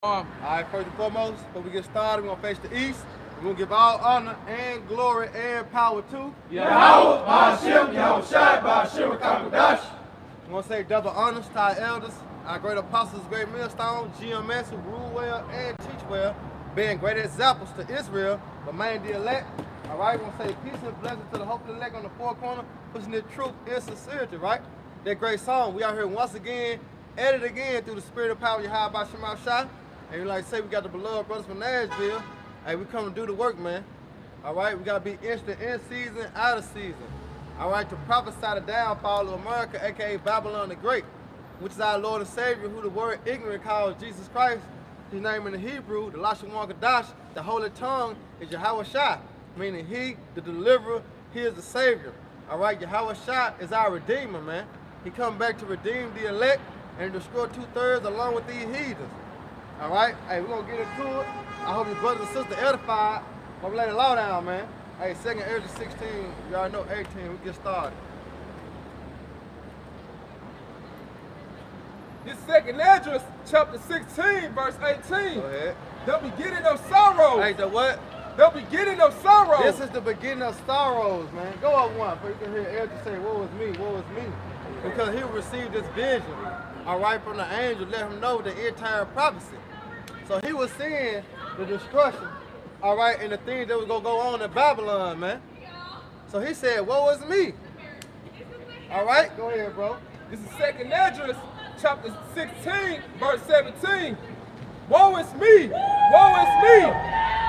Alright, first and foremost, before we get started, we're going to face the east. We're going to give all honor and glory and power to Yahweh, Ba'ashem, Yahweh Shai, Ba'ashem, Kakadash. we're going to say double honors to our elders, our great apostles, great millstone, GMS who rule well and teach well, being great examples to Israel, but mainly the elect. Alright, we're going to say peace and blessings to the hopeful elect on the four corner, pushing the truth and sincerity, right? That great song, we out here once again, added again through the spirit of power, Yahweh Ba'ashem Shai. And like I say, we got the beloved brothers from Nashville. Hey, we come to do the work, man. All right, we got to be instant in season, out of season. All right, to prophesy the downfall of America, a.k.a. Babylon the Great, which is our Lord and Savior, who the word ignorant calls Jesus Christ. His name in the Hebrew, the Lashon Kadash, the holy tongue, is Yahweh Shai, meaning he, the deliverer, he is the Savior. All right, Yahweh Shai is our Redeemer, man. He come back to redeem the elect and destroy 2/3 along with these heathens. All right, hey, we're gonna get into it. I hope your brothers and sisters edified. But we lay the law down, man. Hey, 2nd Ezra 16, you already know 18, we get started. This 2nd Ezra, chapter 16, verse 18. Go ahead. The beginning of sorrows. Hey, the what? The beginning of sorrows. This is the beginning of sorrows, man. Go up one, but you can hear Ezra say, woe is me, woe is me. Because he received this vision, all right, from the angel, let him know the entire prophecy. So he was seeing the destruction, all right, and the things that was going to go on in Babylon, man. So he said, woe is me. All right, go ahead, bro. This is 2nd Ezra, chapter 16, verse 17. Woe is me, woe is me.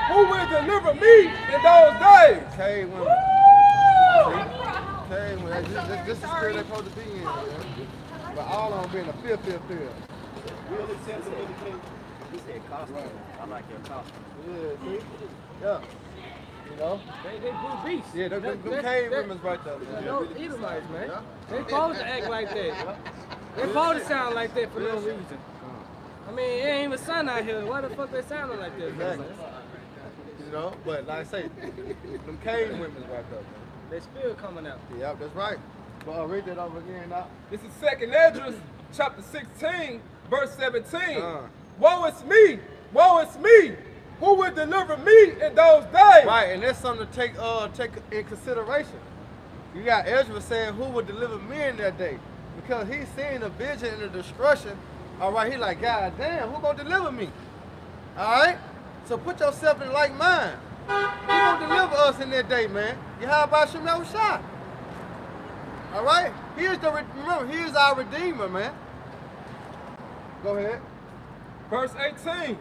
Who will deliver me in those days? Okay, women. Okay, women. This is the spirit they're supposed to be in, man. But all of them being a fifth. He said costume. I like your costume. Yeah, see? Yeah. You know? They blue beasts. Yeah, them cave women's right there, man. No Edomites, man. Yeah. They supposed to act like that. They supposed to sound like that for no reason. I mean, it ain't even sun out here. Why the fuck they sounding like that? Exactly. You know? But like I say, them cave women's right there, man. They spill coming out. Yeah, that's right. But read that over again now. This is 2nd Ezra, chapter 16, verse 17. Woe is me, woe is me. Who will deliver me in those days? Right, and that's something to take in consideration. You got Ezra saying, who will deliver me in that day? Because he's seeing the vision and the destruction. All right, he like, God damn, who gonna deliver me? All right? So put yourself in like mind. Who gonna deliver us in that day, man? Yahweh Ba'ashem Yahweh Shai. All right? Remember, he is our Redeemer, man. Go ahead. Verse 18.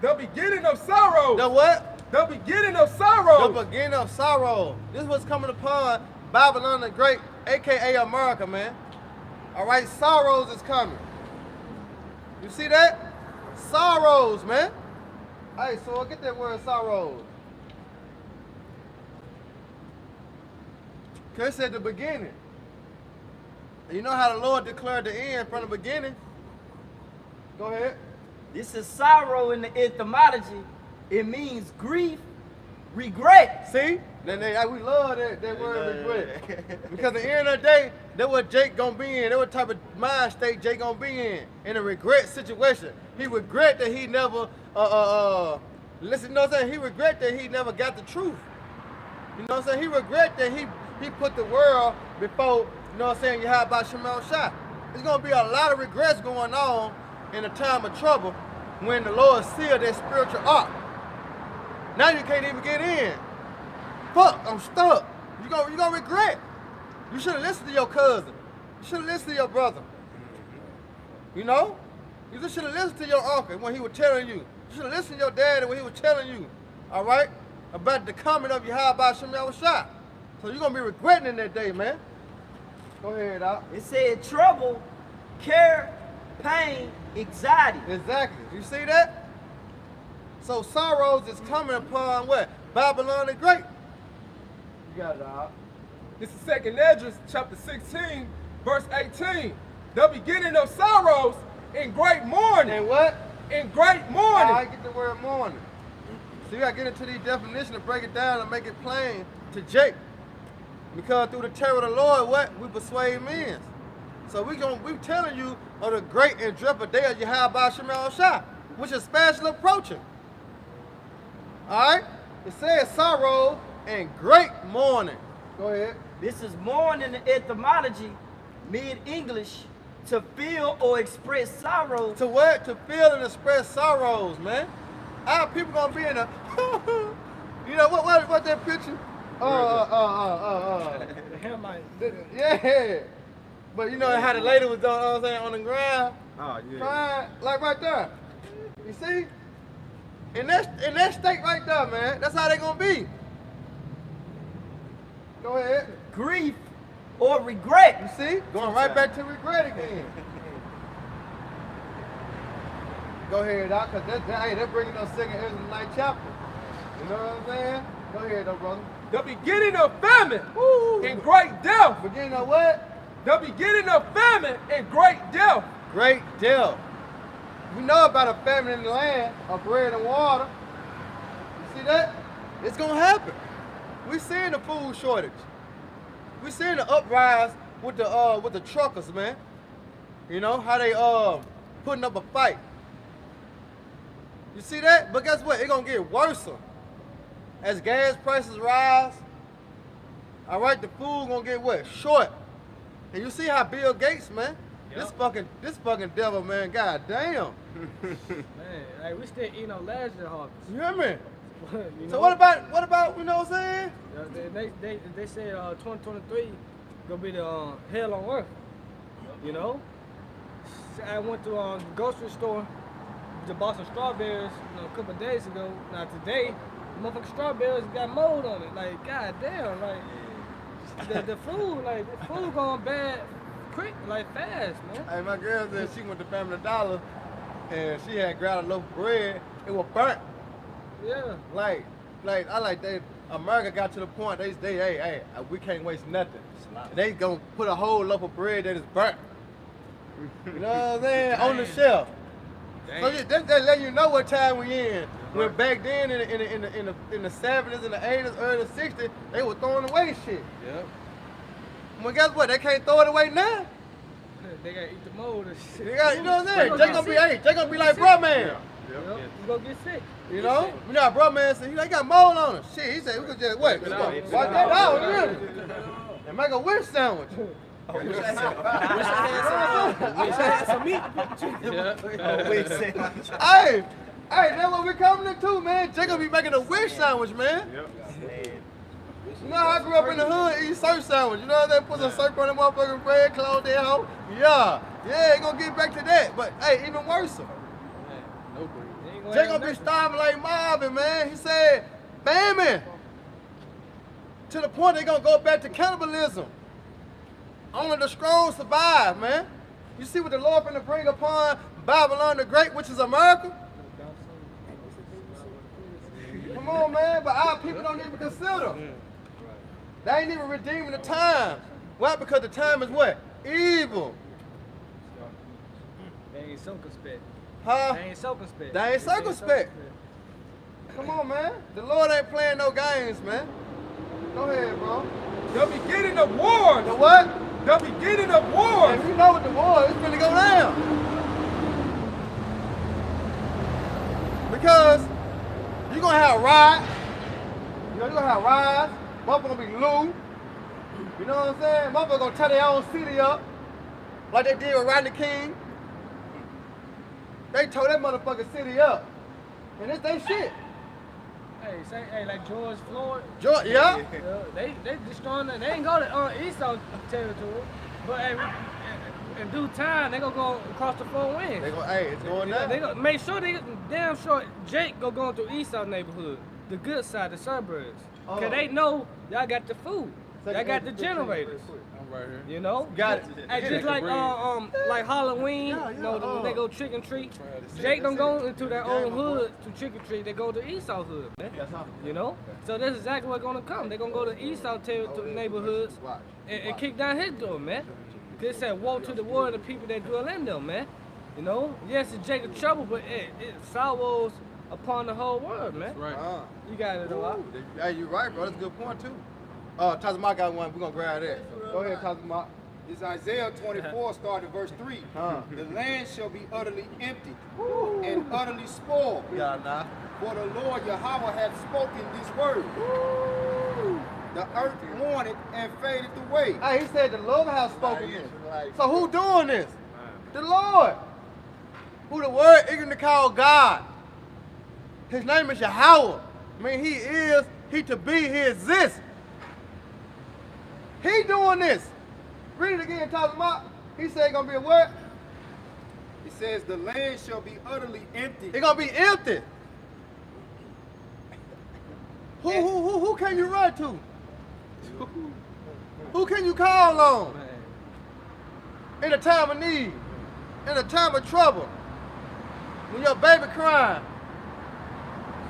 The beginning of sorrow. The what? The beginning of sorrow. The beginning of sorrow. This was coming upon Babylon the Great, a.k.a. America, man. All right, sorrows is coming. You see that? Sorrows, man. Hey, so get that word sorrows. Because it said the beginning. You know how the Lord declared the end from the beginning? Go ahead. This is sorrow in the etymology. It means grief, regret. See? We love that word regret. Because at the end of the day, that's what Jake gonna be in. That's what type of mind state Jake gonna be in a regret situation. He regret that he never, listen, you know what I'm saying? He regret that he never got the truth. You know what I'm saying? He regret that he put the world before, you know what I'm saying, Yahweh Ba'ashem Yahweh Shai. There's gonna be a lot of regrets going on in a time of trouble when the Lord sealed that spiritual ark. Now you can't even get in. Fuck, I'm stuck. You gonna regret. You should have listened to your cousin. You should have listened to your brother. You know? You just should have listened to your uncle when he was telling you. You should have listened to your daddy when he was telling you, all right, about the coming of Yahweh Ba'ashem Yahweh Shai. So you're gonna be regretting in that day, man. Go ahead, Doc. It said trouble, care, pain, anxiety. Exactly. You see that? So sorrows is coming upon what? Babylon the Great. You got it, Doc. This is 2nd Ezra, chapter 16, verse 18. The beginning of sorrows in great mourning. And what? In great mourning. I get the word mourning. So you gotta get into these definitions and break it down and make it plain to Jake. Because through the terror of the Lord, what? We persuade men. So we telling you of the great and dreadful day of Yahweh Ba'ashem Yahweh Shai. which is fastly approaching. All right? It says sorrow and great mourning. Go ahead. This is mourning in etymology, mid-English, to feel or express sorrow. To what? To feel and express sorrows, man. Our people gonna be in a, you know what that picture? Yeah. But you know how the lady was on the ground, crying, like right there. You see? In that state right there, man, that's how they gonna be. Go ahead. Grief or regret. You see? Going right back to regret again. Go ahead, Doc, because they're bringing us second Ezra the 9th chapter. You know what I'm saying? Go ahead, though, brother. The beginning of famine and great death. Beginning of what? The beginning of famine and great death. Great death. We know about a famine in the land of bread and water. You see that? It's gonna happen. We seeing the food shortage. We seeing the uprise with the truckers, man. You know how they putting up a fight. You see that? But guess what? It's gonna get worse as gas prices rise. All right, the food gonna get what? Short. And you see how Bill Gates, man. Yep. This fucking devil, man. God damn. Man, like we still eating on last year's harvest. You hear me? You know? So what about you know what I'm saying? They said 2023 gonna be the hell on earth. You know? I went to the grocery store to buy some strawberries a couple of days ago. Now today, the motherfucking strawberries got mold on it. Like, god damn, like the food going bad quick, like fast, man. Hey, my girl said she went to Family Dollar and she had grabbed a loaf of bread. It was burnt. Yeah. Like America got to the point hey, we can't waste nothing. They gonna put a whole loaf of bread that is burnt. You know what I'm saying? On the shelf. So that let you know what time we in. When back then in the 70s and the 80s, early 60s, they were throwing away shit. Yep. Well, guess what? They can't throw it away now. They gotta eat the mold and shit. They got, you know what I'm saying? They gonna be like, bro, man. You gonna get sick. You know? You know, bro, man said, they got mold on it. Shit, he said, we could just, what? Wipe that out, really. And make a wish sandwich. Wish I had some meat. Hey, that's what we're coming into, man. Jacob be making a wish sandwich, man. You know how I grew up in the hood, eat surf sandwich. You know what they put some surf on them motherfucking bread, close their hoe? Yeah, it gonna get back to that. But hey, even worse. Jacob be starving like Marvin, man. He said, famine. To the point they gonna go back to cannibalism. Only the strong survive, man. You see what the Lord finna bring upon Babylon the Great, which is America? Come on, man, but our people don't even consider. They ain't even redeeming the time. Why? Because the time is what? Evil. They ain't circumspect. Huh? They ain't circumspect. They ain't circumspect. Come on, man. The Lord ain't playing no games, man. Go ahead, bro. The beginning of wars. The what? The beginning of wars. And you know what the war is, it's gonna go down. Because you're gonna have riots. You know, you're gonna have riots. Motherfucker gonna be loot. You know what I'm saying? Motherfucker gonna tear their own city up. Like they did with Rodney King. They tore that motherfucking city up. And it's they shit. Hey, like George Floyd. Yeah. They destroying it. They ain't go to Esau territory, but in due time they gonna go across the four winds. They gonna, it's going down. They gonna make sure damn sure Jake go going through Esau neighborhood, the good side, the suburbs, cause they know y'all got the food, y'all got the generators. I'm right here. You know, got it. Hey, just like Halloween, you know, when they go trick and treat. Jake don't go into their own hood to trick or treat. They go to Esau hood, man. You know, so that's exactly what's gonna come. They gonna go to Esau territory neighborhoods and kick down his door, man. They said, "Woe to the war of the people that dwell in them," man. You know, yes, it's Jacob's trouble, but it sorrows upon the whole world, man. Right. You got it a lot. Hey, you right, bro. That's a good point too. Tazama got one. We're gonna grab that. Go ahead, Tazama. This is Isaiah 24, starting verse 3. The land shall be utterly empty and utterly spoiled. Yeah, nah. For the Lord Yahweh hath spoken this word. The earth mourned and faded away. Hey, he said the Lord has spoken this. So who doing this? The Lord. Who the word ignorant to call God. His name is Yahweh. I mean, he is, he to be, he exists. He doing this. Read it again, talking about. He said gonna be a what? It says the land shall be utterly empty. It's gonna be empty. Who can you run to? Who can you call on? In a time of need, in a time of trouble, when your baby crying.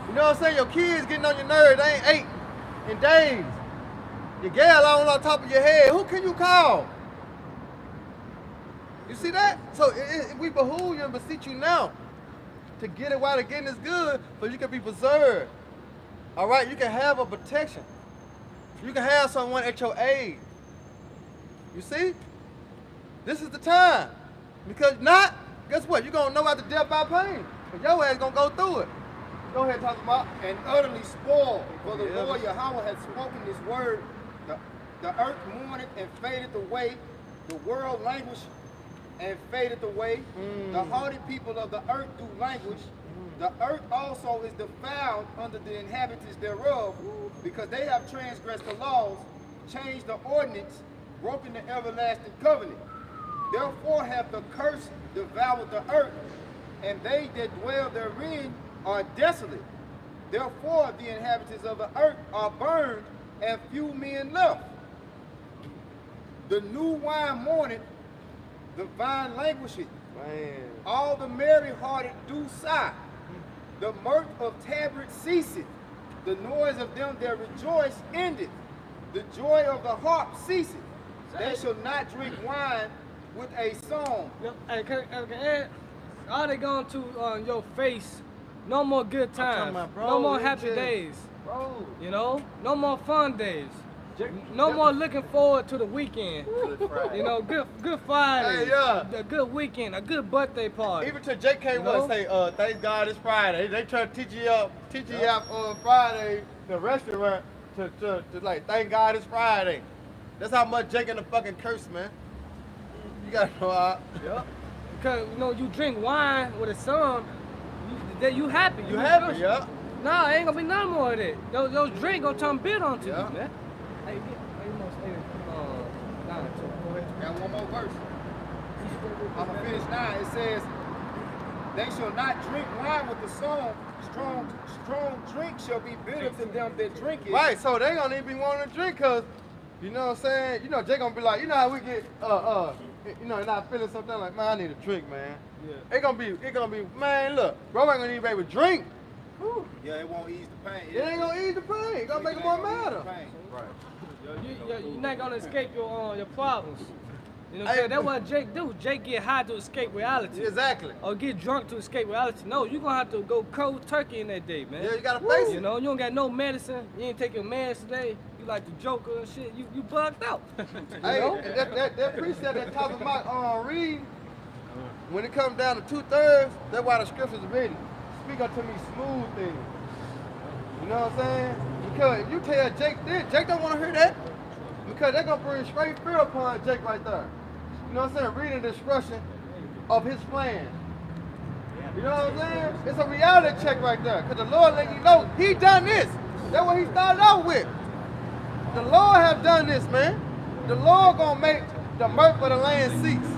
You know what I'm saying? Your kids getting on your nerves, they ain't ate in days. Your gal on top of your head, who can you call? You see that? So we behoove you and beseech you now to get it while the getting is good, so you can be preserved. All right, you can have a protection. You can have someone at your aid. You see? This is the time. Because not, guess what? You're going to know after death by pain. But your ass going to go through it. Go ahead, talk about. And utterly spoiled. For the Lord Yahweh hath spoken this word. The earth mourned and faded away. The world languished and faded away. The hardy people of the earth do languish. The earth also is defiled under the inhabitants thereof, because they have transgressed the laws, changed the ordinance, broken the everlasting covenant. Therefore hath the curse devoured the earth, and they that dwell therein are desolate. Therefore the inhabitants of the earth are burned, and few men left. The new wine mourneth, the vine languisheth. Man. All the merry-hearted do sigh. The mirth of tabrets ceaseth. The noise of them that rejoice endeth. The joy of the harp ceaseth. They shall not drink wine with a song. Hey, all they going to your face, no more good times, about, bro, no more happy days, Bro. you know, no more fun days, no more looking forward to the weekend, you know, good Friday, Hey, yeah. a good weekend, a good birthday party. Even to JK was say, thank God it's Friday. They try to teach you out on Friday, the restaurant, to like, thank God it's Friday. That's how much Jake in the fucking curse, man. You gotta know how. Yep. Because, you know, you drink wine with a son, you happy. You happy, yeah. Nah, ain't gonna be none more of that. Those drink gonna turn bitter onto Yeah. you, man. Hey, you must say, 9 too. Go ahead. Got one more verse. I'm gonna finish 9. It says, they shall not drink wine with the song. Strong drink shall be bitter to them that drink it. Right, so they gonna even be wanting to drink, cause you know what I'm saying? You know, Jay gonna be like, you know how we get you know, not feeling something like, man, I need a drink, man. Yeah. It gonna be, man, look, bro ain't gonna even be able to drink. Whew. Yeah, it won't ease the pain. It ain't gonna ease the pain. It gonna make it more matter. Right. You're not gonna escape your problems. You know what I'm Hey, saying? That's what Jake do. Jake get high to escape reality. Exactly. Or get drunk to escape reality. No, you're gonna have to go cold turkey in that day, man. Yeah, you gotta face You it. know, you don't got no medicine. You ain't taking meds today. You like the Joker and shit. You bugged out. Hey, know? and that precept that talking about reading, when it comes down to 2/3, that's why the scriptures are written. Speak unto me smooth things. You know what I'm saying? Because if you tell Jake this, Jake don't want to hear that. Because they're going to bring straight fear upon Jake right there. You know what I'm saying? Reading the destruction of his plan. You know what I'm saying? It's a reality check right there. Because the Lord let you know he done this. That's what he started out with. The Lord have done this, man. The Lord going to make the mirth of the land cease.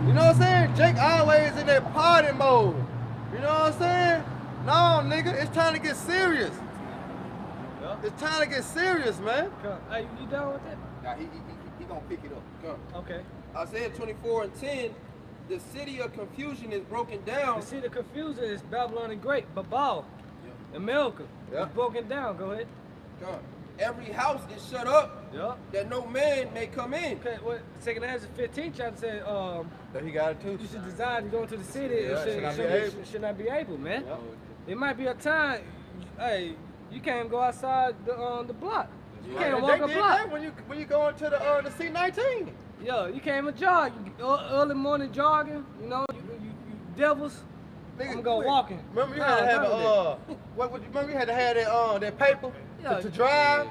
You know what I'm saying? Jake always in that party mode. You know what I'm saying? No, nigga, it's time to get serious. It's time to get serious, man. Hey, you done with that? Now he gonna pick it up. Come. Okay. Isaiah 24:10, the city of confusion is broken down. You see the confusion is Babylon the Great, Babal, America. It's broken down. Go ahead. Come. Every house is shut up, that no man may come in. Okay, what? Second Ezra 15 chapter said, That he got it too. you should desire to go into the city. Yeah, should not be able, man. It might be a time, hey, you can't even go outside the block. You can't walk a block. When you go into the C19. Yo, you can't even jog. Early morning jogging, you know, you devils. I'm going walking. Remember you had to have remember you had to have that paper to drive?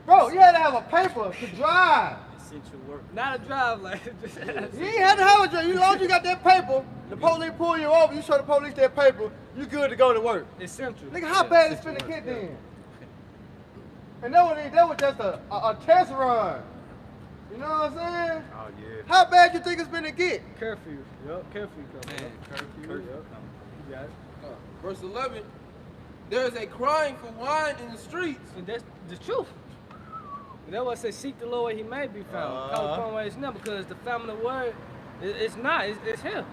Bro, you had to have a paper to drive. Essential work. Not a drive like You ain't had to have a drive. As long as you got that paper, the police pull you over, you show the police that paper, you good to go to work. Essential. Nigga, how bad is finna get then? And that was just a test run. You know what I'm saying? Oh, yeah. How bad you think it's been to get? Curfew. Yup, curfew coming. Curfew. Yup. You got it. Verse 11, there is a crying for wine in the streets. And that's the truth. That's why I say seek the Lord where he may be found. Call upon where it's not, because the family word, it's not, it's here.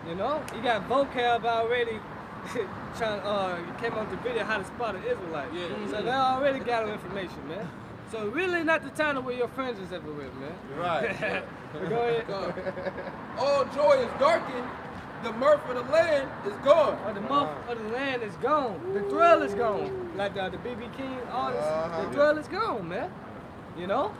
You know? You got vocab already trying, you came on the video how to spot an Israelite. Yeah. So they already got information, man. So really not the time to where your friends is everywhere, man. You're right. Go ahead. All joy is darkened, the mirth of the land is gone. The mirth of the land is gone. The thrill is gone. Like the BB King artist, the thrill is gone, man. You know?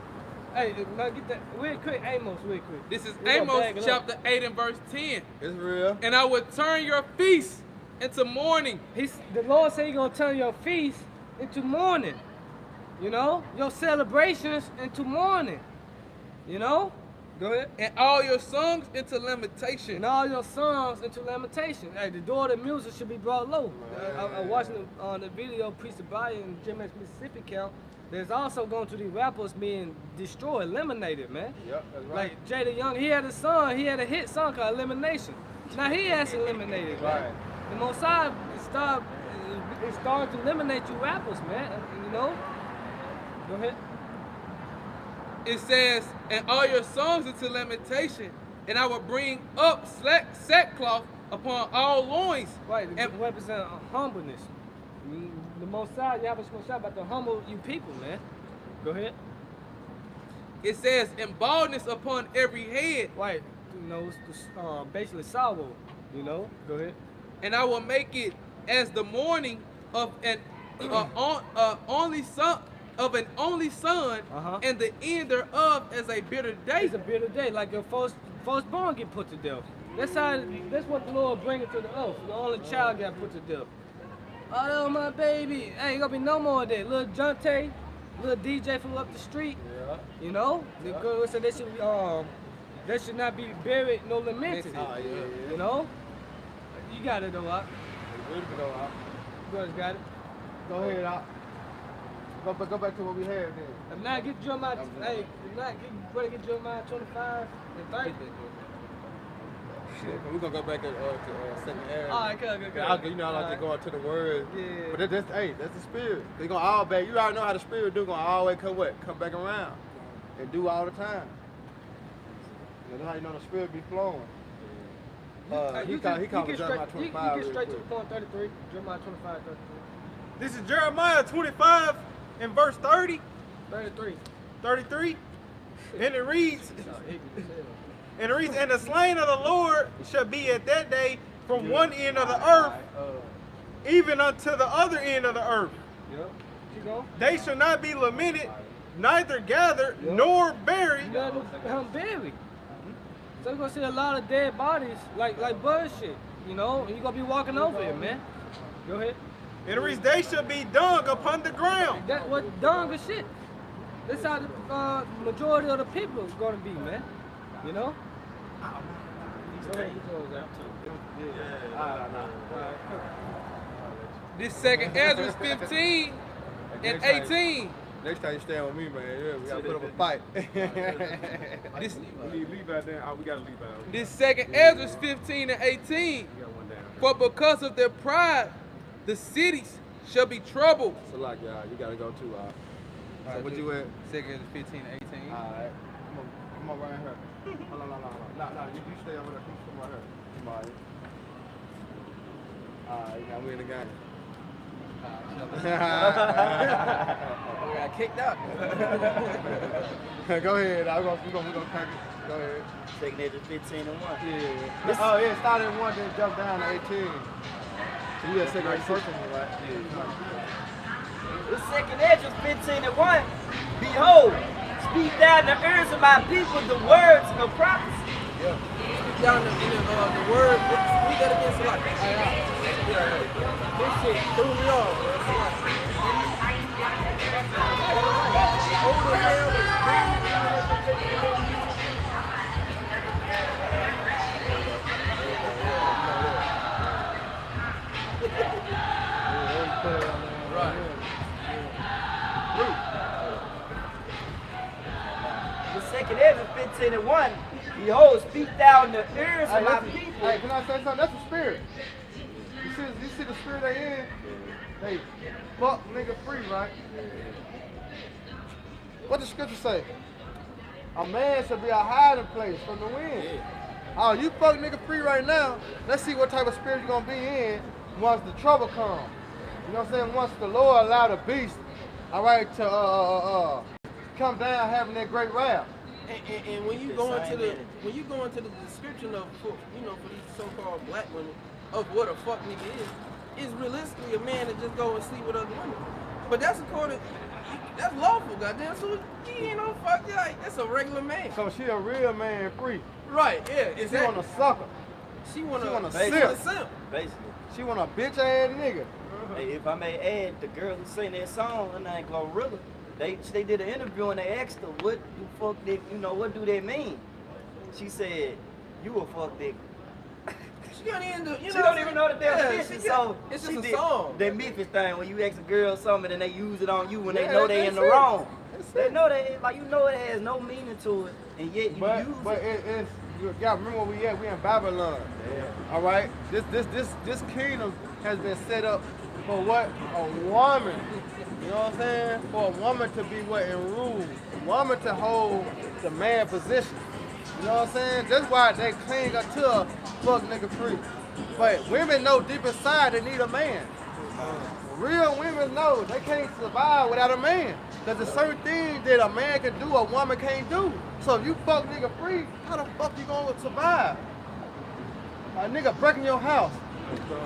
Hey, now get that real quick, Amos, real quick. This is Amos chapter 8 and verse 10. It's real. And I will turn your feast into mourning. The Lord said he's going to turn your feast into mourning. You know? Your celebrations into mourning. You know? Go ahead. And all your songs into lamentation. And all your songs into lamentation. Hey, the door of the music should be brought low. I watched the video Priest of Bayou in Jim X Mississippi count. There's also going to the rappers being destroyed, eliminated, man. Yep, that's right. Like Jada Young, he had a song, he had a hit song called Elimination. Now he has eliminated, man. Right. The Mossad started to eliminate you rappers, man. You know? Go ahead. It says, and all your songs into lamentation, and I will bring up sackcloth upon all loins. Right, it represents humbleness. The Mossad, you have a shot about to humble you people, man. Go ahead. It says, and baldness upon every head. Right, you know, it's basically sorrow, you know. Go ahead. And I will make it as the mourning of an only son, and the end thereof as a bitter day. It's a bitter day, like your firstborn get put to death. That's what the Lord bring it to the earth. The only child got put to death. Oh, my baby. Ain't gonna be no more of that. Little Jonte, little DJ from up the street. Yeah. You know? The girl said they should not be buried, no lamented. You know? You got it though, Op. Ready to go, Op. Brothers got it. Go ahead, Op. Go back to what we had then. If not, get Jeremiah, get Jeremiah 25 and 30. We're gonna go back to second area. All right, good. You know, I like to go into the words. Yeah. But that's the spirit. They gonna all back. You already know how the spirit do. Gonna always come back around and do all the time. That's how you know the spirit be flowing. He called Jeremiah 25. You get straight to the point. 33. Jeremiah 25, 33. This is Jeremiah 25 and verse 30. 33. And it reads, and the slain of the Lord shall be at that day from one end of the earth, even unto the other end of the earth. Yep. Keep going. They shall not be lamented, neither gathered, nor buried. Buried. So you're gonna see a lot of dead bodies, like bullshit, you know, and you're gonna be walking over it, man. Go ahead. And it reads, they shall be dung upon the ground. That what dung is shit. That's how the majority of the people is gonna be, man. You know? This second Ezra 15 and 18. Next time you stand with me, man, we gotta put up a fight. Leave out there. We gotta leave out. This second Ezra 15 and 18. For because of their pride, the cities shall be troubled. So like, you gotta go too. So what you at? Second Ezra 15 and 18. All right. Come on right here. No. You stay over there. Come right here. Come on. All right, now we in the game. We got kicked out. Go ahead. We're gonna crack it. Go ahead. Taking it to 15 and 1. Yeah. Oh yeah, started at 1, then jumped down to 18. So you had second and 16, right? Yeah. The second Ezra 15:1. Behold, speak thou in the ears of my people the words of prophecy. Yeah. Speak down the word. Read that again, Salak. This shit threw me off, bro. The second Ezra 15:1. Behold, speak thou in the ears of my people. Hey, can I say something? That's the spirit. You see the spirit they in? They fuck nigga free, right? What the scripture say? A man should be a hiding place from the wind. Oh, you fuck nigga free right now. Let's see what type of spirit you're gonna be in once the trouble comes. You know what I'm saying? Once the Lord allow the beast, all right, to come down having that great wrath. And when you go into the description of for these so-called black women of what a fuck nigga is realistically a man that just go and sleep with other women. But that's that's lawful, goddamn. So he ain't no fuck, like that's a regular man. So she a real man free. Right, yeah, exactly. She want a sucker. She want a Basically. She want a bitch ass nigga. Hey, if I may add, the girl who sang that song, her name Glorilla, they did an interview and they asked her, what do they mean? She said, you a fuck nigga. She don't even know the definition. So it's just a song. That Memphis thing, when you ask a girl something and they use it on you when they know they in the wrong. They know that it has no meaning to it, and yet you use it. But it's you gotta remember where we at. We in Babylon. Yeah. All right. This kingdom has been set up for what? A woman. You know what I'm saying? For a woman to be what in rule. A woman to hold the man position. You know what I'm saying? That's why they cling to a fuck nigga free. But women know deep inside they need a man. Real women know they can't survive without a man. There's a certain thing that a man can do, a woman can't do. So if you fuck nigga free, how the fuck you gonna survive? A nigga breaking your house.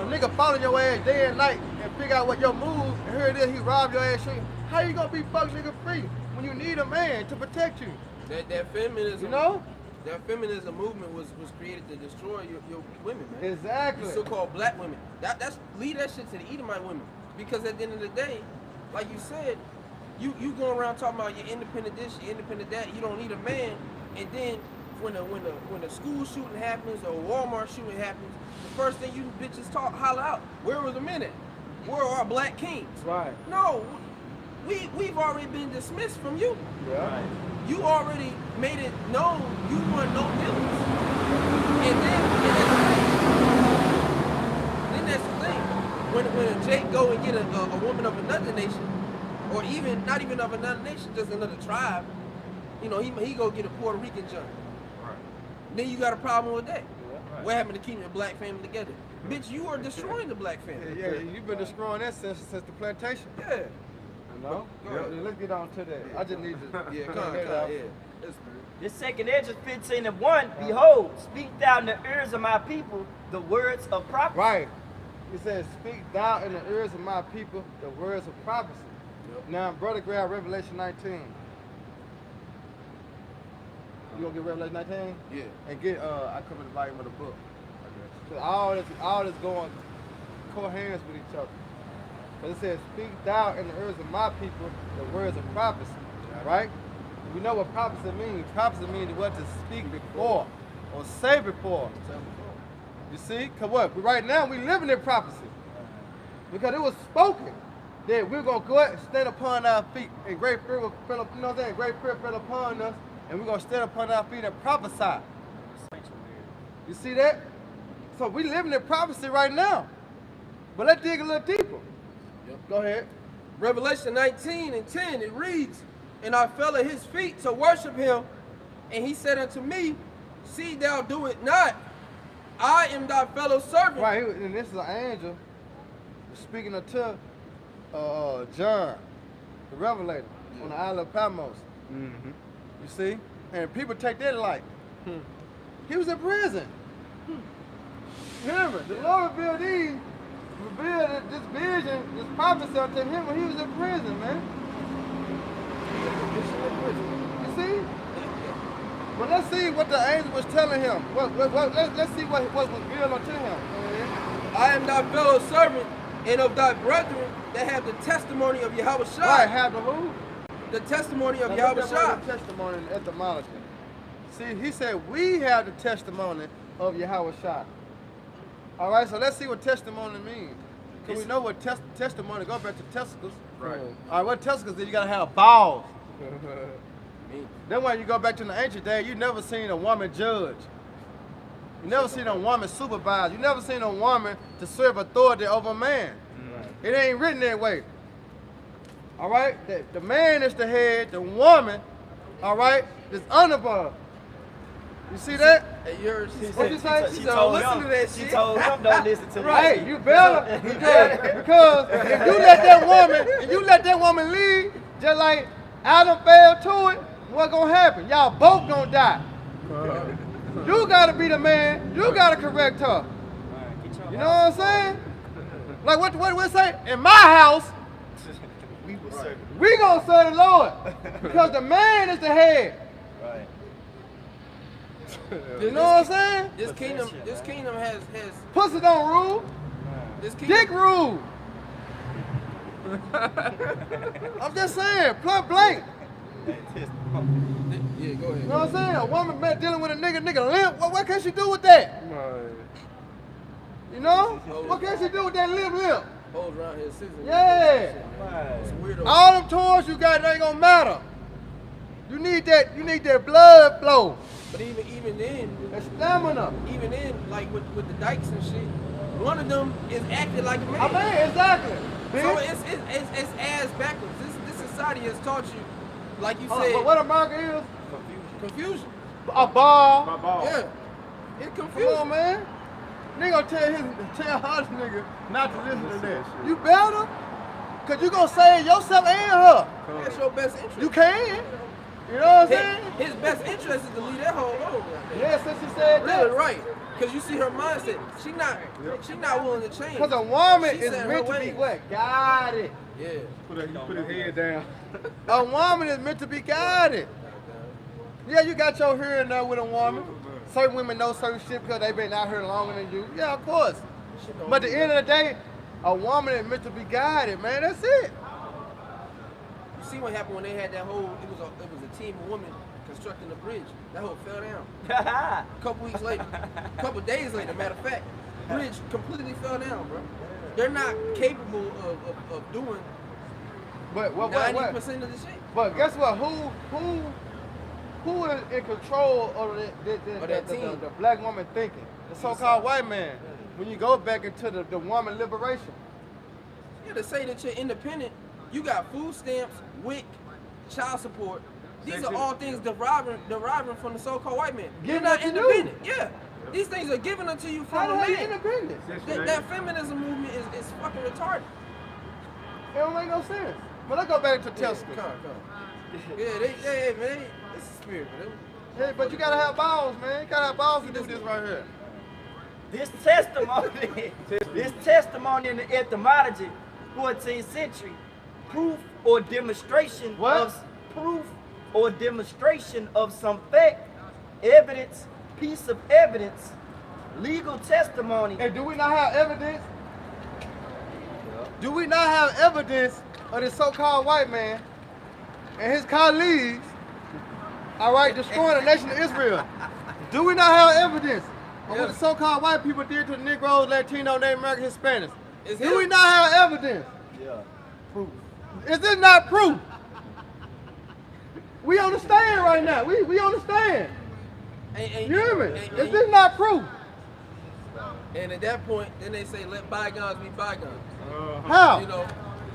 A nigga following your ass day and night and figure out what your move, and here it is, he robbed your ass. How you gonna be fuck nigga free when you need a man to protect you? That feminism, you know? That feminism movement was created to destroy your women, man. Exactly. The so-called black women. Leave that shit to the Edomite women. Because at the end of the day, like you said, you going around talking about you're independent this, you're independent that, you don't need a man, and then when a school shooting happens or a Walmart shooting happens, the first thing you bitches holler out, where was the men at? Where are our black kings? Right. No, we've already been dismissed from you. Yeah. Right. You already made it known you want no dealings. And then that's the thing. When a Jake go and get a woman of another nation, or even not even of another nation, just another tribe, he go get a Puerto Rican junk. Right. Then you got a problem with that. Yeah, right. What happened to keeping the black family together? Bitch, you are destroying the black family. Yeah, you've been destroying that since the plantation. Yeah. No? Yeah, let's get on to that. I just need to come on. This second Ezra 15:1, behold, speak thou in the ears of my people the words of prophecy. Right. It says, speak thou in the ears of my people the words of prophecy. Yep. Now, brother, grab Revelation 19. You gonna get Revelation 19? Yeah. And get, I cover the volume of the book. So all this going coherence with each other. But it says, speak thou in the ears of my people the words of prophecy, right? We know what prophecy means. Prophecy means what to speak before or say before. You see? Because what? Right now we living in prophecy. Because it was spoken that we're going to go out and stand upon our feet and great fear will fell upon, you know what I'm saying? Great fear fell upon us and we're going to stand upon our feet and prophesy. You see that? So we living in prophecy right now. But let's dig a little deeper. Go ahead. Revelation 19:10, it reads, and I fell at his feet to worship him, and he said unto me, see thou do it not. I am thy fellow servant. Right, and this is an angel speaking unto John, the Revelator, on the island of Patmos. Mm-hmm. You see? And people take that like, he was in prison. Remember, the Lord revealed these revealed this vision, this prophecy unto him when he was in prison, man. You see? Well, let's see what the angel was telling him. Let's see what was revealed unto him. I am thy fellow servant and of thy brethren that have the testimony of Yahweh Shai. Right, have the who? The testimony of Now, Yahweh look at Shai. the testimony and etymology. See, he said, we have the testimony of Yahweh Shai. All right, so let's see what testimony means. Because we know what testimony, go back to testicles. Right. All right, what testicles is? You got to have balls. Me. Then when you go back to the ancient days, you never seen a woman judge. You never seen a woman supervise. You never seen a woman to serve authority over a man. It ain't written that way. All right? The man is the head, the woman, all right, is under her. You see that? Hey, yours. What you say? She So told listen him. to that She shit. told him don't listen to me. Hey, you better, because if you let that woman lead, just like Adam fell to it, what's gonna happen? Y'all both gonna die. You gotta be the man. You gotta correct her. You know what I'm saying? Like what we say? In my house, we gonna serve the Lord because the man is the head. Right. You know what I'm saying? This kingdom has Pussy don't rule. this kingdom. Dick rule. I'm just saying, point blank. Yeah, go ahead. You know what I'm saying? A woman dealing with a nigga limp. What can she do with that? You know? What can she do with that limp? Hoes around here scissors. Yeah. It's weirdo. All them toys you got, they ain't gonna matter. You need that blood flow. But even then, That stamina. like with the dykes and shit, one of them is acting like a man. I mean, exactly. So Bitch. it's ass backwards. This society has taught you, like you Hold on, said, but what America is? confusion. A bar. Yeah, it's Come confusion. on, man. Nigga gonna tell her nigga not to listen to that. You better, cause you gonna save yourself and her. That's your best interest. You can. You know what I'm saying? His best interest is to leave that whole over. Yeah, since she said Really that. right. Cause you see her mindset. She not willing to change. Cause a woman She is set her meant to be ways. what? Guided. Yeah. Put his head down. A woman is meant to be guided. Yeah, you got your hearing there with a woman. Certain women know certain shit because they been out here longer than you. Yeah, of course. But at the end of the day, a woman is meant to be guided, man. That's it. You see what happened when they had that whole? It was a team of women constructing the bridge. That whole fell down. A couple weeks later, a couple days later, matter of fact, bridge completely fell down, bro. They're not capable of doing But 90% of the shit. But guess what? Who is in control of the black woman thinking? The so-called white man. When you go back into the woman liberation. Yeah, to say that you're independent, you got food stamps, WIC, child support. These are all things deriving from the so-called white man. You're Given not unto independent. Yeah. These things are given unto you How from the a hell you man. independent? That feminism movement is fucking retarded. It don't make no sense. But let's go back to testicles. Come. Yeah, man, it's a spirit, man. Yeah, but you gotta have balls, man. You gotta have balls to do this right here. This testimony in the etymology, 14th century, proof or demonstration of some fact, evidence, piece of evidence, legal testimony. And do we not have evidence? Do we not have evidence of this so-called white man and his colleagues, all right, destroying the nation of Israel? Do we not have evidence of what the so-called white people did to the Negroes, Latino, Native American, Hispanics? Do we not have evidence? Yeah. Proof. Is this not proof? We understand right now. We understand. You hear me? Is this not proof? And at that point, then they say, let bygones be bygones. How? You know,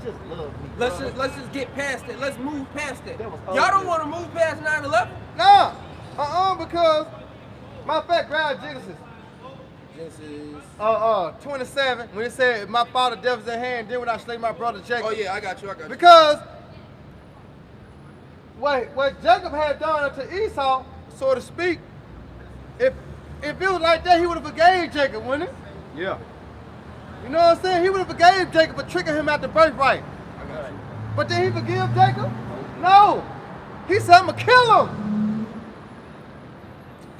Just love me. let's just get past it. Let's move past it. That was Y'all don't ugly. want to move past 9/11? No. Because, matter of fact, grab Genesis. Genesis. 27, when it said, my father death is at hand, then when I slay my brother Jacob. Oh yeah, I got you. Because what Jacob had done unto Esau, so to speak, if it was like that, he would have forgave Jacob, wouldn't it? Yeah. You know what I'm saying? He would have forgave Jacob for tricking him out the birthright. I got you. But did he forgive Jacob? No. He said, I'm going to kill him.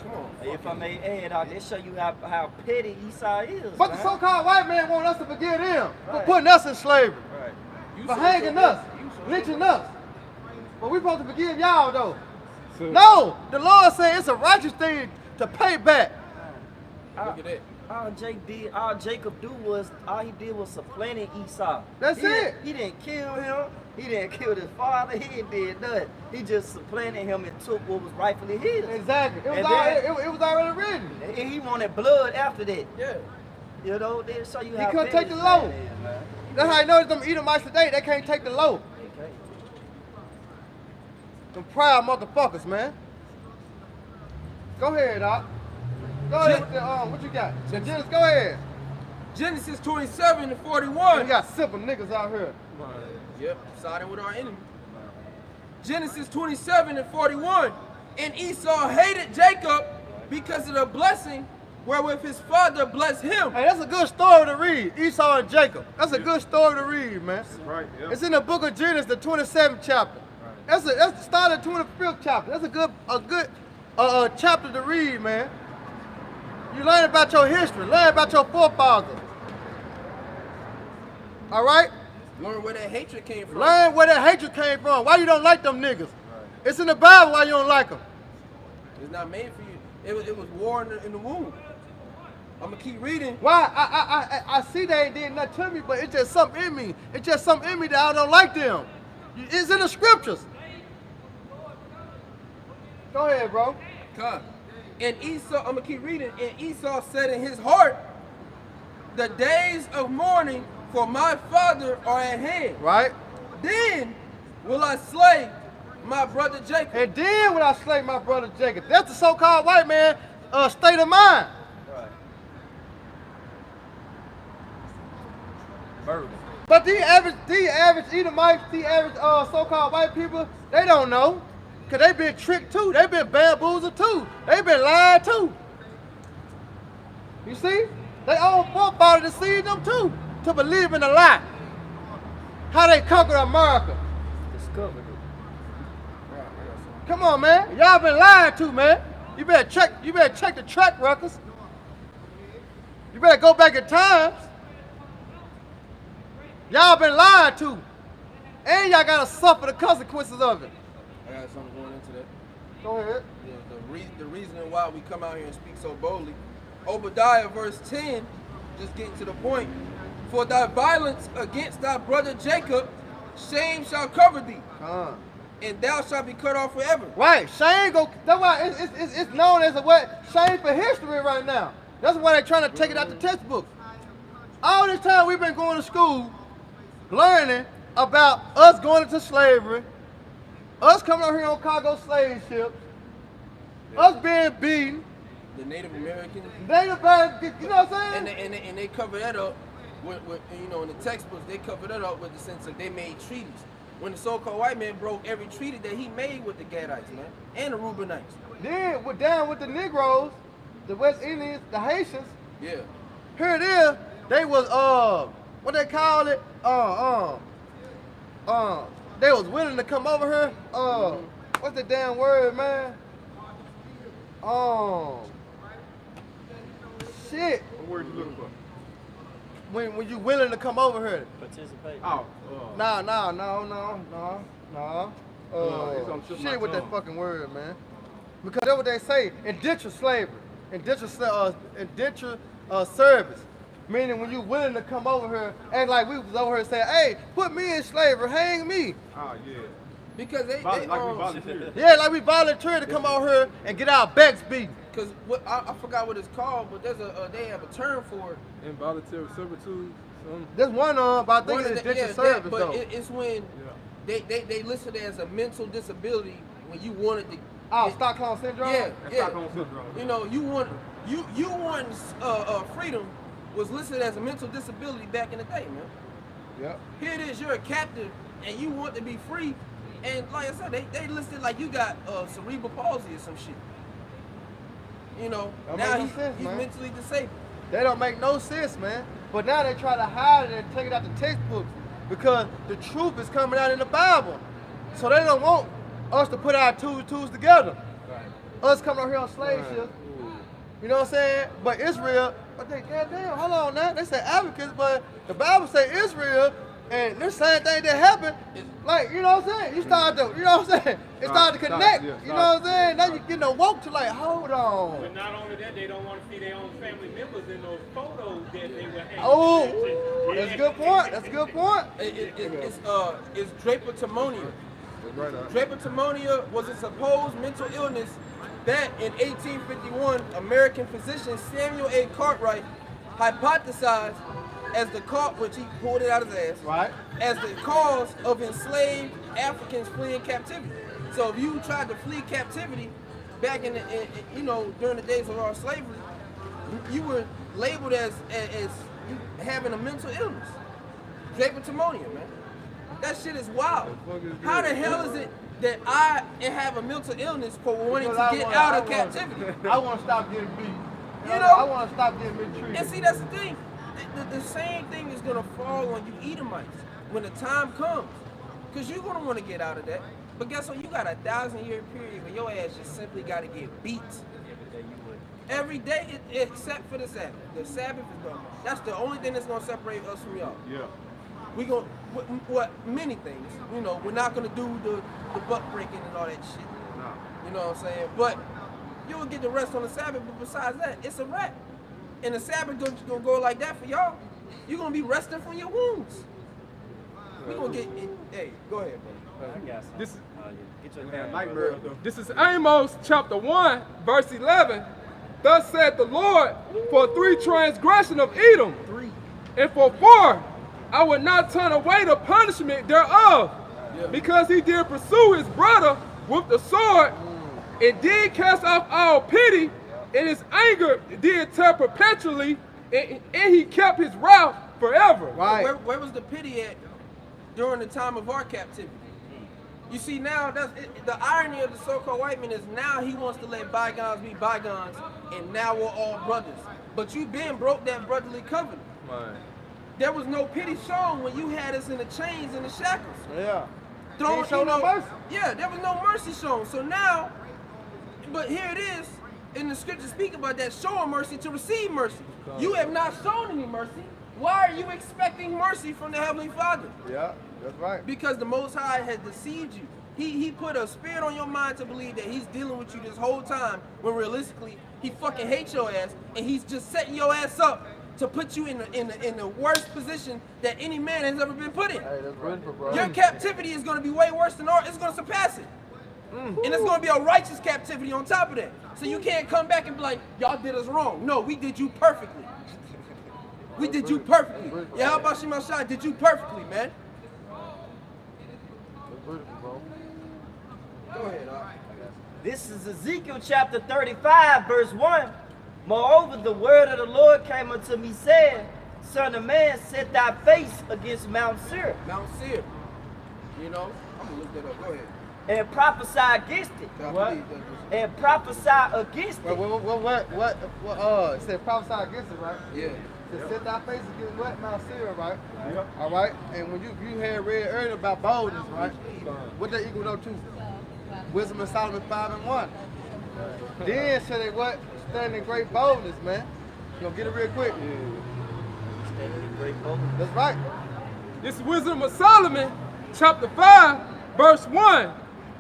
Come on. Hey, if I may add, they show you how petty Esau is. But the man. so-called white man want us to forgive them for Right. putting us in slavery, Right. You for so hanging so us, you so lynching so us. But we supposed to forgive y'all, though. No, the Lord said it's a righteous thing to pay back. Look at that. All Jacob did was supplanting Esau. That's it. He didn't kill him. He didn't kill his father. He did nothing. He just supplanted him and took what was rightfully his. Exactly. It was, And already, then- it was already written. And he wanted blood after that. Yeah. You know, they show you He how couldn't petty take the this load. man is, man. That's how you know them Edomites today, they can't take the load. Okay. Them proud motherfuckers, man. Go ahead, Doc. Go ahead with the, what you got? Genesis, go ahead. Genesis 27 and We 41. got simple niggas out here. Yep, siding with our enemy. Genesis 27 and 41. And Esau hated Jacob because of the blessing wherewith his father blessed him. Hey, that's a good story to read, Esau and Jacob. That's a good story to read, man. Right, yeah. It's in the book of Genesis, the 27th chapter. That's the start of the 25th chapter. That's a good chapter to read, man. You learn about your history, learn about your forefathers. All right? Learn where that hatred came from. Learn where that hatred came from. Why you don't like them niggas? It's in the Bible why you don't like them. It's not made for you. It was war in the womb. I'm gonna keep reading. Why? I see they ain't did nothing to me, but it's just something in me. It's just something in me that I don't like them. It's in the scriptures. Go ahead, bro. God. And Esau, I'm gonna keep reading. And Esau said in his heart, the days of mourning for my father are at hand. Right? Then will I slay my brother Jacob. And then when I slay my brother Jacob, that's the so-called white man state of mind. Right. Murder. But the average Edomites, the average so-called white people, they don't know. Because they been tricked too. They been bamboozled too. They been lied too. You see? They all forefathers deceived them too to believe in a lie. How they conquered America. Discovered it. Come on, man. Y'all been lied to, man. You better check the track records. You better go back in times. Y'all been lied to. And y'all gotta suffer the consequences of it. I got something going into that. Go ahead. Yeah, the reasoning why we come out here and speak so boldly. Obadiah verse 10, just getting to the point. For thy violence against thy brother Jacob, shame shall cover thee, and thou shalt be cut off forever. Right, shame go. That's why it's known as a what? Shame for history right now. That's why they're trying to take it out the textbooks. All this time we've been going to school, learning about us going into slavery, us coming out here on cargo slave ships, us being beaten, The Native Americans, Native Americans, you know what I'm saying? and they cover that up with you know, in the textbooks they cover that up with the sense of they made treaties. When the so-called white man broke every treaty that he made with the Gadites, man, and the Reubenites. Then we're down with the Negroes, the West Indians, the Haitians. Yeah. Here it is. They was what they call it? They was willing to come over here. What's the damn word, man? Shit. What word you looking for? When you willing to come over here. Participate. Oh. No. it's gonna slip my Shit with that tongue. fucking word, man. Because that's what they say. Indentured slavery. Indentured service. Meaning when you willing to come over here, act like we was over here saying, hey, put me in slavery, hang me. Oh, yeah. Because they Like we volunteered. Yeah, like we volunteered to come over here and get our backs beaten. Because what I forgot what it's called, but there's they have a term for it. Involuntary servitude. There's one but I think One it's of the- indentured yeah, service but though. it's when they listed it as a mental disability when you wanted to. Stockholm syndrome? Yeah, That's yeah. Stockholm syndrome. You know, you want freedom was listed as a mental disability back in the day, man. Yep. Here it is, you're a captive and you want to be free, and like I said, they listed like you got cerebral palsy or some shit. You know, That now makes no sense, he's man. mentally disabled. They don't make no sense, man. But now they try to hide it and take it out the textbooks because the truth is coming out in the Bible. So they don't want us to put our tools together. Us coming out here on slave ships. You know what I'm saying? But Israel, but they goddamn, hold on now. They say advocates, but the Bible say Israel, and this same thing that happened, like, you know what I'm saying? You start to, you know what I'm saying? It started to connect. You know what I'm saying? Now you getting awoke to like, hold on. But not only that, they don't want to see their own family members in those photos that they were hanging. Oh, that's a good point. That's a good point. It's drapetomania. Drapetomania was a supposed mental illness that in 1851, American physician Samuel A. Cartwright hypothesized as the cause, which he pulled it out of his ass, as the cause of enslaved Africans fleeing captivity. So if you tried to flee captivity back in during the days of our slavery, you were labeled as having a mental illness. Drapetomania, man. That shit is wild. How the hell is it that I have a mental illness for wanting to get out of captivity? I want to stop getting beat. You know? I want to stop getting mistreated. And see, that's the thing. The same thing is going to fall on you Edomites when the time comes. Because you're going to want to get out of that. But guess what? You got a 1,000-year period where your ass just simply got to get beat. Every day, except for the Sabbath. The Sabbath is going. That's the only thing that's going to separate us from y'all. Yeah. We going many things. You know, we're not going to do the butt breaking and all that shit. No. You know what I'm saying? But you'll get the rest on the Sabbath. But besides that, it's a wrap. And the Sabbath gonna go like that for y'all. You're gonna be resting from your wounds. We gonna get. Hey, go ahead, buddy. This is Amos chapter 1, verse 11. Thus said the Lord, for 3 transgression of Edom, and for 4, I would not turn away the punishment thereof, because he did pursue his brother with the sword, and did cast off all pity, and his anger did tear perpetually, and he kept his wrath forever. Right. Where was the pity at during the time of our captivity? You see, now the irony of the so-called white man is now he wants to let bygones be bygones, and now we're all brothers. But you been broke that brotherly covenant. Right. There was no pity shown when you had us in the chains and the shackles. Yeah. Don't show no mercy. Yeah, there was no mercy shown. So now, but here it is. In the scriptures speak about that, showing mercy to receive mercy. You have not shown any mercy. Why are you expecting mercy from the Heavenly Father? Yeah, that's right. Because the Most High has deceived you. He put a spirit on your mind to believe that he's dealing with you this whole time, when realistically, he fucking hates your ass, and he's just setting your ass up to put you in the worst position that any man has ever been put in. Hey, that's right, bro. Your captivity is going to be way worse than ours. It's going to surpass it. And it's going to be a righteous captivity on top of that. So you can't come back and be like, y'all did us wrong. No, we did you perfectly. We did you perfectly. Yeah, how about Shema Shai did you perfectly, man? Go ahead, This is Ezekiel chapter 35, verse 1. Moreover, the word of the Lord came unto me, saying, Son of man, set thy face against Mount Seir. Mount Seir. You know, I'm going to look that up. Go ahead. And prophesy against it. What? And prophesy against it. What? It said prophesy against it, right? Yeah. To set thy face against what? Mount Seir, right? Yeah. All right. And when you had read earlier about boldness, right? What that equal up to? Wisdom of Solomon 5 and 1. Then said they what? Stand in great boldness, man. You gonna get it real quick? Standing in great boldness. That's right. This is Wisdom of Solomon, chapter 5, verse 1.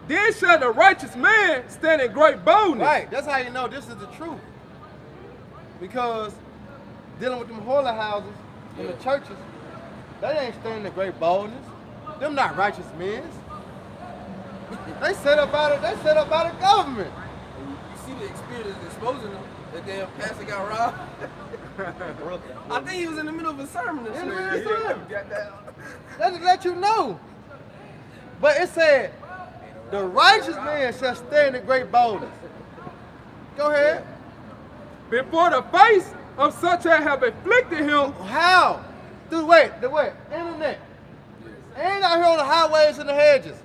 Then shall the righteous man stand in great boldness. Right. That's how you know this is the truth. Because dealing with them holy houses in the churches, they ain't standing in great boldness. Them not righteous men. They set up by the government. You see the experience exposing them. The damn pastor got robbed. I think he was in the middle of a sermon. In the middle of a sermon. That just let you know. But it said, the righteous man shall stand in great boldness. Go ahead. Before the face of such as have afflicted him. How? Through the what? Internet. Ain't out here on the highways and the hedges.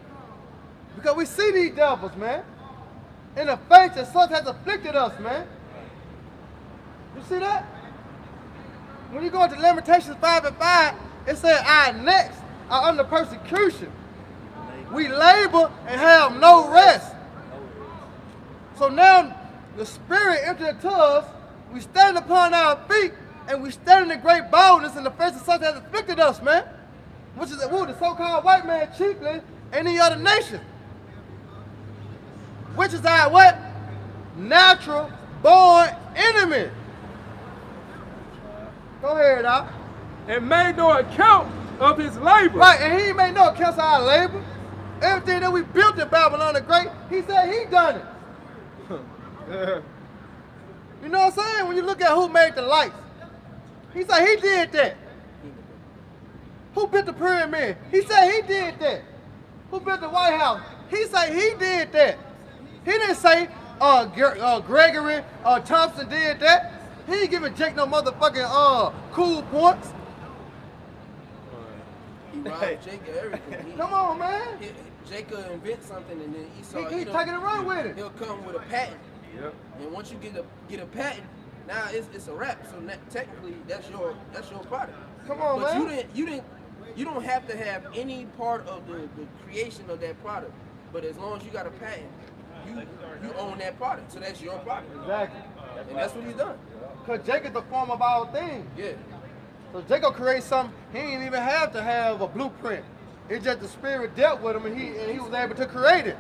Because we see these devils, man. In the face that such has afflicted us, man. You see that? When you go into Lamentations 5:5, it says our necks are under persecution. We labor and have no rest. So now the Spirit entered into us. We stand upon our feet and we stand in great boldness in the face of such as afflicted us, man. Which is who? The so-called white man chiefly, any other nation. Which is our what? Natural born enemy. Go ahead, Doc. And made no account of his labor. Right, and he made no account of our labor. Everything that we built in Babylon the Great, he said he done it. You know what I'm saying? When you look at who made the lights, he said he did that. Who built the pyramid? He said he did that. Who built the White House? He said he did that. He didn't say Gregory Thompson did that. He ain't giving Jake no motherfucking cool points. He robbed Jacob everything. Come on, man. Jacob invent something and then Esau. He taking it run with it. He'll come with a patent. Yep. And once you get a patent, now it's a wrap. So technically, that's your product. Come on, but man. you don't have to have any part of the creation of that product. But as long as you got a patent, you own that product. So that's your product. Exactly. And that's what he's done. Because Jacob's the form of our thing. Yeah. So Jacob creates something, he didn't even have to have a blueprint. It's just the Spirit dealt with him and he was able to create it.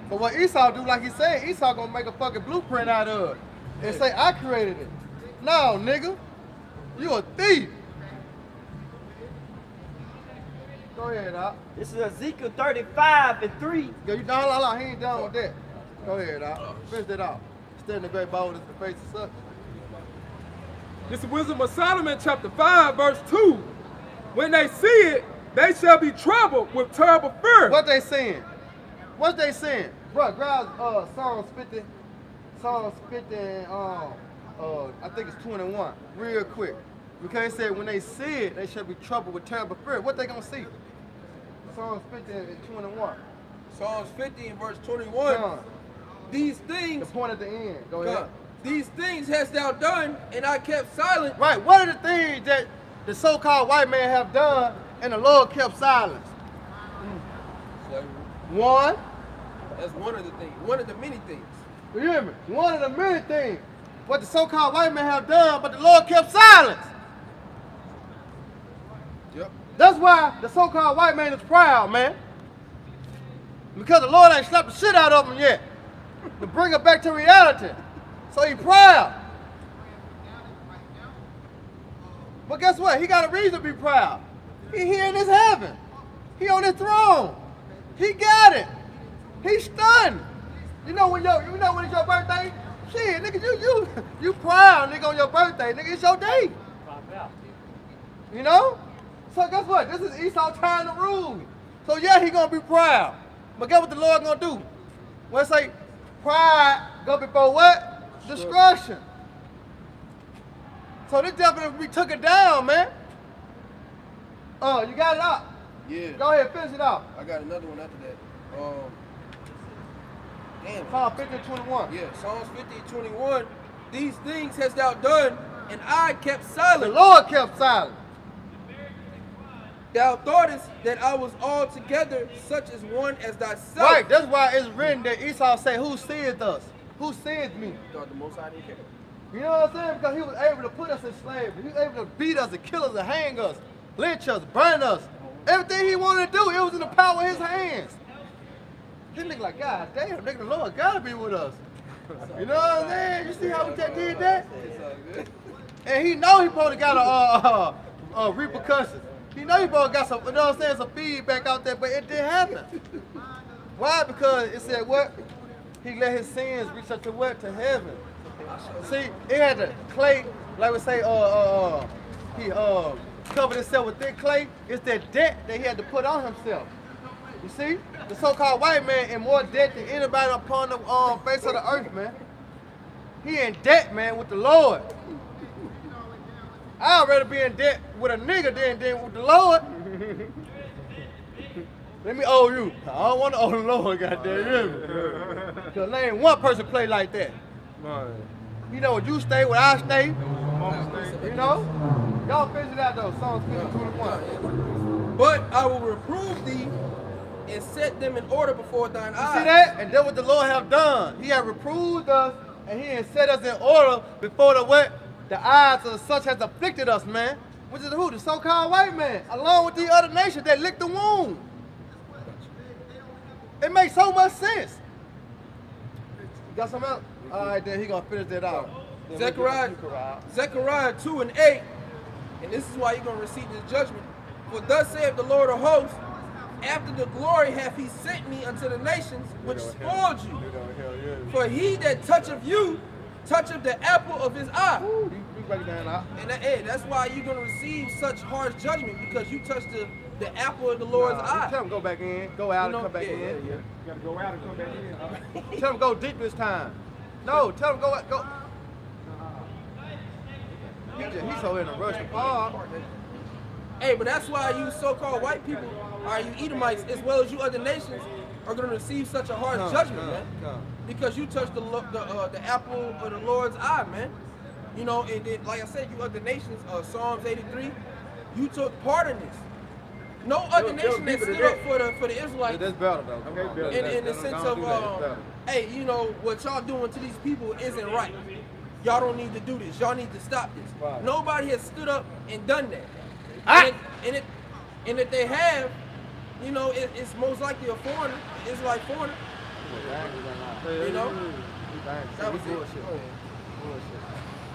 But what Esau do, like he said, Esau gonna make a fucking blueprint out of it and say, I created it. No, nigga, you a thief. Go ahead, Doc. This is Ezekiel 35:3. Yo, you done? Hold on, he ain't done with that. Go ahead, Doc. Finish that off. Stand in the great boldness in the face of such. This is Wisdom of Solomon, chapter 5, verse 2. When they see it, they shall be troubled with terrible fear. What they saying? What they saying? Bro, grab Psalms 50, and I think it's 21, real quick. Because it said when they see it, they shall be troubled with terrible fear. What they gonna see? Psalms 50 and 21. Psalms 50 and verse 21. These things. The point at the end. Go ahead. These things hast thou done, and I kept silent. Right. What are the things that the so-called white man have done, and the Lord kept silence? One. That's one of the things. One of the many things. You hear me? One of the many things. What the so-called white man have done, but the Lord kept silence. Yep. That's why the so-called white man is proud, man. Because the Lord ain't slapped the shit out of him yet. To bring it back to reality. So he proud. But guess what? He got a reason to be proud. He here in his heaven. He on his throne. He got it. He's stunned. You know when it's your birthday? Shit, nigga, you proud, nigga, on your birthday. Nigga, it's your day. You know? So guess what? This is Esau trying to rule. So yeah, he gonna be proud. But guess what the Lord gonna do? When it say pride go before what? Destruction. So this definitely we took it down, man. You got it up. Yeah. Go ahead, finish it off. I got another one after that. Damn. Psalm 50 and 21. Yeah, Psalms 50 and 21. These things hast thou done, and I kept silent. The Lord kept silent. Thou thoughtest that I was altogether such as one as thyself. Right, that's why it's written that Esau said, who seeth us? Who seeth me? Thought the Most High didn't care. You know what I'm saying? Because he was able to put us in slavery. He was able to beat us and kill us and hang us, lynch us, burn us. Everything he wanted to do, it was in the power of his hands. This nigga like, God damn, nigga, the Lord gotta be with us. You know what I'm saying? You see how we did that? And he know he probably got a repercussions. He know he probably got some, you know what I'm saying, some feedback out there, but it didn't happen. Why? Because it said what? He let his sins reach up to what? To heaven. See, it had the clay, like we say, he covered himself with thick clay. It's that debt that he had to put on himself. You see? The so-called white man in more debt than anybody upon the face of the earth, man. He in debt, man, with the Lord. I'd rather be in debt with a nigga than with the Lord. Let me owe you. I don't want to owe the Lord, goddamn. Because there ain't one person play like that. Right. You know, where you stay, where I stay. You know? Y'all finish it out though. Psalms 50:21. But I will reprove thee and set them in order before thine eyes. See that? And that's what the Lord have done. He have reproved us, and he has set us in order before the what? The eyes of such has afflicted us, man. Which is who? The so-called white man, along with the other nations that licked the wound. It makes so much sense. You got something else? All right, then he gonna finish that out. Zechariah 2:8, and this is why you're gonna receive this judgment. For thus saith the Lord of hosts, after the glory hath he sent me unto the nations which spoiled you. For he that toucheth you, toucheth the apple of his eye. And that's why you're going to receive such harsh judgment, because you touched the apple of the Lord's eye. Tell him go back in, go out and come back in. You gotta go out and come back in. Tell him go deep this time. No, tell him go out, go. He's so in a rush to fall. Hey, but that's why you so-called white people, or you Edomites, as well as you other nations, are going to receive such a harsh judgment, man. Because you touched the apple of the Lord's eye, man. You know, and then, like I said, you other nations, Psalms 83, you took part in this. No other nation that stood up for the Israelites. That's better though. In the sense of, hey, you know, what y'all doing to these people isn't right. Y'all don't need to do this. Y'all need to stop this. Right. Nobody has stood up and done that. And if they have, you know, it's most likely a foreigner. It's like foreigner. You know? That was it.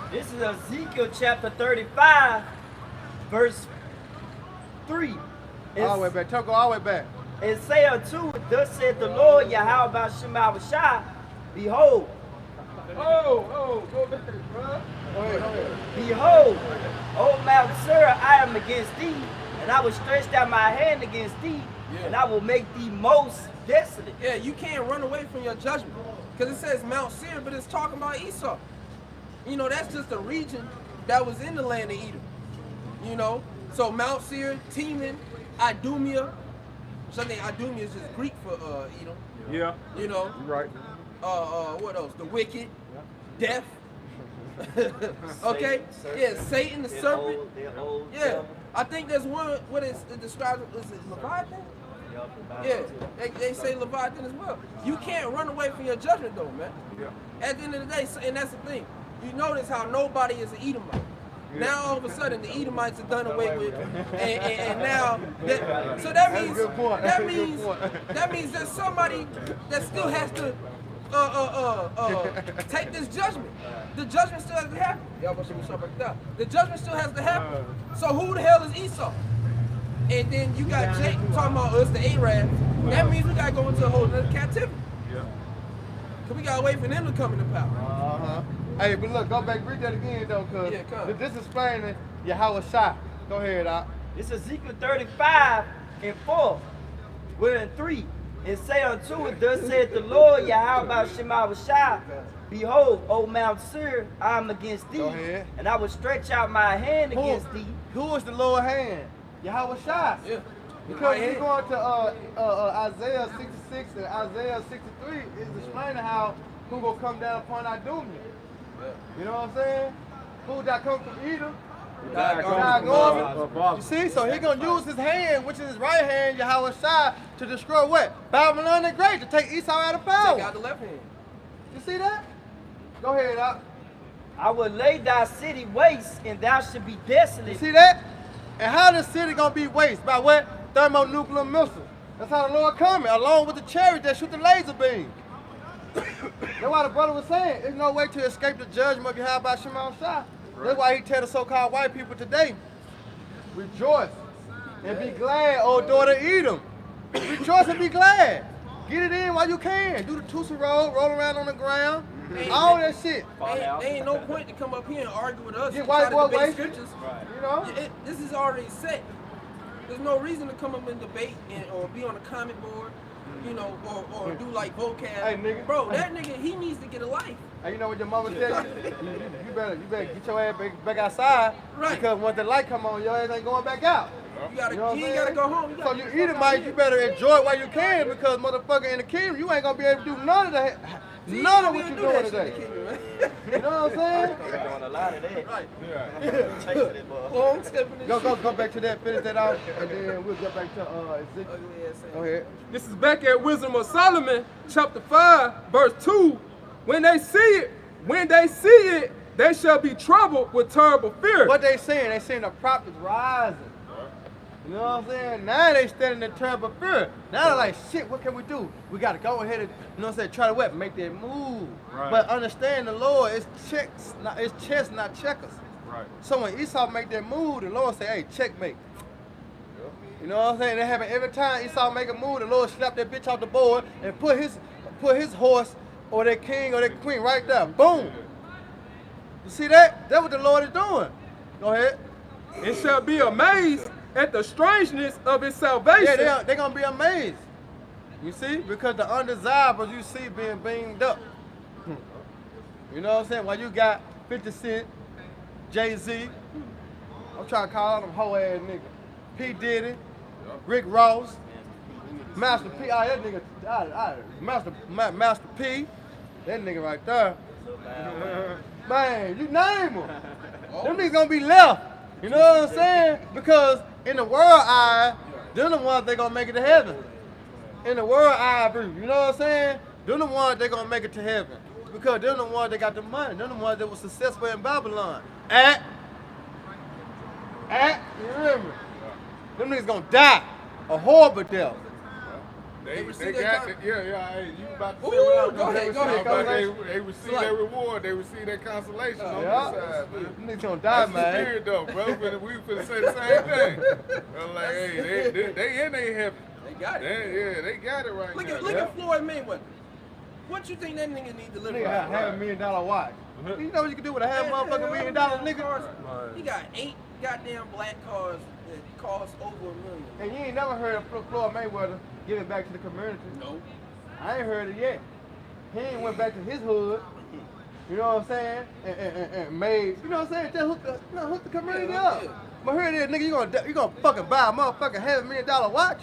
This is Ezekiel chapter 35, verse 3. All the way back. Go all the way back. And say unto it, thus said the Lord Yahweh Shemawashah, behold. Go back, bro. Behold, O Mount Seir, I am against thee, and I will stretch out my hand against thee, and I will make thee most desolate. Yeah, you can't run away from your judgment. Because it says Mount Seir, but it's talking about Esau. You know, that's just a region that was in the land of Edom. You know? So Mount Seir, Teman, Idumea. So I think Idumea is just Greek for Edom. Yeah. You know? Right. What else? The wicked, death. Okay? Satan, the serpent. Yeah. I think there's one, what is it described, is it Leviathan? Yeah, they say Leviathan as well. You can't run away from your judgment though, man. Yeah. At the end of the day, and that's the thing. You notice how nobody is an Edomite. Yeah. Now all of a sudden the Edomites are done away with, and now so that means there's somebody that still has to take this judgment. The judgment still has to happen. The judgment still has to happen. So who the hell is Esau? And then you got Jake talking about us, the Arabs. That means we gotta go into a whole other captivity. Yeah. Cause we gotta wait for them to come into power. Hey, but look, go back, read that again though, cause this is explaining Yahweh Shah. Go ahead, Doc. It's Ezekiel 35 and 4. We're in 3. And say unto it, thus said the Lord Yahweh Shemawashah, behold, O Mount Seir, I am against thee, and I will stretch out my hand against thee. Who is the Lord's hand? Yahweh Shah. Yeah. Because we're going to Isaiah 66 and Isaiah 63 is explaining how who will come down upon Idumea. You know what I'm saying? Who that come from Edom? You see, so he's going to use his hand, which is his right hand, Yahweh Shah, to destroy what? Babylon the Great, to take Esau out of power. Take out the left hand. You see that? Go ahead, Doc. I will lay thy city waste, and thou shalt be desolate. You see that? And how the city going to be waste? By what? Thermonuclear missiles. That's how the Lord coming, along with the chariots that shoot the laser beams. That's why the brother was saying, there's no way to escape the judgment of Yahweh Shemawashah. That's why he tell the so-called white people today, rejoice and be glad, O daughter Edom. Rejoice and be glad. Get it in while you can. Do the Tusa roll, roll around on the ground, all that shit. There ain't no point to come up here and argue with us. Get white boy wasted. Scriptures. You know? This is already set. There's no reason to come up and debate or be on a comment board, you know, or do like vocab. Hey, nigga. Bro, that nigga, he needs to get a life. Hey, you know what your mama tell you? You better get your ass back outside. Right. Because once the light come on, your ass ain't going back out. You ain't gotta go home. So you Edomites, you better enjoy it while you can, because motherfucker in the kingdom, you ain't gonna be able to do none of that none of what you're doing today. You know what I'm saying? They're doing a lot of that. Right. Chasing it, boy. Long stepping this Go back to that, finish that out, and then we'll get back to Ezekiel. Go ahead. This is back at Wisdom of Solomon, chapter 5, verse 2. When they see it, they shall be troubled with terrible fear. What they saying? They saying the prophets rising. You know what I'm saying? Now they standing in terrible fear. Now they're like, shit, what can we do? We got to go ahead and, you know what I'm saying, try to what? Make that move. Right. But understand the Lord, it's chess, not checkers. Right. So when Esau make that move, the Lord say, hey, checkmate. You know what I'm saying? That happen every time Esau make a move, the Lord slap that bitch off the board and put his horse or that king or that queen right there. Boom. You see that? That's what the Lord is doing. Go ahead. And shall be amazed at the strangeness of his salvation. Yeah, they're going to be amazed. You see? Because the undesirables you see being beamed up. You know what I'm saying? While you got 50 Cent, Jay-Z, I'm trying to call all them hoe-ass niggas. P. Diddy, Rick Ross, Master P. That nigga, Master P. That nigga right there. Man, you name them. Them niggas gonna be left. You know what I'm saying? Because in the world eye, they're the ones they gonna make it to heaven. In the world eye view, you know what I'm saying? They're the ones they gonna make it to heaven. Because they're the ones that got the money. They're the ones that were successful in Babylon. You remember? Them niggas gonna die. A horrible death. They receive got their hey, you about to say Ooh, what I was go gonna ahead, say. go ahead, About go ahead. They receive their reward. They receive their consolation on Yeah. this side, man. Them niggas gonna die, That's the man. spirit, though, bro. We finna say the same thing. I'm like, hey, they in their heaven. They got it. They got it right Look now. at Floyd Mayweather. What you think that nigga need to live Nigga right? have $500 million watch. You know what you can do with a half motherfucking $1 million, nigga? He got 8 goddamn black cars that cost over $1 million. And you ain't never heard of Floyd Mayweather give it back to the community. Nope. I ain't heard it yet. He ain't went back to his hood. You know what I'm saying? And made, you know what I'm saying? Just hook the community up. But here it is, nigga, you gonna fucking buy a motherfucking $500 million watch?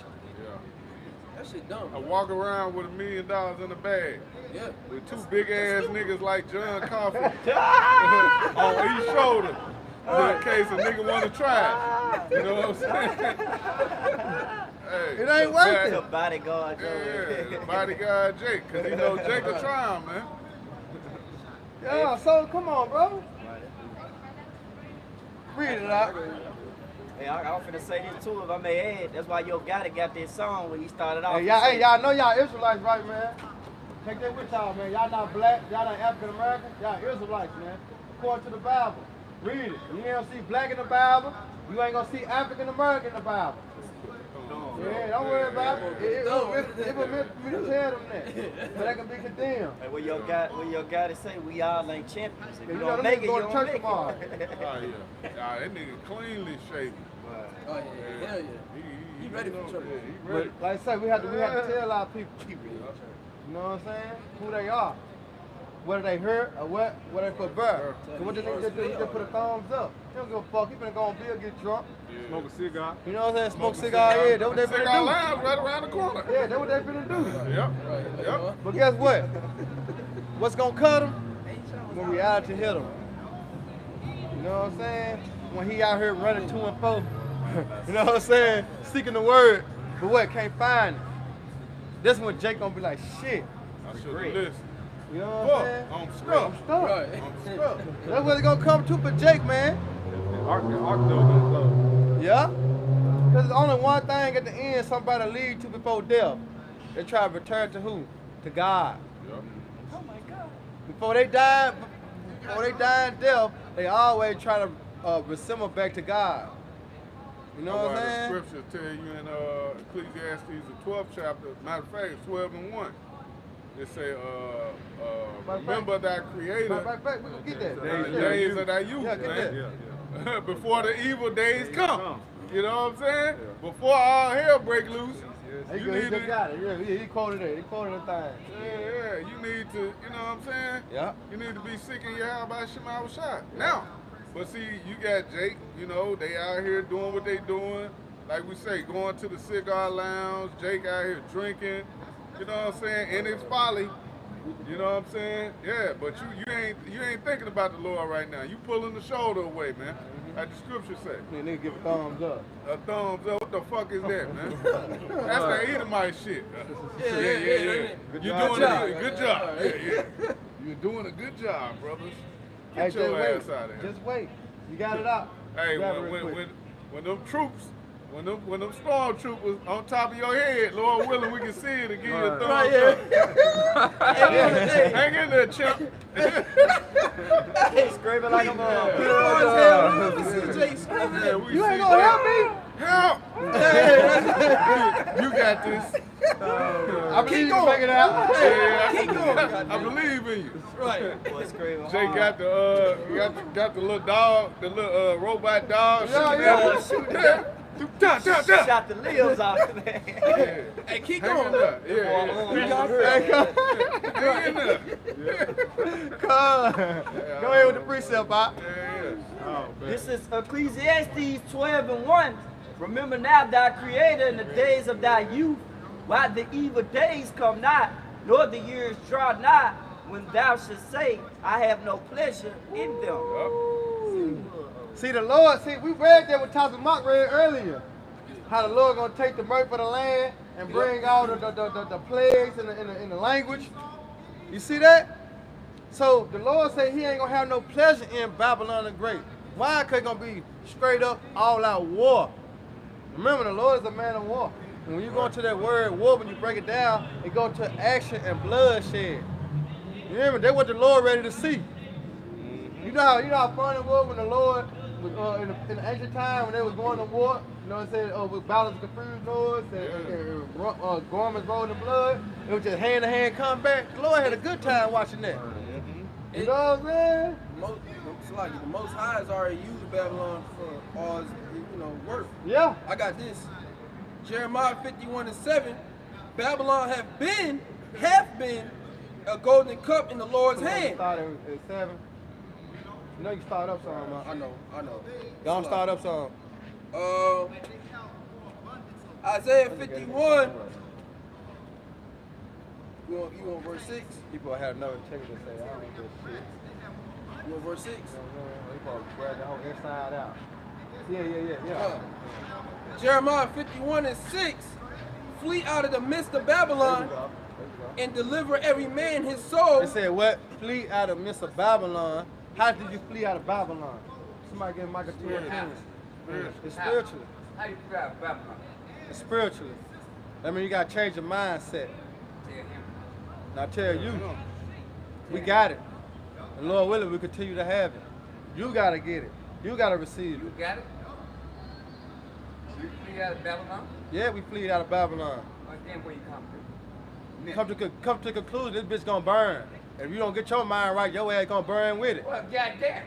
That shit dumb. I walk around with $1 million in the bag. Yeah. With 2 big ass niggas like John Coffey on each shoulder. In case a nigga wanna try it. You know what I'm saying? Hey, It ain't worth The it. bodyguard. Yeah, bodyguard Jake, cause you know Jake will try him, man. Yeah, so come on, bro. Read it out. Hey, I'm finna say this too, if I may add. That's why Yo Gotti got this song when he started off. Hey, y'all know y'all Israelites, right, man? Take that with y'all, man. Y'all not black, y'all not African American, y'all Israelites, man. According to the Bible. Read it. You ain't gonna see black in the Bible, you ain't gonna see African American in the Bible. Yeah, don't worry about it. It was meant for me to tell them that. So they can be condemned. Hey, what Yo Gotti say, we all ain't champions. If You you know don't them make niggas it, you going to don't church make tomorrow. it. Oh yeah. Nah, that nigga cleanly shaven. Oh yeah, hell yeah. He ready for trouble. Yeah, he But ready. like I say, we have to tell our people, you know what I'm saying? Who they are. Whether they hurt or what they put bear. So what the nigga just do, he just put a thumbs up. He don't give a fuck, he finna go on bill, get drunk. Smoke a cigar. You know what I'm saying? Smoke cigar, yeah, that's what they Cigar finna lounge right around the corner. do. Yeah, that's what they finna do. Yep. Yep. But guess what? What's gonna cut him? When reality hit him. You know what I'm saying? When he out here running 2 and 4. You know what I'm saying? Seeking the word, but what? Can't find it. That's when Jake gonna be like, shit. I should have listened. You know what I'm saying? I'm I'm stuck. stuck. Right. I'm stuck. That's what it's gonna come to for Jake, man. Arc door gonna close. Yeah? Because there's only one thing at the end somebody lead to before death. They try to return to who? To God. Yep. Before they die in death, they always try to resemble back to God. You know what I'm The saying? scriptures tell you in Ecclesiastes, the 12th chapter, matter of fact, 12 and 1. It say, remember thy creator Back, we gonna get that. in the days of thy youth, Yeah, get that. man. Before the evil days come. You know what I'm saying? Before all hell break loose, He you good, he need just to, got it. Yeah, he quoted it. He quoted the thing. yeah, you need to, you know what I'm saying? Yeah. You need to be seeking your how by Shema Shot. Now, but see, you got Jake, you know, they out here doing what they doing. Like we say, going to the cigar lounge, Jake out here drinking, you know what I'm saying? In his folly, You know what I'm saying? Yeah, but you ain't thinking about the Lord right now. You pulling the shoulder away, man. Like the scripture say. Nigga give a thumbs up. A thumbs up. What the fuck is that, man? That's that Edomite shit. Yeah. You're doing a good job. Yeah. You're doing a good job, brothers. Get Hey, your just ass wait. out of here. Just wait. You got it out. Hey, Grab it real quick. when them troops, when them stormtroopers on top of your head, Lord willing, we can see it and give you a thumbs up. Hang in there, chimp. Hey, screaming like I'm You ain't gonna help me? Help! You got this. I believe you can make it out. Yeah, I believe in you. Right. Boy, screaming Jay got the little dog, the little robot dog. Shot the limbs off of there. Hey, keep Hang in going. there. Hang in there. Go ahead with the precept, Bob. This is Ecclesiastes 12:1. Remember now thy creator in the days of thy youth, while the evil days come not, nor the years draw nigh, when thou shalt say, I have no pleasure in them. See the Lord, we read that what Tasha Mock read earlier. How the Lord gonna take the mirth of the land and bring all the plagues in the language. You see that? So the Lord said he ain't gonna have no pleasure in Babylon the Great. Why? Because it's gonna be straight up all out war. Remember, the Lord is a man of war. And when you go into that word war, when you break it down, it goes to action and bloodshed. You remember, that's what the Lord ready to see. You know how fun it was when the Lord was in the ancient time when they was going to war. You know what I'm saying? With battles confused noise and garments rolling in blood. It was just hand to hand combat. The Lord had a good time watching that. You know what I'm saying? The Most High has already used Babylon for all his, work. Yeah. I got this. Jeremiah 51:7. Babylon hath been a golden cup in the Lord's hand. Start at 7. You know you start up some, I know. Don't start up some. Isaiah 51. You want verse 6? People had another check to say, I don't want this shit. You want verse 6? They probably grab the whole inside out. Yeah. Jeremiah 51:6. Flee out of the midst of Babylon and deliver every man his soul. They said what? Flee out of the midst of Babylon. How did you flee out of Babylon? Somebody get Micah 2:10. It's spiritually. How you flee out of Babylon? It's spiritually. That means you gotta change your mindset. And I tell you, we got it. And Lord willing, we continue to have it. You gotta get it. You gotta receive it. You got it? You flee out of Babylon? Yeah, we flee out of Babylon. Well, then where you come to? Come to the conclusion, this bitch gonna burn. If you don't get your mind right, your ass gonna burn with it. Well, goddamn.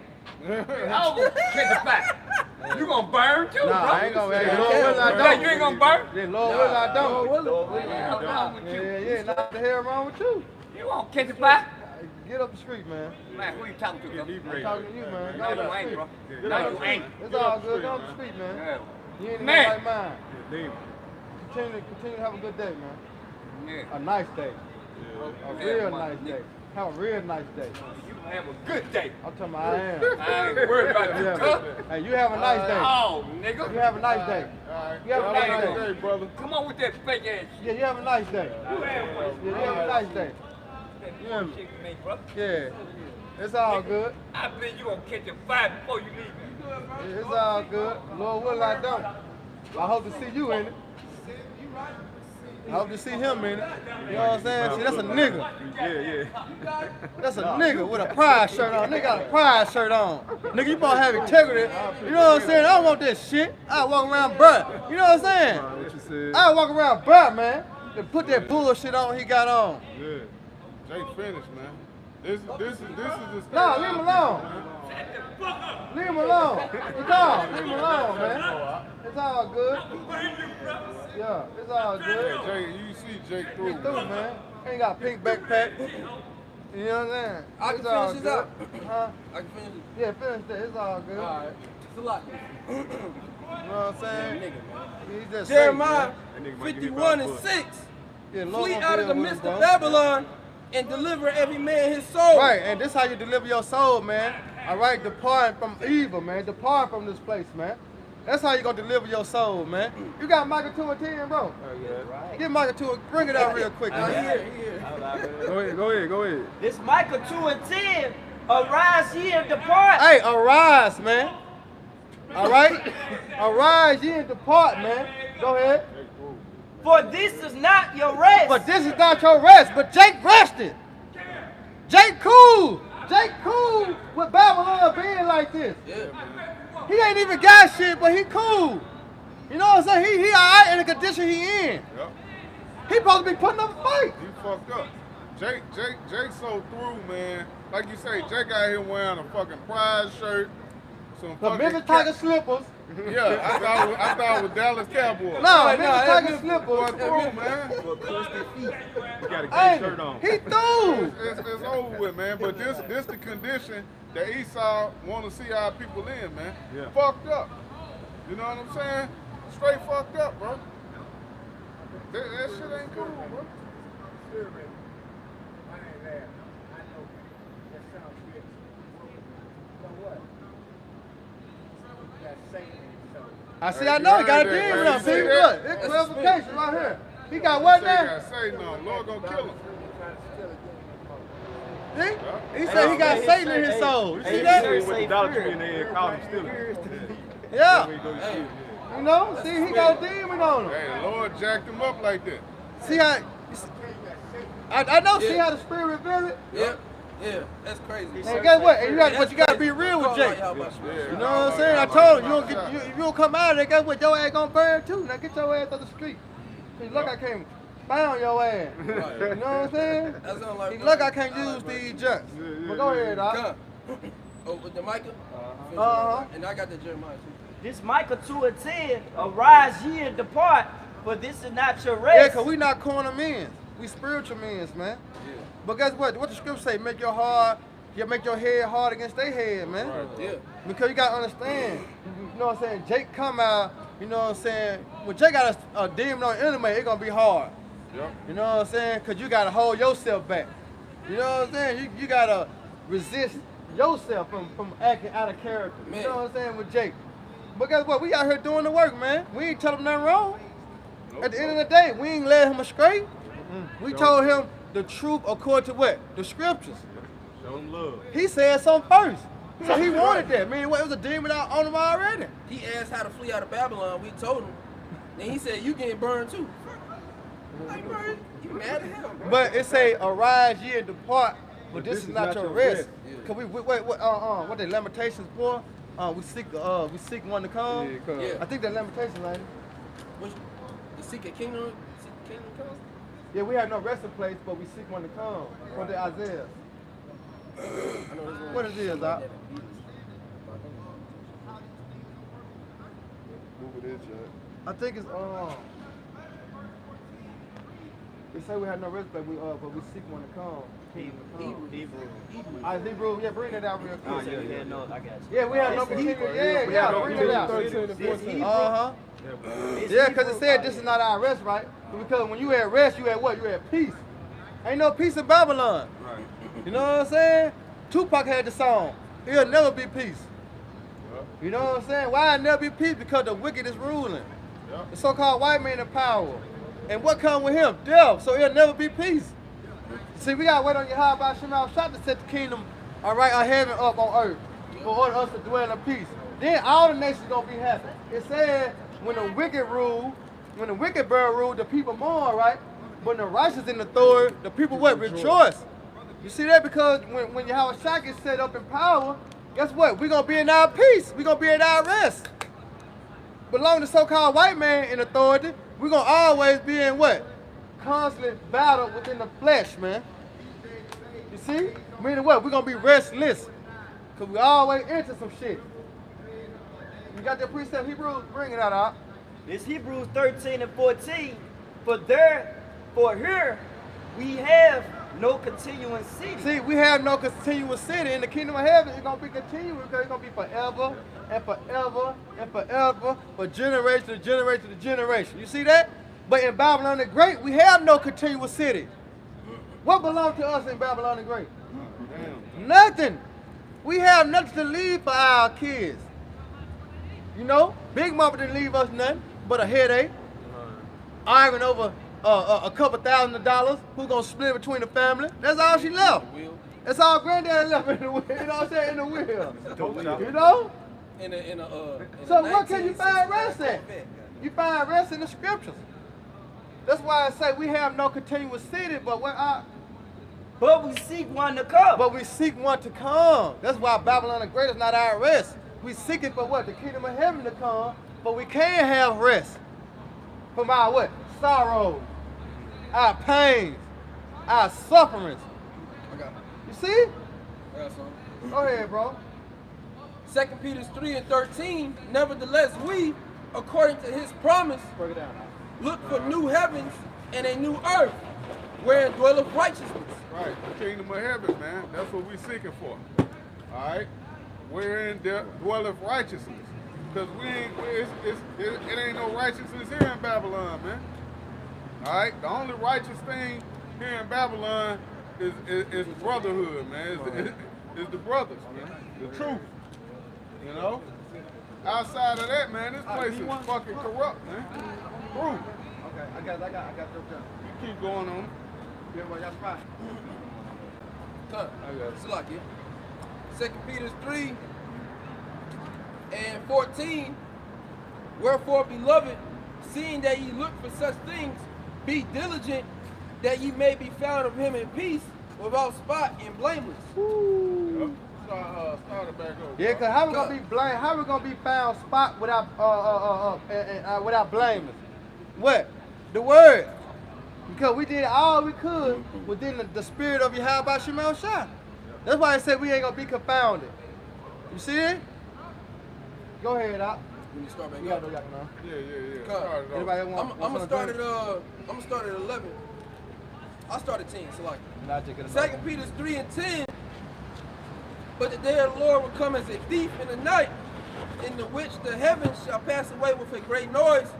I was gonna catch a fire. You gonna burn too, Nah, bro? I ain't gonna. Hey, Lord willing, I Yeah, don't. you ain't gonna burn? Yeah, Lord willing, I don't. What's wrong with you? Yeah, not the hell wrong with you. You won't catch a fire? Get up the street, man. Man, who you talking to, bro? I'm talking to you, man. No, you ain't, bro. No, you ain't. It's all good. Get up the street, man. Yeah. You ain't in the Man. right mind. Continue to have a good day, man. Yeah. A nice day. A real nice day. Have a real nice day. You have a good day. I'm talking about I am. I ain't worried about you, cuz. Hey, you have a nice day. Oh, nigga. You have a nice day. You have a nice day. brother. Come on with that fake ass shit. Yeah, you have a nice day. You have one. Yeah, you have a nice day. You have shit with me, bro. Yeah. It's all good. I believe you gonna catch a fire before you leave me. It's all good. Lord willing, I don't. I hope to see you in it. I hope to see him in it. You know what I'm saying? See, that's a nigga. Yeah. That's a nigga with a pride shirt on. Nigga got a pride shirt on. Nigga, you supposed to have integrity. You know what I'm saying? I don't want this shit. I walk around bruh. You know what I'm saying? What you said? I walk around bruh, man. And put that bullshit on he got on. Yeah. Jake finished, man. This is the No, leave him alone. Leave him alone. It's all. Leave him alone, man. It's all good. Yeah, it's all good. Jake, you see Jake through. Get through, man. Ain't got a pink backpack. You know what I'm saying? I can It's all finish this good. up. Huh? I can finish it. Yeah, finish that. It's all good. Alright. It's a lot. You know what I'm saying? He just Jeremiah safe, man. 51:6. Yeah, Lord Flee gonna out of deal the with midst him, of bro. Babylon and deliver every man his soul. Right, and this how you deliver your soul, man. All right, departing from evil, man. Depart from this place, man. That's how you gonna deliver your soul, man. You got Micah 2:10, bro. Right. Get Micah 2, bring it out real quick, man. Go ahead. This Micah 2:10. Arise ye and depart. Hey, arise, man. All right? Arise ye and depart, man. Go ahead. For this is not your rest. But this is not your rest. But Jake rested. Jake cool. Jake cool with Babylon being like this. He ain't even got shit, but he cool. You know what I'm saying? He all right in the condition he in. Yep. He supposed to be putting up a fight. You fucked up. Jake so through, man. Like you say, Jake out here wearing a fucking pride shirt, some The fucking Memphis Tiger slippers. Yeah, I thought it was Dallas Cowboys. No, Memphis Tiger slippers. Boy, through, man. You got a Hey, good shirt on. he through. It's over with, man. But this the condition that Esau want to see our people in, man. Yeah. Fucked up. You know what I'm saying? Straight fucked up, bro. That shit ain't cool, bro. I know he got a demon up. See, look, it's clarification right here. He got what now? Say no, Lord gonna kill him. See? He said he got Satan in his soul. You see that? With the Dollar Tree in there, called him stealing. Yeah. Hey. You know? See, he got a demon on him. Hey, the Lord jacked him up like that. See how? I know. See how the Spirit revealed it. Yeah, that's crazy. And guess what? And you got to be real with Jake. You know what I'm saying? I told him, if you don't come out of there, guess what? Your ass gonna burn too. Now get your ass on the street. See, look, I can't found your ass. You know what I'm saying? See, look, I can't use these jets. But go ahead, Doc. Oh, with the Micah? And I got the Jeremiah too. This Micah 2:10. Arise ye and depart, for this is not your rest. Yeah, because we not corner men. We spiritual men, man. Yeah. But guess what? What the scripture say? Make your head hard against their head, man. Right. Yeah. Because you got to understand, you know what I'm saying? Jake come out, you know what I'm saying? When Jake got a demon on enemy, it's going to be hard. Yep. You know what I'm saying? Because you got to hold yourself back. You know what I'm saying? You got to resist yourself from acting out of character. Man. You know what I'm saying? With Jake. But guess what? We out here doing the work, man. We ain't tell him nothing wrong. Nope. At the end of the day, we ain't led him astray. We told him the truth according to what? The scriptures. Show him love. He said something first. So he wanted that. Man, it was a demon out on him already. He asked how to flee out of Babylon. We told him. Then he said, you getting burned too. Like, bro, you mad at him, bro. But it say, arise ye and depart, but this is not your rest. Cause what the Lamentations for? We seek one to come. Yeah. I think that Lamentations, like. You seek a kingdom? Come? Yeah, we have no resting place, but we seek one to come. What the Isaiah? What it is, Doc? I think it's they say we have no resting place, but we seek one to come. Hebrew. Yeah, bring it out real quick. Yeah, we have no continuous. Yeah, bring it out. Yeah, because it said this is not our rest, right? Because when you at rest, you at what? You at peace. Ain't no peace in Babylon. Right. You know what I'm saying? Tupac had the song, "It'll never be peace." You know what I'm saying? Why it never be peace? Because the wicked is ruling. The so-called white man in power. And what come with him? Death. So it'll never be peace. See, we got to wait on Yahweh Shema Shah to set the kingdom, all right, of heaven up on earth for order us to dwell in peace. Then all the nations going to be happy. It said when the wicked rule, when the wicked bird rule, the people mourn, right? When the righteous in authority, the people what? Rejoice. You see that? Because when Yahweh Shah gets set up in power, guess what? We're going to be in our peace. We're going to be in our rest. But long as the so-called white man in authority, we're going to always be in what? Constant battle within the flesh, man. You see? Meaning what? We're going to be restless. Because we always into some shit. You got that precept, Hebrews? Bring it out. It's Hebrews 13 and 14. For here we have no continuing city. See, we have no continuous city. In the kingdom of heaven, it's going to be continuous because it's going to be forever and forever and forever, for generation to generation to generation. You see that? But in Babylon the Great, we have no continuous city. What belonged to us in Babylon the Great? Damn. Nothing. We have nothing to leave for our kids. You know, Big Mama didn't leave us nothing but a headache, arguing over a couple $1,000s. Who's gonna split between the family? That's all she left. That's all Granddaddy left in the wheel. You know what I'm saying? In the wheel. You know? So what can you find rest at? You find rest in the scriptures. That's why I say we have no continuous city, but we seek one to come. But we seek one to come. That's why Babylon the Great is not our rest. We seeking for what? The kingdom of heaven to come, but we can't have rest from our what? Sorrows, our pains, our sufferings. You see? I got some. Go ahead, bro. 2 Peter 3:13, nevertheless we, according to his promise, break it down. Look for new heavens and a new earth, wherein dwelleth righteousness. Right, the kingdom of heaven, man. That's what we're seeking for. All right? Wherein dwelleth righteousness. Because it ain't no righteousness here in Babylon, man. All right? The only righteous thing here in Babylon is brotherhood, man. Is the brothers, man. The truth. You know? Outside of that, man, this place is fucking corrupt, man. Truth. Okay, I got your turn. You keep going on. Yeah, well, that's fine. Salakia. 2 Peter 3:14. Wherefore, beloved, seeing that ye look for such things, be diligent that ye may be found of him in peace, without spot and blameless. Yep. Start it back over. Yeah, cause how we gonna be blamed? How we gonna be found spot without without blameless? What? The word. Because we did all we could within the spirit of Yahweh Shemel Shah. That's why I said we ain't gonna be confounded. You see it? Go ahead, Doc. When you start back Yeah. Start it Anybody want? I'm gonna start at 11. I'll start at 10. So like 2 Peter 3:10. But the day of the Lord will come as a thief in the night, in the which the heavens shall pass away with a great noise,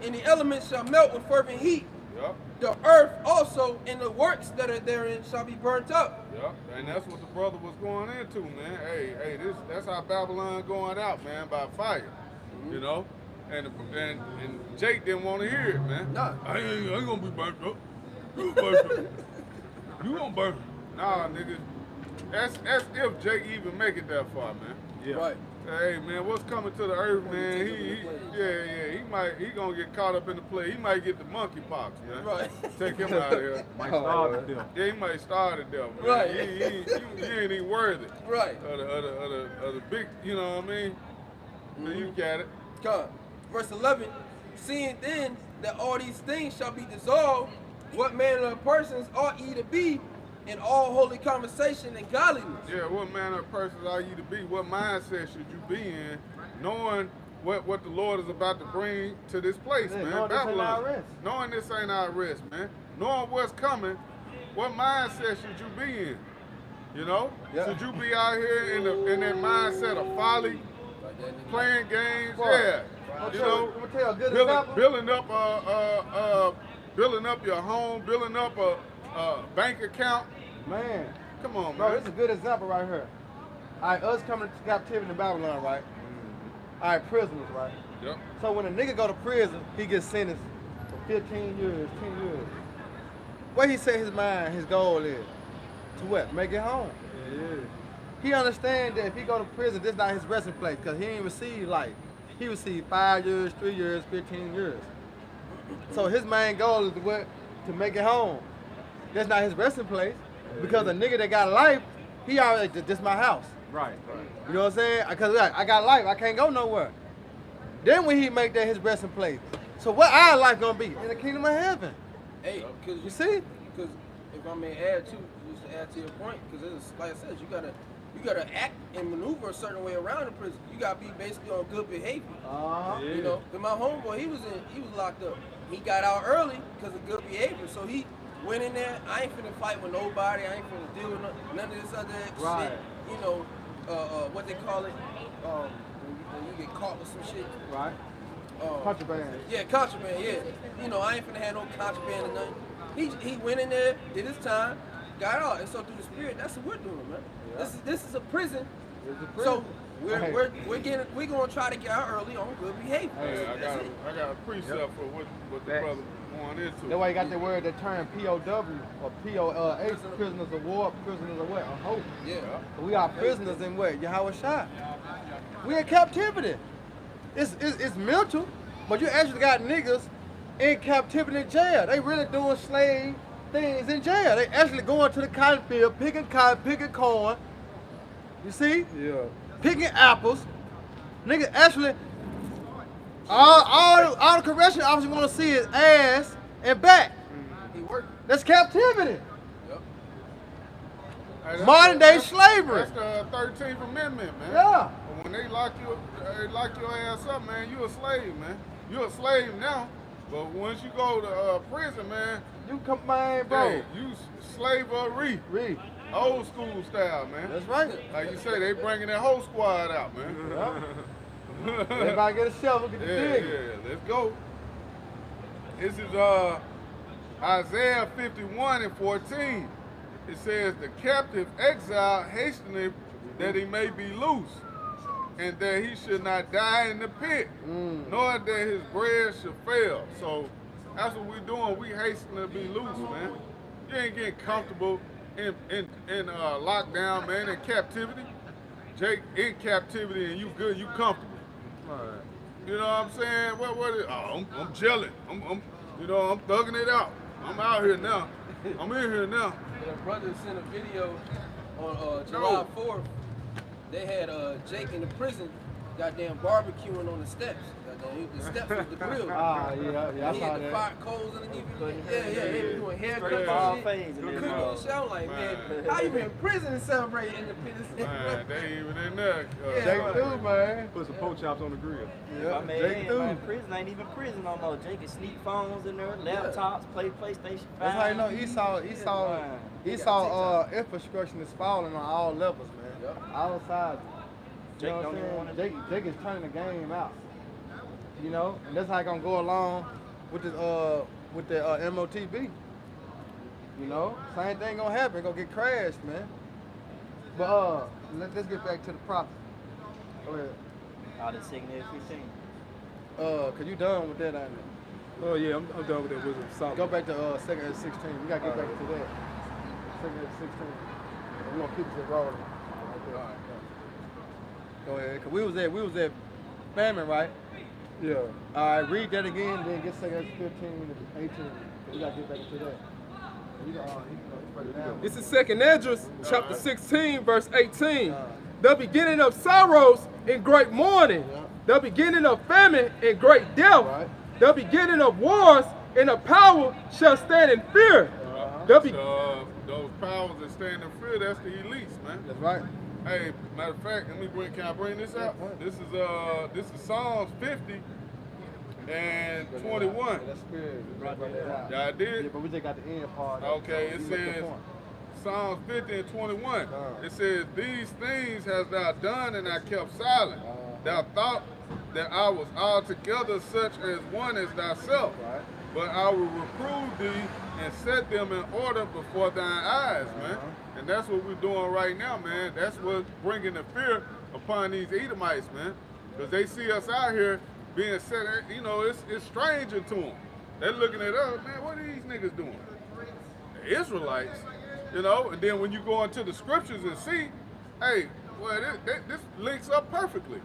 and the elements shall melt with fervent heat. Yep. The earth also and the works that are therein shall be burnt up. Yep. And that's what the brother was going into, man. Hey, that's how Babylon going out, man, by fire. You know? And Jake didn't want to hear it, man. Nah. I ain't gonna be burnt up. You burnt up. You gonna burn. Nah, nigga. That's if Jake even make it that far, man. Yeah. Right. Hey man, what's coming to the earth, man? He gonna get caught up in the play. He might get the monkeypox, man. Right. Take him out of here. Might starve to death. Yeah, he might starve to death, man. Right. He ain't even worthy. Right. Of the big, you know what I mean? So you got it. God. Verse 11. Seeing then that all these things shall be dissolved, what manner of persons ought ye to be in all holy conversation and godliness? Yeah, what manner of persons are you to be? What mindset should you be in, knowing what the Lord is about to bring to this place, man? Knowing this ain't our rest. Knowing this ain't our rest, man. Knowing what's coming, what mindset should you be in? You know? Yeah. Should you be out here in that mindset of folly, playing games? Yeah. You know, I'm gonna tell you a good example. building up your home, building up a bank account. Man. Come on, Bro, man. this is a good example right here. All right, us coming to captivity in Babylon, right? All right, prisoners, right? Yep. So when a nigga go to prison, he gets sentenced for 15 years, 10 years. What he set his mind, his goal is to what? Make it home. Yeah. He understands that if he go to prison, this not his resting place, because he ain't received life. He received 5 years, 3 years, 15 years. So his main goal is to what? To make it home. That's not his resting place, because a nigga that got life, he already, this my house. Right. You know what I'm saying? Because I got life, I can't go nowhere. Then when he make that his resting place. So what our life gonna be? In the kingdom of heaven. Hey, because You see? Because if I may add too, just to add to your point, because it's like I said, you gotta act and maneuver a certain way around the prison. You gotta be basically on good behavior. You know, but my homeboy, he was locked up. He got out early because of good behavior. So he went in there. I ain't finna fight with nobody. I ain't finna deal with none of this other shit. You know, what they call it, when you get caught with some shit. Right. Contraband. Yeah, contraband, yeah. You know, I ain't finna have no contraband or nothing. He went in there, did his time, got out. And so through the Spirit, that's what we're doing, man. Yeah. This is a prison. It's a prison. So we're gonna try to get out early on good behavior. Hey, That's it. I got a precept for what the That- brother going into. That's why you got that word, that term POW or POH, prisoners of war, prisoners of what? Of hope. Yeah. So we are prisoners in what? Yahweh Shai. We in captivity. It's mental, but you actually got niggas in captivity in jail. They really doing slave things in jail. They actually going to the cotton field, picking cotton, picking corn. You see? Yeah. Picking apples. Nigga actually, all the correction officers want to see is ass and back. He working. That's captivity. Yep. Hey, that's Modern the- day that's- slavery. That's the 13th Amendment, man. Yeah. But when they lock your ass up, man, you a slave, man. You a slave now. But once you go to prison, man, You come, man, bro. hey, you slavery. Read. Old school style, man. That's right. Like you say, they bringing that whole squad out, man. Everybody get a shovel, get the dig. Yeah, let's go. This is Isaiah 51 and 14. It says, the captive exile hasteneth that he may be loose, and that he should not die in the pit, nor that his bread should fail. So that's what we're doing. We hasten to be loose, man. You ain't getting comfortable in lockdown, man, in captivity. Jake in captivity and you good, you comfortable. You know what I'm saying? What is? Oh, I'm gelling. I'm thugging it out. I'm out here now. I'm in here now. The brother sent a video on July 4th. They had Jake in the prison, goddamn barbecuing on the steps. Goddamn, the steps was the grill. Ah, yeah, And I he saw had the that. fire coals underneath him. Yeah, they were doing haircuts All and phase shit. in there, Cooking bro. and shit. I'm like, man, Man. how you been in prison and celebrating independence? Man, they even in there. Yeah, Jake right. do, man. Put some pork chops on the grill. My man, Jake ain't, do. man, prison ain't even prison no more. Jake can sneak phones in there, laptops, play PlayStation 5. That's how you know Esau infrastructure is falling on all levels, man. Yep. All sides. You Jake know what don't even I'm wanna saying? Jake is turning the game out. You know, and that's how it's gonna go along with the MOTB. You know, same thing gonna happen. Gonna get crashed, man. But let's get back to the prophet. Go ahead. All the second and 15. Cause you done with that, ain't it? Oh yeah, I'm done with that Wisdom of Solomon. Go back to second and 16. We gotta get back to that. Second and 16. We're gonna keep it rolling. Okay. Go ahead. Cause we was at famine, right? Yeah. All right, read that again, then get second and 15 and 18. We gotta get back to that. You can break it down. This is 2nd Esdras, chapter 16, verse 18. The beginning of sorrows and great mourning. The beginning of famine and great death. Right. The beginning of wars and the power shall stand in fear. Those powers that stand in fear, that's the elites, man. That's right. Hey, matter of fact, can I bring this out? This is Psalms 50 and 21. That's good. Y'all Yeah, did? but we just got the end part. Okay, it You make the says point. Psalms 50 and 21. Uh-huh. It says, these things hast thou done, and I kept silent. Thou thought that I was altogether such as one as thyself. Right. But I will reprove thee and set them in order before thine eyes, man. And that's what we're doing right now, man. That's what's bringing the fear upon these Edomites, man. Because they see us out here being set, you know, it's stranger to them. They're looking at us, man, what are these niggas doing? The Israelites, you know, and then when you go into the scriptures and see, hey, well, this links up perfectly.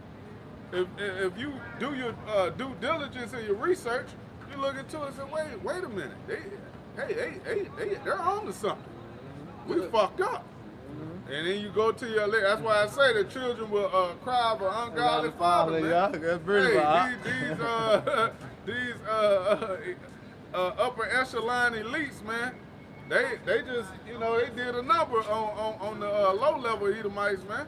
If you do your due diligence and your research, you look into it and say, wait a minute, they're on to something. We fucked up. And then you go to your, that's why I say the children will cry for ungodly father, man. Yeah, that's pretty These upper echelon elites, man, they just, you know, they did a number on the low level Edomites, man.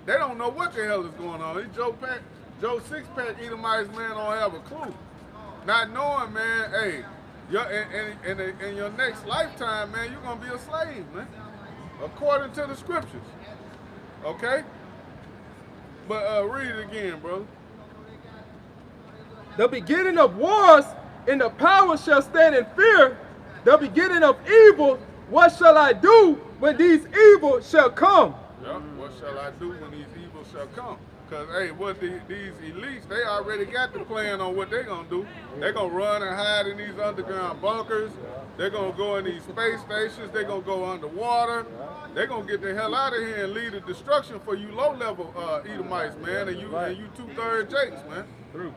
They don't know what the hell is going on. These Joe Six-Pack Edomites, man, don't have a clue. Not knowing, man, hey, in your next lifetime, man, you're gonna be a slave, man, according to the scriptures. Okay? But read it again, bro. The beginning of wars and the power shall stand in fear. the beginning of evil, what shall I do when these evils shall come? Yep. What shall I do when these evils shall come? Because, hey, these elites, they already got the plan on what they're going to do. They're going to run and hide in these underground bunkers. They're going to go in these space stations. They're going to go underwater. They're going to get the hell out of here and lead the destruction for you low-level Edomites, man, and you 2/3 Jakes, man. True.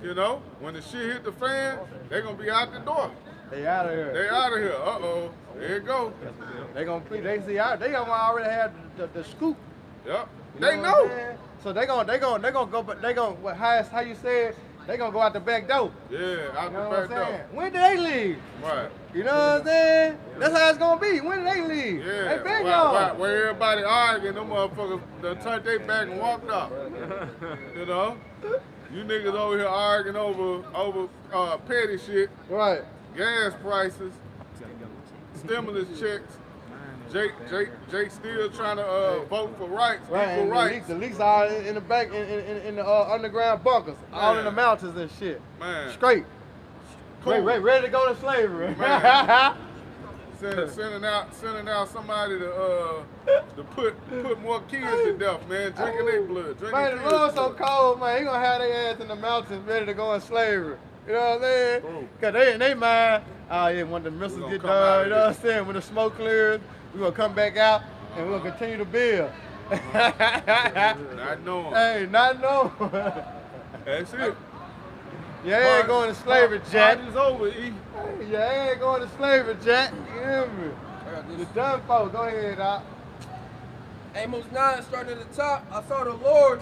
You know, when the shit hit the fan, they're going to be out the door. They out of here. They out of here. Uh-oh. There you go. They already had the scoop. Yep. You They what know. I'm saying? So they gonna go, but they gonna how you said they gonna go out the back door. Yeah, out You know the what I'm back door. saying? When do they leave? Right. You know what I'm saying? That's how it's gonna be. When do they leave? Yeah. They been Where gone. everybody arguing, them motherfuckers done turned their back and walked off. You know? You niggas over here arguing over petty shit. Right. Gas prices, stimulus checks. Jake still trying to vote for rights, Right. equal And rights. the leaks are in the back in the underground bunkers, all in the mountains and shit. Man. Straight. Cool. Ready to go to slavery. Man. Sending out somebody to put more kids to death, man. Drinking their blood. Drinking Man, the kids' Lord's so blood. cold, man. He gonna have their ass in the mountains ready to go in slavery. You know what I'm saying? Cause they in their mind, oh yeah, when the missiles get come out done, of you know what I'm saying? When the smoke clears, we gonna come back out and we're gonna continue to build. Not knowing. Hey, not knowing. That's it. Yeah, ain't going to slavery, Jack. Party's over, E. Yeah, ain't going to slavery, Jack. You hear me? The done folks, go ahead, Doc. Amos 9, starting at the top, I saw the Lord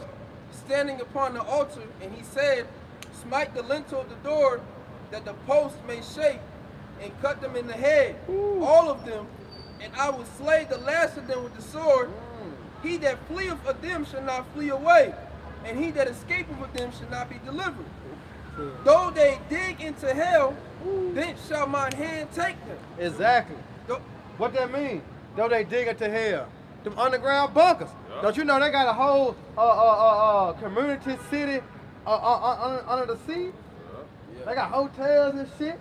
standing upon the altar, and he said, smite the lintel of the door, that the posts may shake, and cut them in the head, all of them, and I will slay the last of them with the sword. He that fleeth of them shall not flee away, and he that escapeth of them shall not be delivered. Though they dig into hell, thence shall mine hand take them. Exactly. What that mean? Though they dig into hell. Them underground bunkers. Yeah. Don't you know they got a whole community city under the sea? Yeah. They got hotels and shit.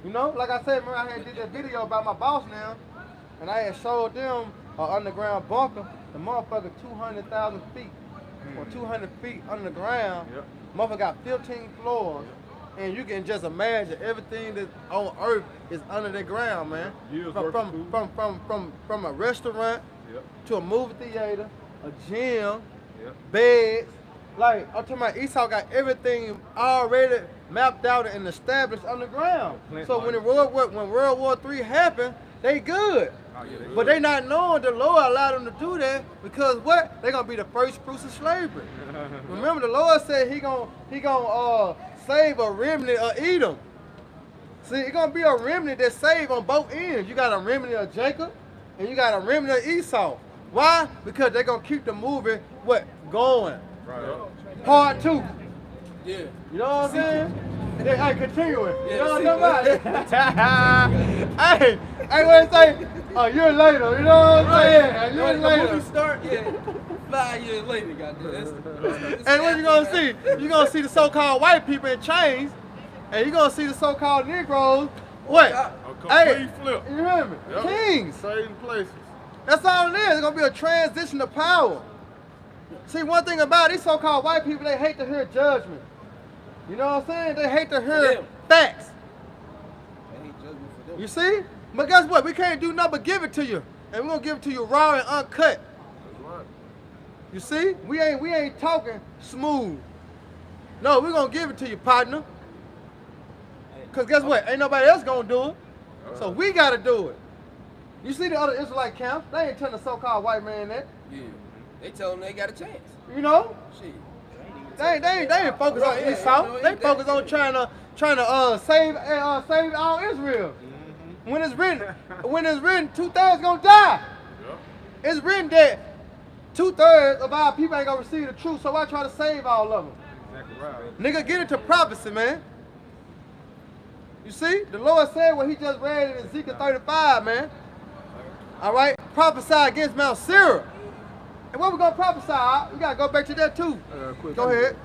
You know, like I said, remember I had did that video about my boss now, and I had showed them an underground bunker. The motherfucker 200,000 feet or 200 feet underground. Yep. Motherfucker got 15 floors, and you can just imagine everything that's on earth is under the ground, man. Years worth of food. From a restaurant Yep. to a movie theater, a gym, Yep. beds. Like I'm talking about, Esau got everything already mapped out and established underground. So when World War III happened, they good. But they not knowing the Lord allowed them to do that because what? They gonna be the first fruits of slavery. Remember, the Lord said He gonna save a remnant of Edom. See, it's gonna be a remnant that's saved on both ends. You got a remnant of Jacob, and you got a remnant of Esau. Why? Because they're gonna keep the movie going. Right. Part 2. Yeah. You know what I'm saying? Yeah, hey, continuing. You know what Yeah, I'm talking about? Hey, what it say? A year later, you know what I'm saying? A year When the later. movie start, 5 years later, goddamn. And what you gonna see? You gonna see the so-called white people in chains, and you gonna see the so-called Negroes. What? A complete Hey, flip. you hear me? Yep. Kings. Trading places. That's all it is. It's gonna be a transition of power. See, one thing about these so-called white people, they hate to hear judgment. You know what I'm saying? They hate to hear them. facts. I hate judgment for them. You see? But guess what? We can't do nothing but give it to you. And we're gonna give it to you raw and uncut. That's right. You see? We ain't talking smooth. No, we're gonna give it to you, partner. Cause guess what? Ain't nobody else gonna do it. So we gotta do it. You see the other Israelite camps, they ain't telling the so-called white man that. Yeah. They tell them they got a chance. You know? Shit. They ain't focused on Yeah, Esau. no, They ain't focus that- on trying to save all Israel. When it's written, 2/3 gonna die. Yep. It's written that 2/3 of our people ain't gonna receive the truth, so I try to save all of them. Exactly right. Nigga, get into prophecy, man. You see, the Lord said what He just read in Ezekiel 35, man. All right, prophesy against Mount Seir. And what we gonna prophesy? We gotta go back to that too. Go ahead.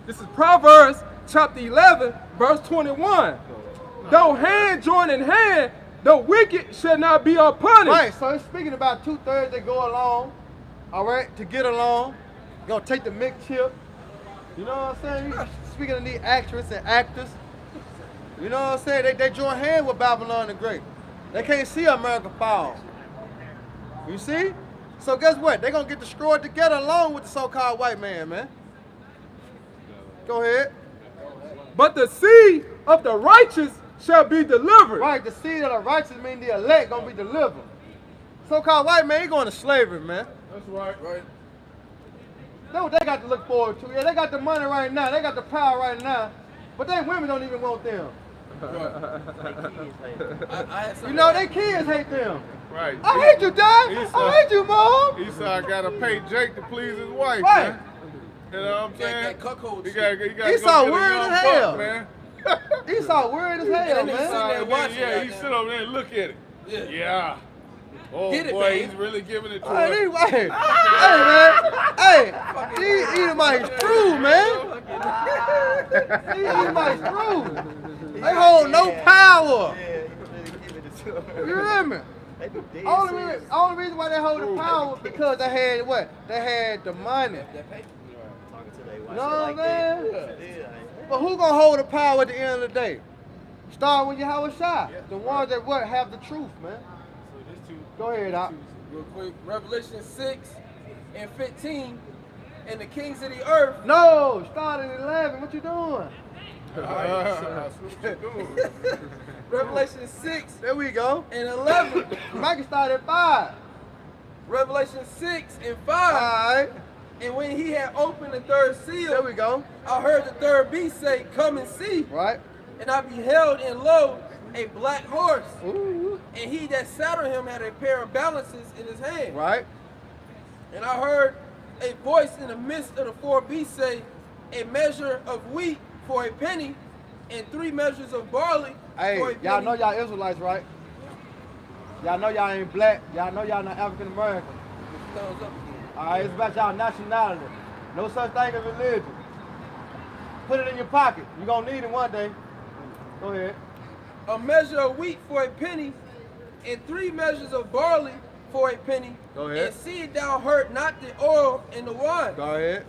This is Proverbs chapter 11, verse 21. Though hand join in hand, the wicked shall not be unpunished. Right, so it's speaking about 2/3 that go along, all right, to get along. Gonna take the mixed chip. You know what I'm saying? Speaking of these actresses and actors, you know what I'm saying? They join hands with Babylon the Great. They can't see America fall. You see? So guess what? They're gonna get destroyed together along with the so-called white man, man. Go ahead. But the seed of the righteous shall be delivered. Right, the seed of the righteous mean the elect gonna be delivered. So-called white man, he going to slavery, man. That's right. Right. That's what they got to look forward to. Yeah, they got the money right now. They got the power right now. But they women don't even want them. You know, their kids hate them. Right. I hate you, Dad. I hate you, Mom. He said, I got to pay Jake to please his wife, Right. man. You know what I'm saying? That cuckold He shit. got Esau weird as hell. man. Esau weird as hell, And then man. Yeah, he sit over there and look at it. Yeah. Oh, Get it, boy, man. he's really giving it to Hey, us. hey, man. Hey, these Edomites true, man. These Edomites true. They hold no power. You hear me? Only reason why they hold the power is because they had what? They had the money. You know what I'm saying? But who gonna hold the power at the end of the day? Start with Yahweh Shai. The ones that what have the truth, man. Go ahead, Doc. Real quick, Revelation 6 and 15, and the kings of the earth. No, start at 11. What you doing? Revelation 6 There we go. and 11. Mike can start at 5. Revelation 6 and 5. All right. And when he had opened the third There seal, we go. I heard the third beast say, "Come and see." Right. And I beheld, and lo, a black horse. Ooh. And he that sat on him had a pair of balances in his hand. Right. And I heard a voice in the midst of the four beasts say, "A measure of wheat for a penny, and 3 measures of barley Hey, for a penny." y'all know y'all Israelites, right? Y'all know y'all ain't black. Y'all know y'all not African American. Thumbs up again. All right, it's about y'all nationality. No such thing as religion. Put it in your pocket. You're going to need it one day. Go ahead. A measure of wheat for a penny, and 3 measures of barley for a penny. Go ahead. And see thou hurt not the oil and the wine. Go ahead.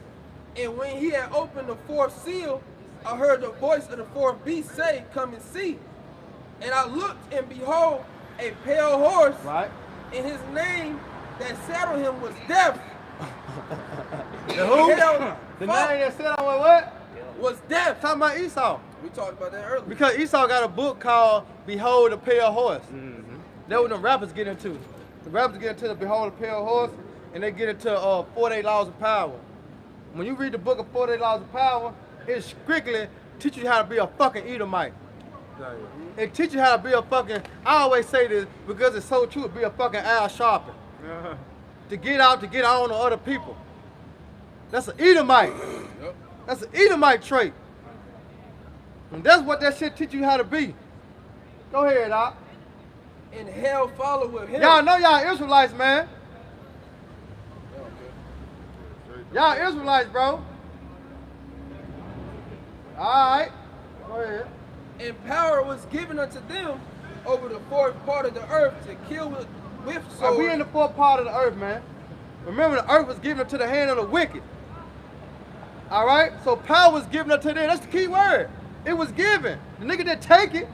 And when he had opened the 4th seal, I heard the voice of the 4th beast say, "Come and see." And I looked, and behold, a pale horse, Right. and his name that sat on him was Death. The who? Hell, The fuck, name that said on what? was Death. Talking about Esau. We talked about that earlier. Because Esau got a book called Behold the Pale Horse. That's what the rappers get into. The rappers get into the Behold the Pale Horse, and they get into 48 Laws of Power. When you read the book of 48 Laws of Power, it strictly teaches you how to be a fucking Edomite. It teaches you how to be a fucking, I always say this because it's so true, be a fucking Al Sharpton. To get out, to get on to other people. That's an Edomite. That's an Edomite trait. And that's what that shit teach you how to be. Go ahead, Doc. And hell followed with him. Y'all know y'all Israelites, man. Y'all Israelites, bro. Alright. Go ahead. And power was given unto them over the 4th part of the earth to kill with swords. We in the 4th part of the earth, man. Remember, the earth was given into the hand of the wicked. Alright? So power was given unto them. That's the key word. It was given. The nigga didn't take it.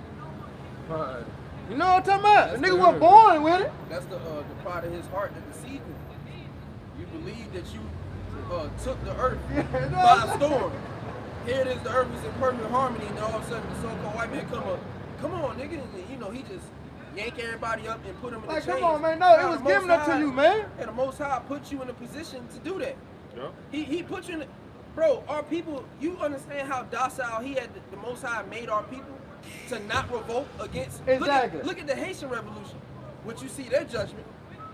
You know what I'm talking about? That's the nigga the- wasn't born with it. That's the pride of his heart that deceived him. You believe that you took the earth by a storm. Here it is, the earth is in perfect harmony, and all of a sudden the so-called white man come on, nigga, and, you know, he just yank everybody up and put them in Like, the chains. come on, man. No, it Now, was the given Most up to High- you, man. And the Most High put you in a position to do that. Yeah. He put you in, bro, our people, you understand how docile he had, the Most High made our people to not revolt against. Exactly. Look at the Haitian Revolution. What you see, their judgment.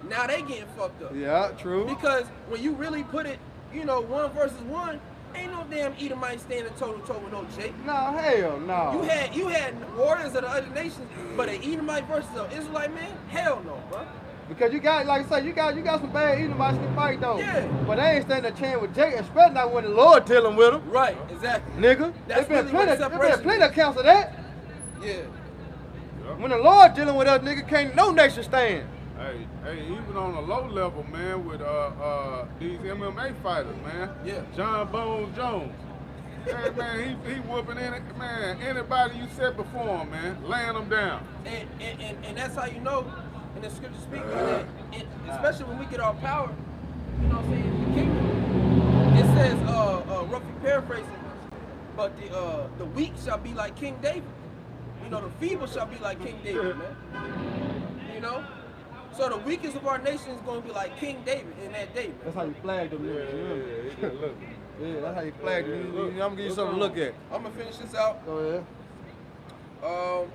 Now they getting fucked up. Yeah, true. Because when you really put it, you know, 1 versus 1, ain't no damn Edomite standing toe to toe with no Jake. No, hell no. You had warriors of the other nations, but an Edomite versus an Israelite man? Hell no, bro. Because you got, like I say, you got some bad Edomites can fight though. Yeah. But they ain't standing a chance with Jake, especially not when the Lord dealing with them. Right, exactly. Nigga. That's There really where been separation plenty of accounts of that. Yeah. When the Lord dealing with us, nigga, can't no nation stand. Hey, even on a low level, man, with these MMA fighters, man. Yeah. John Bones Jones. Hey, man, he whooping anybody you said before him, man, laying them down. And that's how you know, and the scripture speak about that, and especially when we get our power, you know what I'm saying, in the kingdom. It says, roughly paraphrasing, but the weak shall be like King David. You know, the feeble shall be like King David, man. You know? So the weakest of our nation is going to be like King David in that day, man. That's how you flag them niggas. Yeah, that's how you flag them. I'm going to give you something to look at. I'm going to finish this out. Go ahead.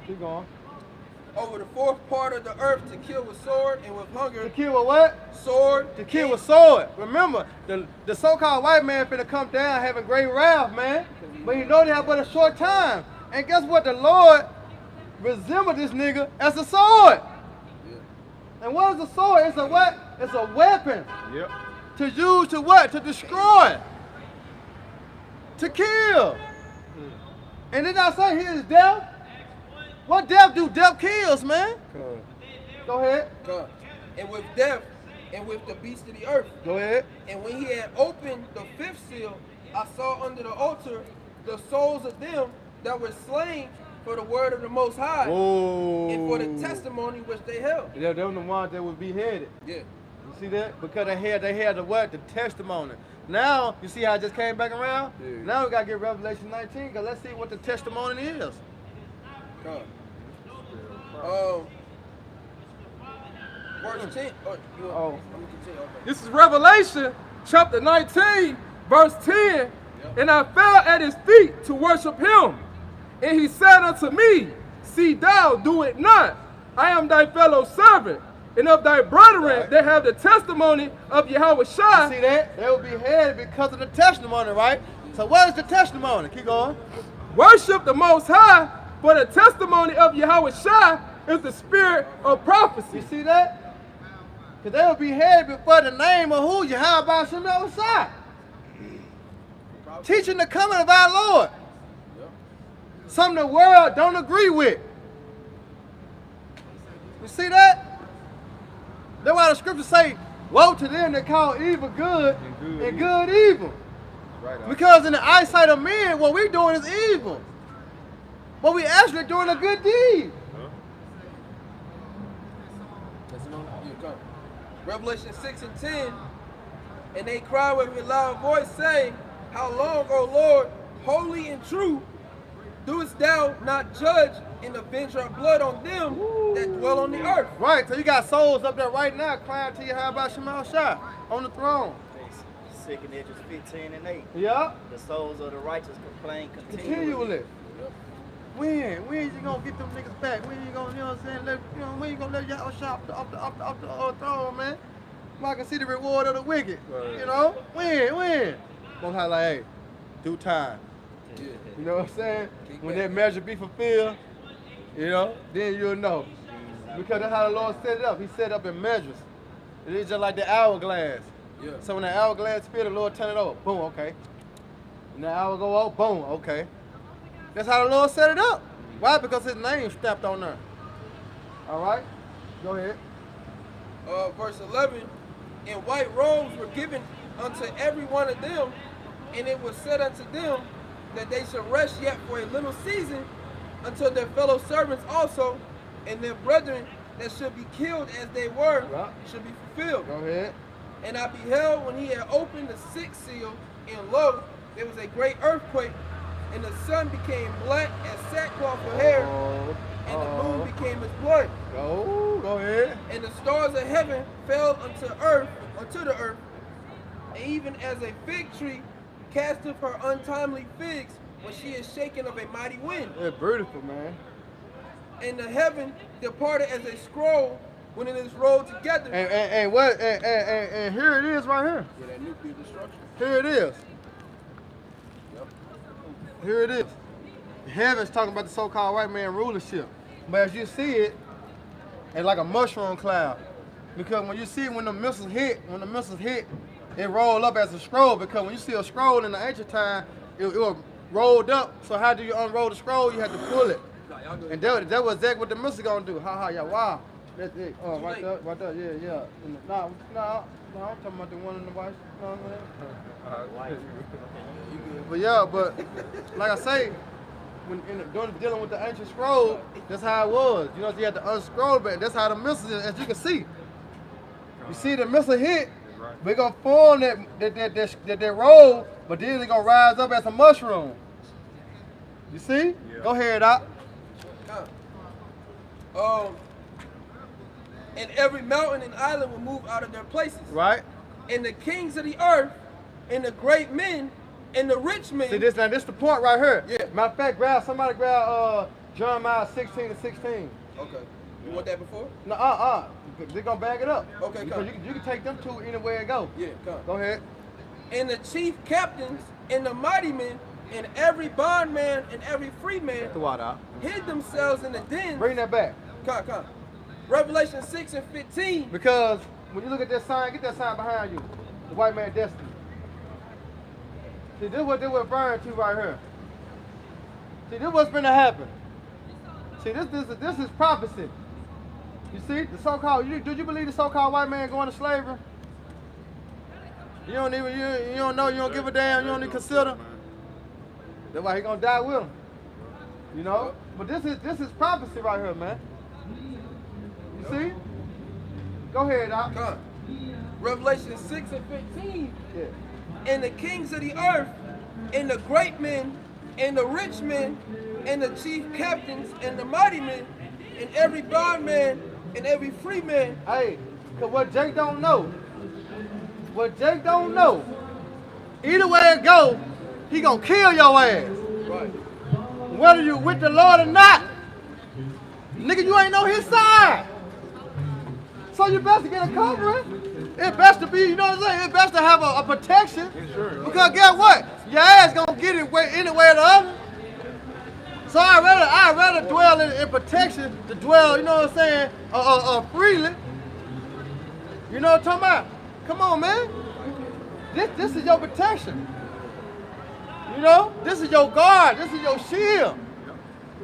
Keep going. Over the fourth part of the earth to kill with sword and with hunger. To kill with what? Sword. To kill with sword. Remember, the so-called white man finna come down having great wrath, man. But he know they have but a short time. And guess what? The Lord resembled this nigga as a sword. Yeah. And what is a sword? It's a what? It's a weapon. Yep. To use to what? To destroy. To kill. And then I say here is death. What death do? Death kills, man. Go ahead. God. And with death, and with the beast of the earth. Go ahead. And when he had opened the fifth seal, I saw under the altar the souls of them that were slain for the word of the Most High. Whoa. And for the testimony which they held. Yeah, they were the ones that would be beheaded. Yeah. You see that? Because they had the what? The testimony. Now, you see how I just came back around? Yeah. Now we got to get Revelation 19, because let's see what the testimony is. God. Verse 10. I'm gonna continue. Okay. This is Revelation chapter 19, verse 10. And I fell at his feet to worship him. And he said unto me, see thou do it not. I am thy fellow servant, and of thy brethren that have the testimony of Yahweh Shai. You see that? They will be beheaded because of the testimony, right? So what is the testimony? Keep going. Worship the Most High, for the testimony of Yahweh Shai is the spirit of prophecy. You see that? Because they will be beheaded before the name of who? Yahweh Shai. Teaching the coming of our Lord. Something the world don't agree with. You see that? That's why the scriptures say, woe to them that call evil good and good evil. Right. Because in the eyesight of men, what we're doing is evil. But we actually doing a good deed. Revelation 6 and 10. And they cry with a loud voice, saying, how long, O Lord, holy and true, doest thou not judge and avenge our blood on them that dwell on the earth? Right, so you got souls up there right now crying to you, how about Shemal Shai on the throne? 2 Edges 15 and 8. Yeah. The souls of the righteous complain Continually. When you gonna get them niggas back? When you gonna, you know what I'm saying? When you gonna let y'all shop off the throne, man? So I can see the reward of the wicked. Right. You know? When? Most High like, hey, due time. Yeah. You know what I'm saying? When that measure be fulfilled, you know, then you'll know. Because that's how the Lord set it up. He set it up in measures. It is just like the hourglass. Yeah. So when the hourglass spit, the Lord turn it over. Boom, okay. And the hour go out, boom, okay. That's how the Lord set it up. Why? Because his name stamped on there. All right? Go ahead. Verse 11, and white robes were given unto every one of them, and it was said unto them that they should rest yet for a little season until their fellow servants also and their brethren that should be killed as they were should be fulfilled. Go ahead. And I beheld when he had opened the sixth seal, and lo, there was a great earthquake, and the sun became black as sackcloth for hair, and the moon became as blood. Go ahead. And the stars of heaven fell unto the earth, and even as a fig tree casteth her untimely figs when she is shaken of a mighty wind. It's beautiful, man. And the heaven departed as a scroll when it is rolled together. And here it is right here. Yeah, that nuclear destruction. Here it is. Yep. Here it is. Heaven's talking about the so-called white man rulership. But as you see it, it's like a mushroom cloud. Because when you see it, when the missiles hit, it roll up as a scroll. Because when you see a scroll in the ancient time, it was rolled up. So how do you unroll the scroll? You have to pull it. And that was exactly what the missile gonna do. Ha ha, yeah, wow. That's it. Oh, right there, yeah. No, I'm talking about the one in the white. You know what I'm saying? But yeah, but like I say, when dealing with the ancient scroll, that's how it was. You know, you had to unscroll, but that's how the missile is, as you can see. You see the missile hit, we're gonna form that roll, but then they're gonna rise up as a mushroom. You see? Yeah. Go ahead, Doc. And every mountain and island will move out of their places. Right. And the kings of the earth, and the great men, and the rich men. See this now? This the point right here. Yeah. Matter of fact, somebody grab Jeremiah 16:16. Okay. You want that before? No, they're gonna bag it up. Okay, because you can take them two anywhere and go. Yeah, come. Go ahead. And the chief captains, and the mighty men, and every bondman and every free man hid themselves in the dens. Bring that back. Come. Revelation 6:15. Because when you look at that sign, get that sign behind you. The white man destiny. See, this is what they were referring to right here. See, this is what's going to happen. See, this is prophecy. You see, the so-called, do you believe the so-called white man going to slavery? You don't even, you don't know, you don't give a damn, you don't even consider. That's why he gonna die with him. You know? But this is prophecy right here, man. You see? Go ahead, Doc. Come. Revelation 6:15. Yeah. And the kings of the earth, and the great men, and the rich men, and the chief captains, and the mighty men, and every bondman, and every free man. Hey, cause what Jake don't know, either way it go, he gonna kill your ass. Right. Whether you with the Lord or not, nigga, you ain't on his side. So you best to get a covering. It best to be, you know what I'm saying? It best to have a protection. Sure. Because guess what? Your ass gonna get it anyway or the other. So I'd rather dwell in protection to dwell, you know what I'm saying, freely. You know what I'm talking about? Come on, man. This is your protection. You know, this is your guard, this is your shield.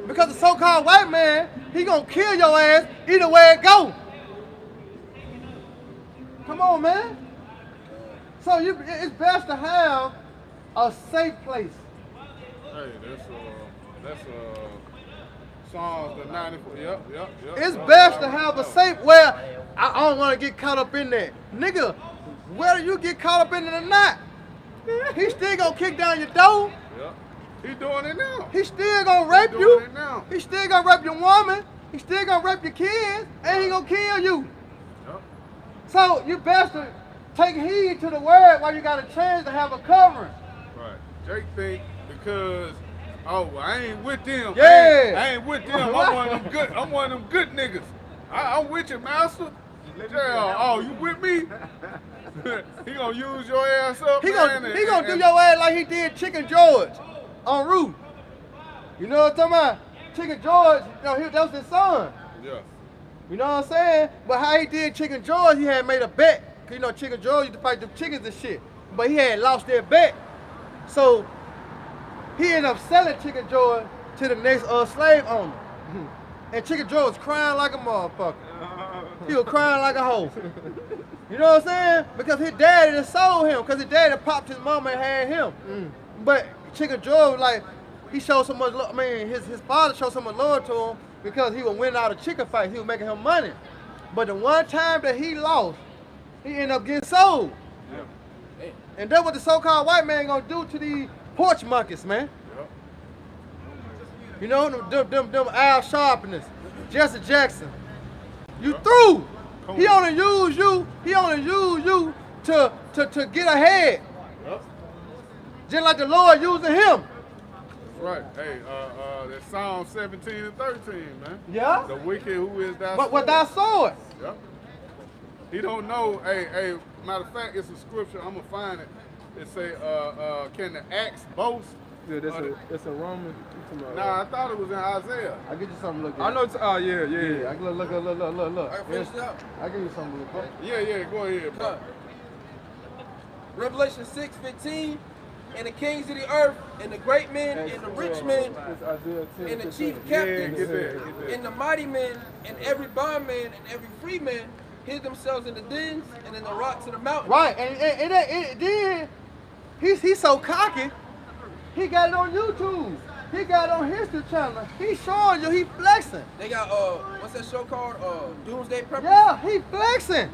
Because the so-called white man, he gonna kill your ass either way it go. Come on, man. So it's best to have a safe place. Hey, that's Psalms the 94. Yep. It's best to have a safe where I don't want to get caught up in that. Nigga, whether you get caught up in it or not, he still gonna kick down your door. Yep. He doing it now. He still gonna rape you. He still gonna rape your woman. He still gonna rape your kids, and he gonna kill you. Yep. So you best to take heed to the word while you got a chance to have a covering. Right. Jake think because I ain't with them. Yeah. I ain't with them. I'm one of them good niggas. I'm with you, master. Yeah. You with me? He gonna use your ass up. He gonna do your ass like he did Chicken George on Root. You know what I'm talking about? Chicken George, that was his son. Yeah. You know what I'm saying? But how he did Chicken George, he had made a bet. Cause you know Chicken George used to fight the chickens and shit. But he had lost their bet. So he ended up selling Chicken George to the next slave owner. And Chicken George was crying like a motherfucker. He was crying like a hoe. You know what I'm saying? Because his daddy had sold him. Because his daddy popped his mama and had him. But Chicken George, like, he showed so much love. I mean, his father showed so much love to him because he was winning all the chicken fights. He was making him money. But the one time that he lost, he ended up getting sold. Yeah. And that's what the so-called white man gonna do to these porch monkeys, man. Yep. You know, them Al Sharpness, Jesse Jackson. You through. He only use you to get ahead. Yep. Just like the Lord using him. Right. Hey, that's Psalm 17 and 13, man. Yeah. The wicked who is thy But with thy sword. Yep. He don't know. Hey, matter of fact, it's a scripture. I'm gonna find it. It say, can the axe boast? Yeah, that's a Roman. Nah, I thought it was in Isaiah. I'll get you something to look at. I know. Yeah. I can look. I finished it up. I'll give you something to look at. Yeah. Go ahead, bro. Revelation 6:15. and the kings of the earth, and the great men, and the rich men, and the chief captains, and the mighty men, and every bondman, and every free man hid themselves in the dens and in the rocks of the mountains. Right, and then he's so cocky, he got it on YouTube. He got it on History Channel. He's showing you, he flexing. They got, what's that show called? Doomsday Preppers? Yeah, he flexing.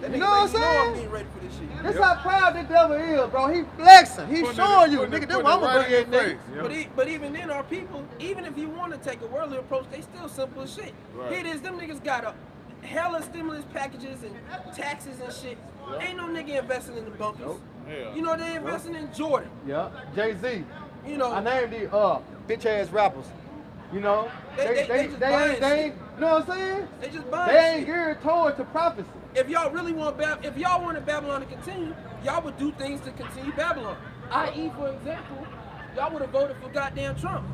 That You nigga know what I'm think he know I'm saying? being ready for this shit. This how proud the devil is, bro. He flexing. He showing you, nigga, this what I'm gonna bring in, nigga. But even then, our people, even if you want to take a worldly approach, they still simple as shit. Right. Here it is, them niggas got a hella stimulus packages and taxes and shit. Ain't no nigga investing in the bunkers. You know, they investing in Jordan. Yeah, Jay-Z. You know, I named these bitch ass rappers. You know, They just buying ain't, you know what I'm saying? they just buying They ain't shit. geared towards the prophecy. If y'all really want if y'all wanted Babylon to continue, y'all would do things to continue Babylon. I.e., for example, y'all would have voted for goddamn Trump.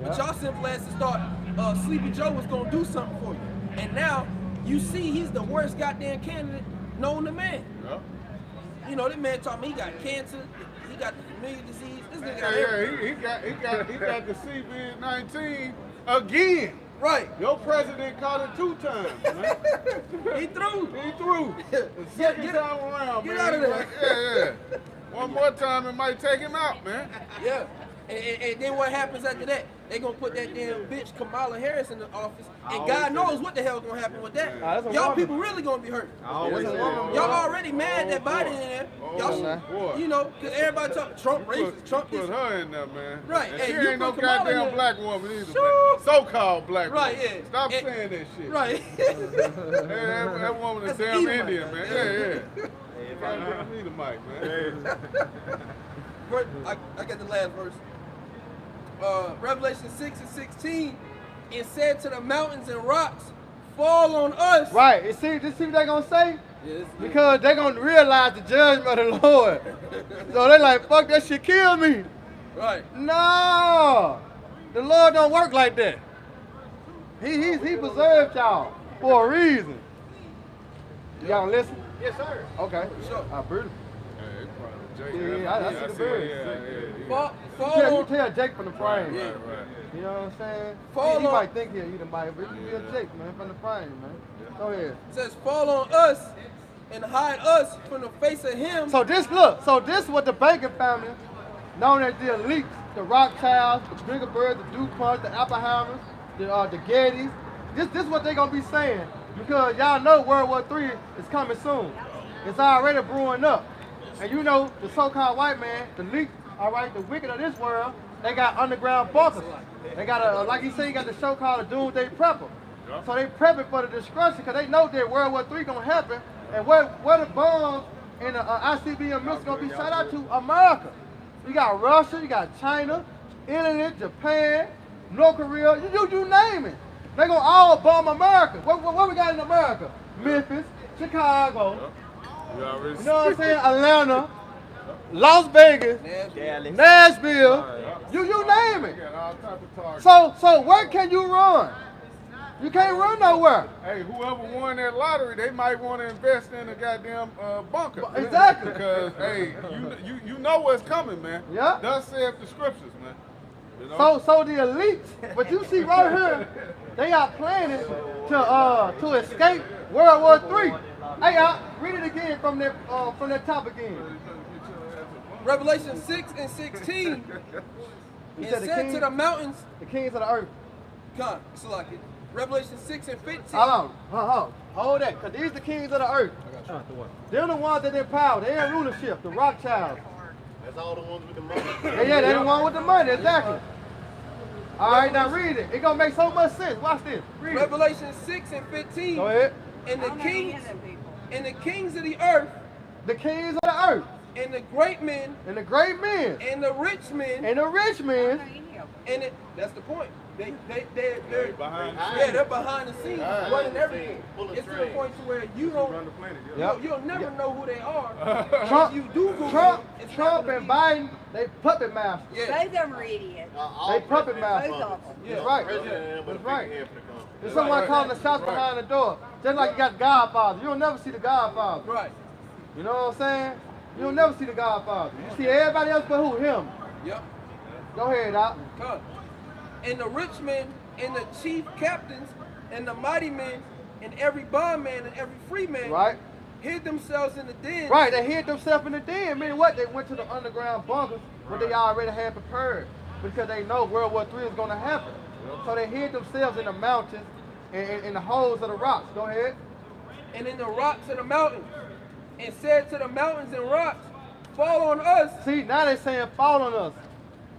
But y'all simple asses thought Sleepy Joe was gonna do something for you. And now you see he's the worst goddamn candidate known to man. Yeah. You know, that man told me he got cancer, he got the familiar disease. This nigga got Yeah, everything. he got the COVID-19 again. Right. Your president caught it 2 times, man. He threw. He threw. The second Get- time around, get man. out of he there. like, yeah. One more time, it might take him out, man. Yeah. And then what happens after that? They gonna put that damn bitch Kamala Harris in the office, and God knows what the hell's gonna happen with that. that's a Y'all woman. people really gonna be hurt. Woman, Y'all already mad that Biden in there. Y'all, boy. you know, because everybody talk Trump racist, Trump Put this. her in there, man. Right, And hey, she you ain't no put Kamala in goddamn there. black woman either, Sure. man. So-called black Right, woman. yeah. Stop And- saying that shit. Right. Hey, that woman is That's damn Edomite. Indian, man. Yeah. Gotta give me the mic, man. I got the last verse. Revelation 6 and 16. It said to the mountains and rocks, fall on us. Right, you see what they gonna say? Yes. Because they gonna realize the judgment of the Lord. So they like, fuck that shit, kill me. Right. No, the Lord don't work like that. He preserved y'all for a reason. Y'all listen? Yes, sir. Okay. Sure. Beautiful. Hey, it's probably Jake. Yeah, I see the birds. Fall You on, tell Jake from the frame. Right. You know what I'm saying? Fall He on- might think he'll eat a bite, but he can be a Jake, man, from the frame, man. Go ahead. says, fall on us and hide us from the face of him. So this what the Bacon family, known as the elites, the Rothschilds, the Biggerbirds, the DuPonts, the Applehammers, the Gettys, this what they gonna be saying, because y'all know World War III is coming soon. It's already brewing up. And you know, the so-called white man, the elite, all right, the wicked of this world, they got underground bunkers. They got like you said, you got the show called the Doomsday Prepper. So they prepping for the destruction because they know that World War III gonna happen, and where the bombs and the ICBM missiles gonna be shot out to? America. You got Russia, you got China, Italy, Japan, North Korea, you name it. They gonna all bomb America. What we got in America? Memphis, Chicago, You already you know what I'm saying? Atlanta, Las Vegas, Nashville, you name it. got all types of targets. So where can you run? You can't run nowhere. Hey, whoever won that lottery, they might want to invest in a goddamn bunker. Exactly. Because hey, you know what's coming, man. Yeah. Thus saith the scriptures, man. You know? So the elites, but you see right here, they are planning to escape World War III. Hey, read it again from that top again. Revelation 6 and 16. He It said the said king- to the mountains, The kings of the earth. God, Salaki. Revelation 6 and 15. Hold that, because these are the kings of the earth. They're the ones that in power. They're in rulership, the Rothschilds. That's all the ones with the money. Yeah, they're the one with the money, exactly. All right, now read it. It's going to make so much sense. Watch this. Read it. Revelation 6 and 15. Go ahead. And the kings of the earth, The kings of the earth, and the great men, and the great men, and the rich men, and the rich men, and that's the point. They're behind they're behind the scenes, running everything. Full of It's to the trade. point to where you don't, run the planet. you'll never know who they are. Trump, If you do Google Trump, them, it's Trump not and gonna Biden, they puppet masters. be- Yeah, Both of them are idiots. They puppet masters. Both of them. That's right. President, That's right. right. There's someone calling the shots Right. behind the door. Just like you got Godfather. You'll never see the Godfather. right. You know what I'm saying? You'll never see the Godfather. You see everybody else but who? Him. Yep. Go ahead, Doc. Come. And the rich men and the chief captains and the mighty men and every bondman and every free man Right. hid themselves in the den. Right, they hid themselves in the den. Meaning what? They went to the underground bunkers what they already had prepared because they know World War III is going to happen. So they hid themselves in the mountains and in the holes of the rocks. Go ahead. And in the rocks of the mountains, and said to the mountains and rocks, fall on us. See, now they're saying fall on us.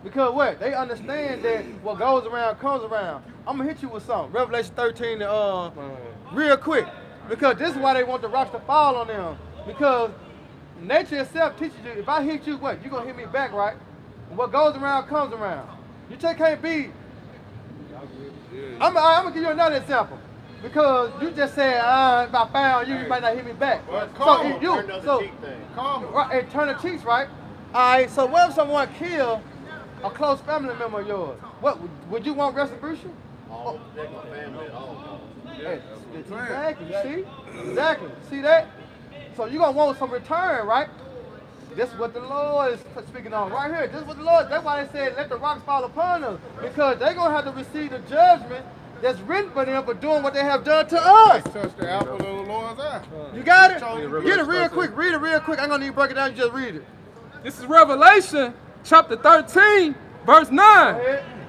Because what? They understand that what goes around comes around. I'm going to hit you with something. Revelation 13, real quick. Because this is why they want the rocks to fall on them. Because nature itself teaches you, if I hit you, what? You're going to hit me back, right? And what goes around comes around. You just can't be. I'm going to give you another example. Because you just said, if I found you, you might not hit me back. Well, So if you, right, and turn the cheeks, right? All right, so what if someone killed a close family member of yours? What, would you want retribution? All family, all. Exactly, you see? Exactly, see that? So you're going to want some return, right? This is what the Lord is speaking on right here. This is what the Lord, that's why they said, let the rocks fall upon us. Because they're going to have to receive the judgment that's written for them for doing what they have done to us. Touch the apple of the Lord's eye. You got it? Get it real quick. Read it real quick. I'm going to need to break it down. You just read it. This is Revelation chapter 13, verse 9.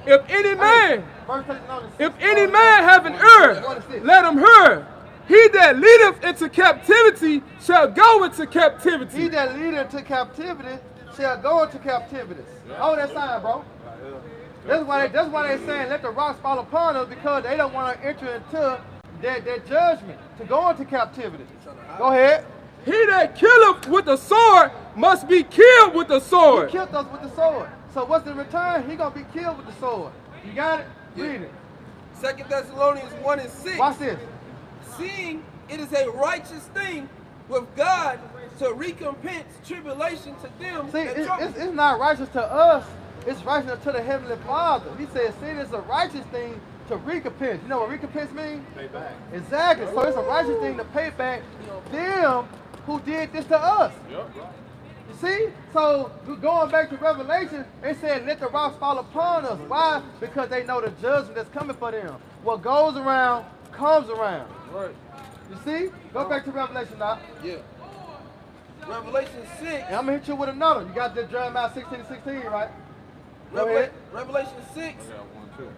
If any man, have an ear, let him hear. He that leadeth into captivity shall go into captivity. He that leadeth into captivity shall go into captivity. Oh, that sign, bro. That's why they're saying let the rocks fall upon us, because they don't want to enter into their judgment, to go into captivity. Go ahead. He that killeth with the sword must be killed with the sword. He killed us with the sword. So what's the return? He gonna be killed with the sword. You got it? Read it. 2 Thessalonians 1 and 6. Watch this. Seeing it is a righteous thing with God to recompense tribulation to them. See, it's not righteous to us. It's righteous to the Heavenly Father. He says, see, it's a righteous thing to recompense. You know what recompense means? Pay back. Exactly. So it's a righteous thing to pay back them who did this to us. Yep. You see? So going back to Revelation, they said, let the rocks fall upon us. Why? Because they know the judgment that's coming for them. What goes around comes around. Right. You see? Go back to Revelation now. Yeah. Revelation 6. And I'm going to hit you with another. You got the Jeremiah 16:16, right? Go ahead. Revelation 6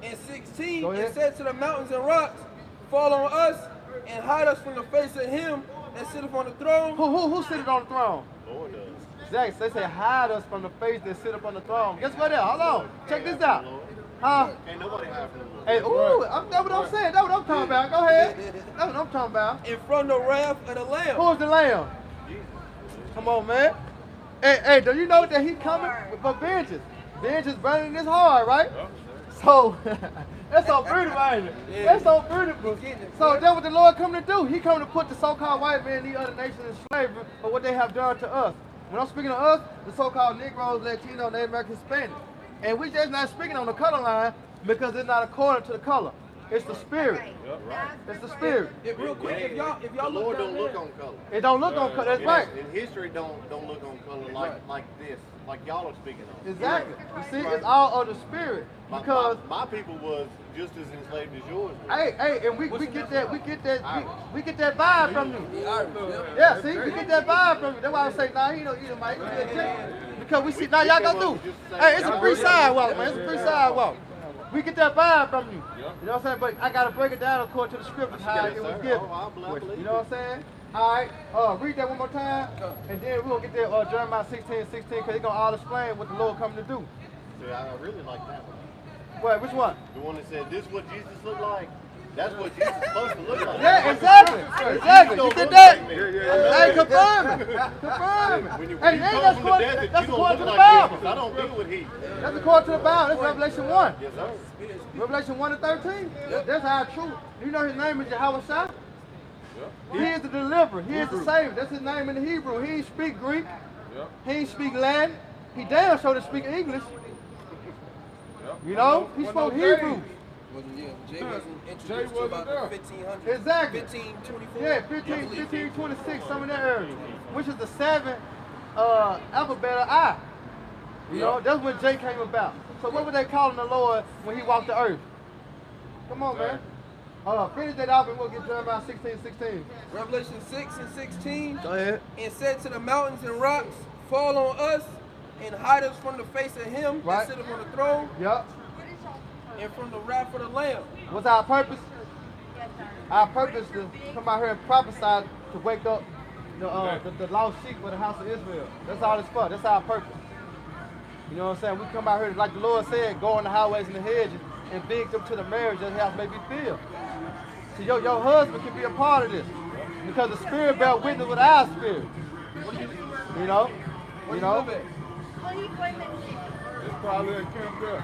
and 16. Go ahead. It said to the mountains and rocks, fall on us and hide us from the face of him that sitteth on the throne. Who sitteth on the throne? Lord does. Exactly. They say hide us from the face that sit up on the throne. Guess what? There. Hold on. Check this out. Ain't nobody hide from the Lord. Hey, that's what I'm saying. That's what I'm talking about. Go ahead. That's what I'm talking about. And from the wrath of the Lamb. Who's the Lamb? Come on, man. Hey, do you know that he coming for vengeance? Vengeance burning in his heart, right? So, that's so beautiful, ain't it? Yeah. That's so beautiful. So that's what the Lord coming to do. He coming to put the so-called white man and the other nations in slavery for what they have done to us. When I'm speaking of us, the so-called Negroes, Latino, Native American, Hispanic. And we just not speaking on the color line because it's not according to the color. It's the spirit. It's the spirit. Real quick, if y'all the Lord don't look on color. It don't look on color. That's right. And history don't look on color like this, like y'all are speaking on. Exactly. You see, it's all of the spirit. Because my people was just as enslaved as yours were. Hey, and we get that vibe from you. Yeah, see, we get that vibe from you. That's why I say, nah, he don't eat him, Mike. Because we see, now y'all go through. Hey, it's a free sidewalk, man. It's a free sidewalk. We get that vibe from you. You know what I'm saying? But I gotta break it down according to the scriptures how it was given. You know what I'm saying? All right, read that one more time, and then we're gonna get that Jeremiah 16:16, because it's gonna all explain what the Lord coming to do. See, I really like that one. What? Which one? The one that said, "This is what Jesus looked like." That's what Jesus is supposed to look like. Yeah, exactly. You did that? Hey, confirm it. Confirm it. Hey, that's according to the Bible. I don't deal with heat. That's according to the Bible. That's Revelation 1. Yes, sir. Revelation 1 and 13. That's how true. You know his name is Yahweh Shai? He is the deliverer. He is the savior. That's his name in the Hebrew. He ain't speak Greek. He ain't speak Latin. He damn sure to speak English. You know? He spoke Hebrew. Jay wasn't introduced to about the 1500s. Exactly. 1524. Yeah, 1526, some in that area. Which is the 7 alphabet of I. You know, that's when J came about. So what were they calling the Lord when he walked the earth? Come on, man. Finish that off and we'll get Jeremiah 16:16. Revelation 6 and 16. Go ahead. And said to the mountains and rocks, fall on us and hide us from the face of him that sitteth on the throne. Yep. And from the wrath of the Lamb. What's our purpose? Our purpose to come out here and prophesy to wake up the lost sheep of the house of Israel. That's all it's for. That's our purpose. You know what I'm saying? We come out here, like the Lord said, go on the highways and the hedges and beg them to the marriage that house may be filled. So your husband can be a part of this. Because the Spirit bear witness with our spirit. You know? You know? It's probably in Campbell.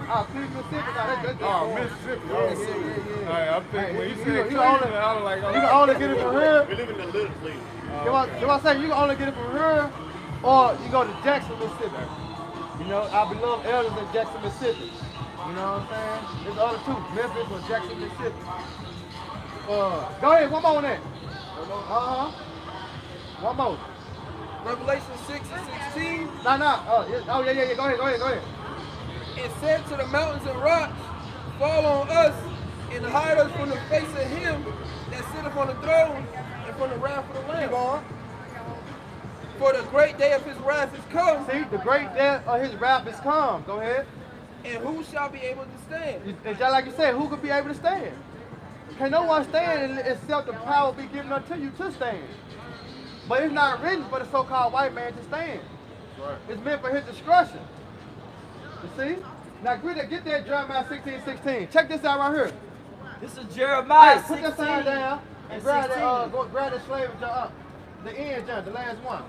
Mississippi. Mississippi. Yeah. I'm thinking when you said Cleveland, I was like, you can only get it from here. We live in the little Cleveland. You know what I'm saying? You can only get it from here, or you go to Jackson, Mississippi. You know, our beloved elders in Jackson, Mississippi. You know what I'm saying? There's the other two, Memphis or Jackson, Mississippi. Go ahead, one more on that. One more. Revelation 6 and 16. No. Go ahead. And said to the mountains and rocks, fall on us and hide us from the face of him that sitteth on the throne and from the wrath of the Lamb. Keep on. For the great day of his wrath is come. See, the great day of his wrath is come. Go ahead. And who shall be able to stand? It's just like you said, who could be able to stand? Can no one stand except the power be given unto you to stand? But it's not written for the so-called white man to stand. Right. It's meant for his destruction. You see? Now get that Jeremiah 16:16. Check this out right here. This is Jeremiah 16. Put that sign down and grab that slave up. The end, John, the last one.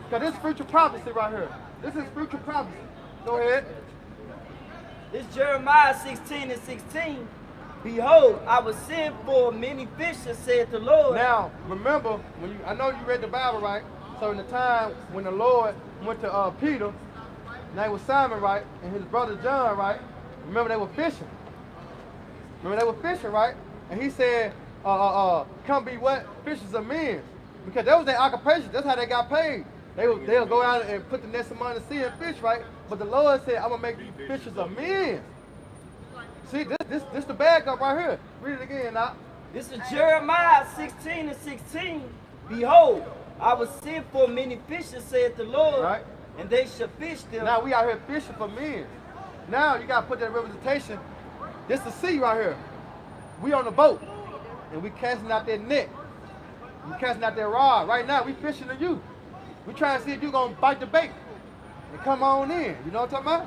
Because this is spiritual prophecy right here. This is spiritual prophecy. Go ahead. This Jeremiah 16 and 16. Behold, I will send for many fishes, said the Lord. Now, remember, I know you read the Bible, right? So in the time when the Lord went to Peter, name was Simon, right? And his brother John, right? Remember they were fishing. Right? And he said, come be what? Fishers of men. Because that was their occupation. That's how they got paid. They'll go out and put the nets of money in the sea and fish, right? But the Lord said, I'm going to make you fishers of men. See, this the bag up right here. Read it again, now. This is Jeremiah 16 and 16. Behold, I will send for many fishes, said the Lord, right? And they shall fish them. Now we out here fishing for men. Now you got to put that representation. This the sea right here. We on the boat, and we casting out that net. We casting out that rod. Right now, we fishing to you. We trying to see if you going to bite the bait and come on in. You know what I'm talking about?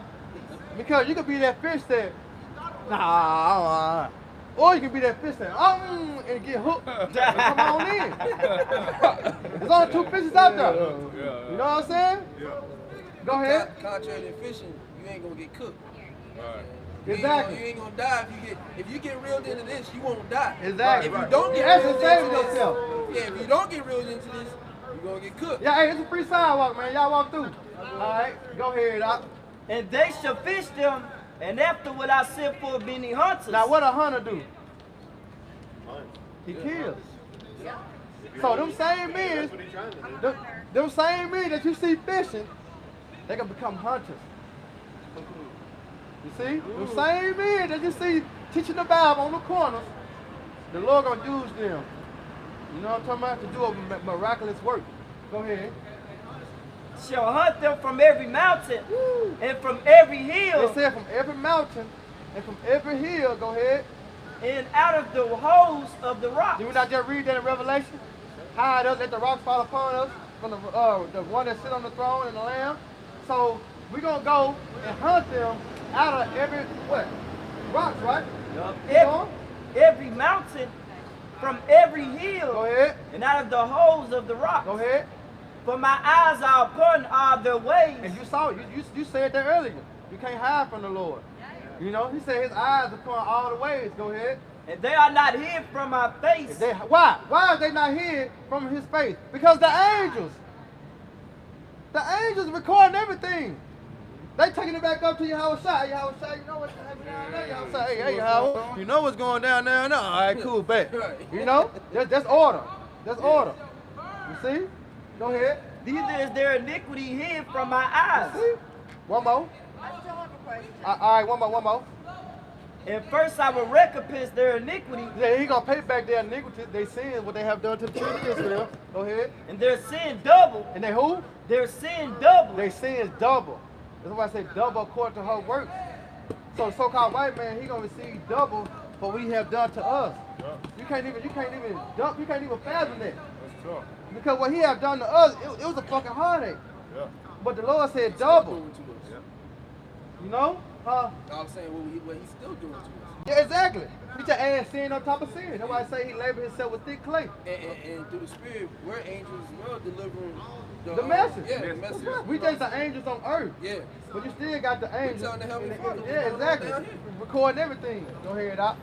Because you could be that fish that, or you can be that fish that, and get hooked and come on in. There's only two fishes out there. You know what I'm saying? Yeah. Go ahead. Contrary to fishing, you ain't gonna get cooked. Right. Exactly. You ain't gonna die if you get reeled into this, you won't die. Exactly. If you don't get That's reeled saving into yourself. this, if you don't get reeled into this, you're gonna get cooked. Yeah, hey, it's a free sidewalk, man. Y'all walk through. All right, go ahead, Doc. And they shall fish them, and afterward I send for many hunters. Now, what a hunter do? He kills. So them same men, them same men that you see fishing, they can become hunters. You see? Them same men that you see teaching the Bible on the corners, the Lord gonna use them. You know what I'm talking about? To do a miraculous work. Go ahead. Shall hunt them from every mountain and from every hill. They said from every mountain and from every hill. Go ahead. And out of the holes of the rocks. Did we not just read that in Revelation? How it does let the rocks fall upon us from the one that sit on the throne and the Lamb. So we're gonna go and hunt them out of every what? Rocks, right? Every mountain, from every hill. Go ahead. And out of the holes of the rocks. Go ahead. For my eyes are upon all their ways. And you saw it. You said that earlier. You can't hide from the Lord. You know, he said his eyes upon all the ways. Go ahead. And they are not hid from my face. Why? Why are they not hid from his face? Because the angels recording everything. They taking it back up to Yahweh Shai. Yahweh Shai, you know what's happening down there? Yahweh Shai, hey, Yahweh. You know what's going down there now? All right, cool, bet. You know? That's order. That's order. You see? Go ahead. neither is their iniquity hid from my eyes. One more. I still have a question. All right, one more. And first I will recompense their iniquity. Yeah, he gonna pay back their iniquity, they sin, what they have done to the children of Israel. Go ahead. And their sin double. And they who? Their sin double. They sin double. That's why I say double according to her works. So the so-called white man, he gonna receive double for what he have done to us. Yeah. You can't even fathom that. That's tough. Because what he have done to us, it was a fucking heartache. Yeah. But the Lord said double. Doing to us. You know? I'm saying what he's still doing to us. Yeah, exactly. He just add sin on top of sin. That's why I say he labored himself with thick clay. And through the Spirit, we're angels as well delivering The message. Yeah, the message. We just the angels on earth. Yeah. But you still got the angels. telling the Heavenly Father what's Yeah, going on exactly. down here. Recording everything. Go ahead, Doc.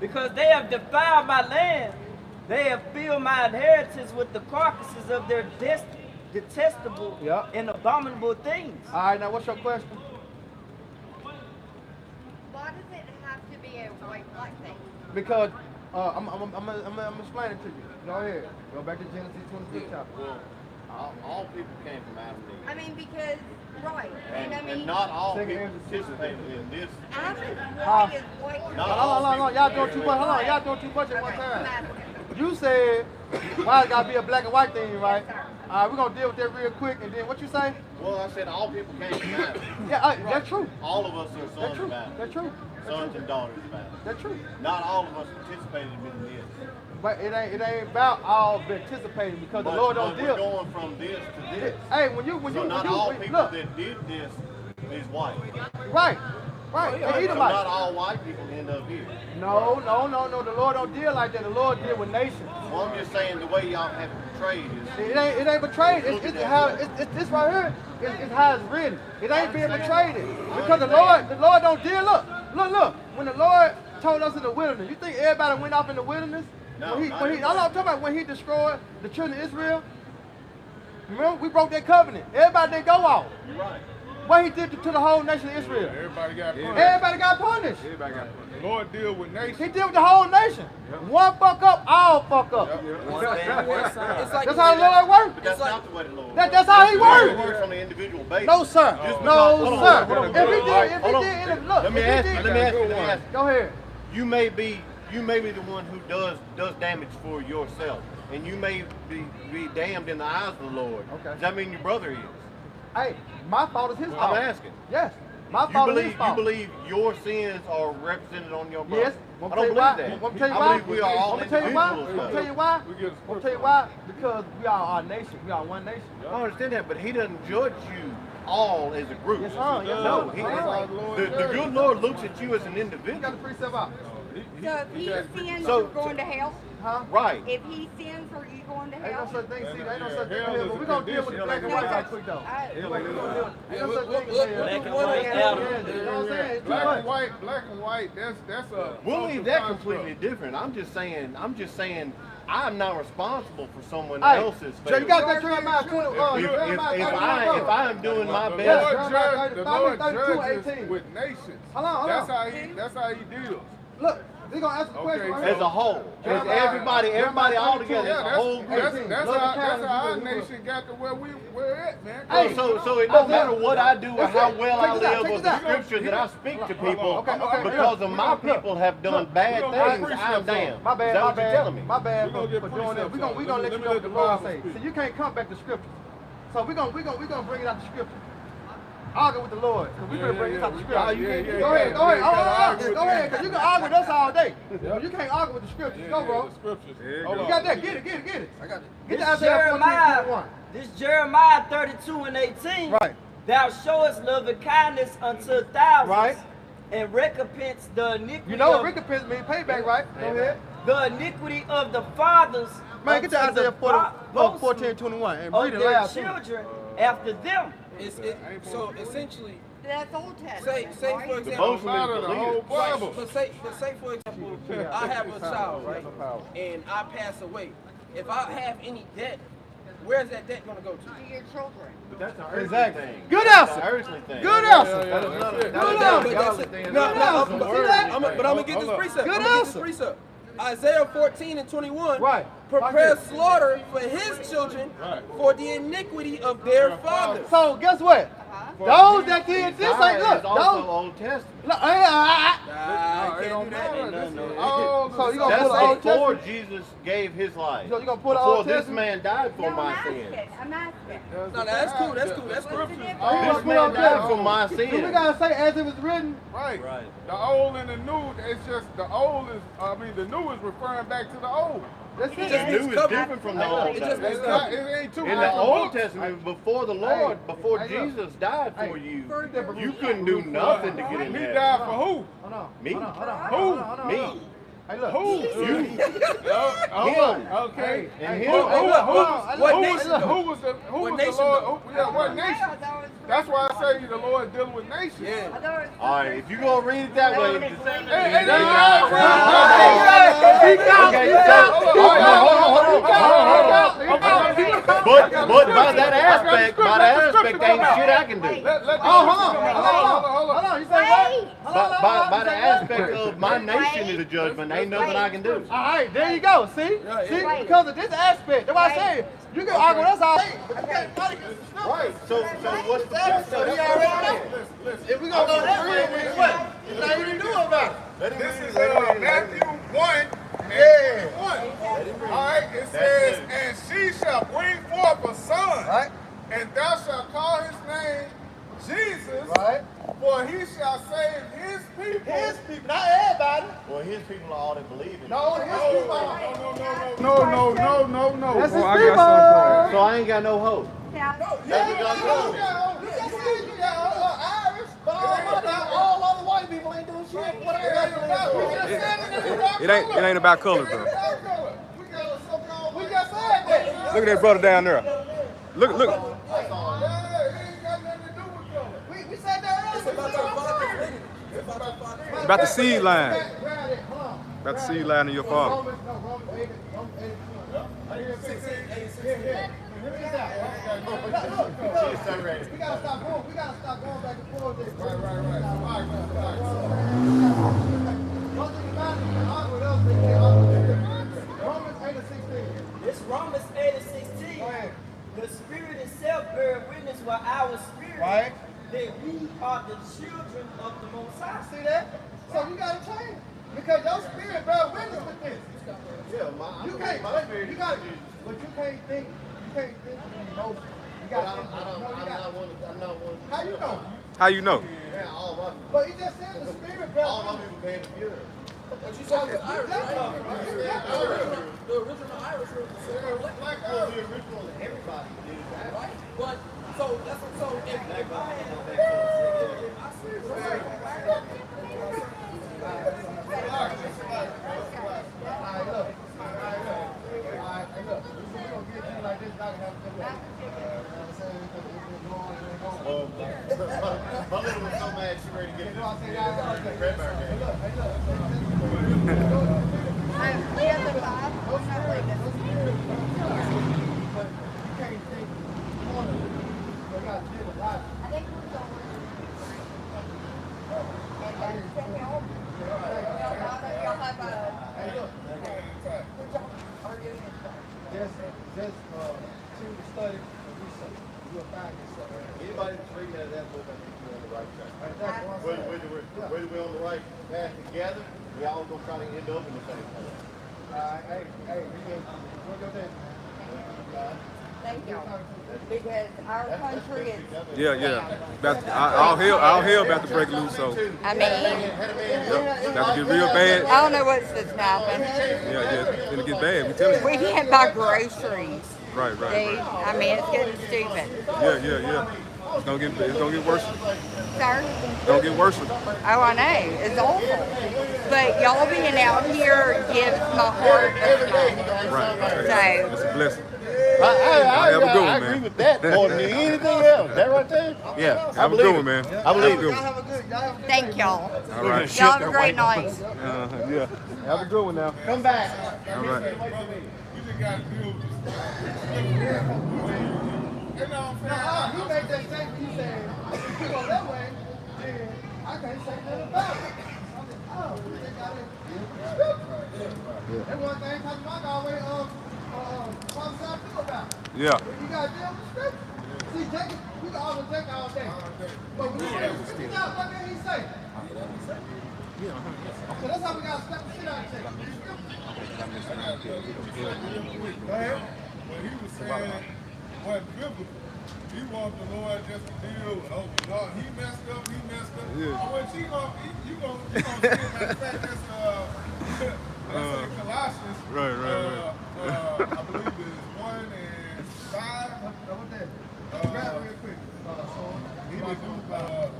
Because they have defiled my land. They have filled my inheritance with the carcasses of their detestable and abominable things. All right, now what's your question? Why does it have to be a white thing? Because I'm explaining to you. Go ahead. Go back to Genesis 26 chapter. Well, all people came from Adam and Eve. I mean, because, right. And I mean, And not all Second people answer. participated in this. Adam is white is white. Not Hold on. Y'all doing too much. Hold on. Y'all doing too much at one Okay, time. I'm asking. You said, why it gotta be a black and white thing, right? All right, we're gonna deal with that real quick, and then what you say? Well, I said all people came from Adam. Yeah, that's true. All of us are That's sons true. of Adam. That's true. Sons and daughters of Adam. That's true. Not all of us participated in this. But it ain't about all participating because the Lord don't but deal. we're going from this to this. Hey, when you So not all people look, that did this is white. right. So not all white people end up here. No. The Lord don't deal like that. The Lord deal with nations. Well, I'm just saying the way y'all have portrayed is. It ain't betrayed. It's how it's this right here. It's how it's written. It ain't being betrayed. Because the Lord don't deal. Look. When the Lord told us in the wilderness, you think everybody went off in the wilderness? No, I'm not talking about when he destroyed the children of Israel. Remember, we broke that covenant. Everybody didn't go off. Right. What he did to the whole nation of Israel. Everybody got punished. Everybody got punished. The Lord deal with nations. He deal with the whole nation. One fuck up, all fuck up. It's like That's how the Lord works. But that's not the way the Lord That's how he He works. works on an individual basis. No, sir. Just No, because- sir. hold on. If he did, look. Let me ask you. Go ahead. You may be the one who does damage for yourself, and you may be damned in the eyes of the Lord. Okay. Does that mean your brother is? Hey, my fault is his fault. I'm asking. Yes. My You fault is his believe fault. your sins are represented on your brother? Yes. I Want don't to believe tell that. you why? Want to tell you I why? believe we are all Want to tell you why? individuals. Want to tell you why? We get a Want to tell you why? Because we are our nation. We are one nation. I understand that, but he doesn't judge you all as a group. Yes, sir. Yes, No, sir. the good Lord looks at you as an You got individual. the precept out. So if he sins, So- you're going to hell? Huh? Right. If he sins, are you going to Ain't no hell? such thing. See, ain't no such thing Hell here. is But a we're going to deal with the black and white right quick, though. Ain't no such thing Black here. and white Adam. You know what I'm saying? It's too Black much. and white, that's a. We'll leave social that construct. completely different. I'm just saying, I'm not responsible for someone Hey, else's so you failure. got that Jeremiah 20, If I'm doing my The best, Lord 32, judges 18. with nations. Hold on. That's how he deals. Look, they're going to ask a question right as here. a whole, as everybody all together, as a whole group. That's how our nation got to where we're at, man. Hey, So it don't matter what I do or Listen, how well I check this out, live check or this the out. scripture that I speak to people, Okay, because of my people have done bad things, I'm damned. My bad, Is that my what you're telling bad, me? my bad We gonna for get doing that. precepts We're gonna on it. let you Let know what the the Lord Bible say. speak. So you can't come back to scripture. So we're gonna bring it out the scripture. Argue with the Lord, because we're gonna bring it out the scripture. Go ahead. Go ahead, because you can argue with us all day. But you can't argue with the scriptures. Go, bro. The scriptures. You got that? Get it. I got it. Get This the Isaiah 14:21. Jeremiah 32 and 18. Right. Thou showest love and kindness unto thousands. Right. And recompense the iniquity You know what of, recompense means? Payback, right? Go ahead. the iniquity of the fathers. Man, get the unto Isaiah boasting 14:21 and of read it their loud too. children after them. So essentially, That's Old Testament, say right? for example, Most of The whole Bible. but say for example, I have a child, right, and I pass away. If I have any debt, where's that debt gonna go to? To your children. But that's an earthly Exactly. thing. Good That's answer. an earthly thing. Good answer. That's it. But I'm gonna get this precept. Isaiah 14:21. Right. Prepare slaughter for his children for the iniquity of their fathers. So guess what? Those that did this ain't look. It's also Those. Old Testament. Look, It don't matter. So you gonna pull the That's Old before Testament? Jesus gave his life. So you gonna pull the Before Old this Testament? man died for No, my I'm sins. asking. I'm asking. No, that's cool. That's cool. That's What's the scripture. difference? Oh, you This gonna pull man Old died Testament? for my So we sins. gotta say as it was written. Right. Right. The old and the new, it's just the old is, the new is referring back to the old. That's The it. new is different from the Old It just Testament. makes sense. It ain't two In the different Old books. Testament, before the Lord, before Hey, look. Jesus died Hey, for you, very different. you couldn't do nothing to get in He there. died for who? Hold on. Me? Hold on. Who? Hold on. Me. Hey, look. Who? You. Him. Okay. And Who, him. What nation? who was the What Lord? nation, What nation? That's why I say the Lord dealing with nations. Yeah. All right, if you gonna read it that way, just Hey, but by that aspect, ain't shit I can do. Hold on. You say what? By the aspect of my nation is a judgment, ain't nothing I can do. All right, there you go. See? See? Because of this aspect. That's why I say you can argue with us all day, but you can't fight against the scripture. Right. So what's the So you already know. If we gonna go that way, then what? There's nothing you can do about it. This is Matthew 1. Yeah. 1. All right, it says, and she shall bring forth a son, Right? and thou shalt call his name Jesus, Right? for he shall save his people. His people, not everybody. Well, his people are all that believe in it. No, his people. No. That's his I people. got some So I ain't got no hope. Now, Yeah, you just said you got Irish, but all other white people ain't doing shit. What I got to do? We just said It ain't about colors though. We just said that. Look at that brother down there. Look. We said that earlier. It's about the seed line. About the seed line of your father. We gotta stop going back and forth. One thing about it, you can argue with us, but you can't argue with them. Romans 8:16. It's Romans 8:16. Go ahead. The Spirit itself bear witness with our spirit Right? that we are the children of the Most High. See that? So you gotta change. Because your spirit bear witness with this. Yeah, You can't, you gotta, but you can't think in emotion. You gotta think. I'm not one. How you know? How you know? Man, all my But he just said the spirit bear all my witness. people came to Europe. But you said the Irish, right? The original Irish were The original everybody did that. right? But so that's what so if I had My little was so mad she ready to get this red bear game. the other five, I'm not leaving. I think we're going. Y'all have Just choose to study and research. You'll find yourself. Anybody that's reading out of that book, I think you're on the right track. That's what I'm saying. Whether we're on the right path together, we all gonna try to end up in the same place. Hey, we can, what your thing? Thank you. Because our country is. Yeah. I'll hear about the break loose. So I mean, about to get real bad. I don't know what's just happened. Yeah. It'll get bad. We telling you. We can't buy groceries. Right. I mean, it's getting stupid. Yeah. It's gonna get worse. Sir? It's gonna get worse. Oh, I know. It's awful. But y'all being out here gives my heart a smile. Right. It's a blessing. I have a good one, I man. agree with that more than anything else. That right there? Yeah. I Have a believe good it. one, man. I believe Have a good it. one. Thank y'all. All right. Y'all have a great night. Yeah. Have a good one now. Come back. All right. You just got to deal with this stuff. You know what I'm saying? He made that statement, he said, if you go that way, then I can't say nothing about it. That's one thing Pastor Mark always prophesied too about. Yeah. You got to deal with scripture. See, Jacob, you can always take all day. But when you read the scripture out, what can he say? So that's how we got to step the shit out of Jacob. Go ahead. When he was saying what biblical, he wants the Lord just to deal with, oh, God, he messed up. Yeah. Well, you gonna see, matter of fact, that's in Colossians. Right. I believe it's 1 and 5. What's that? Grab it real quick. He didn't do brother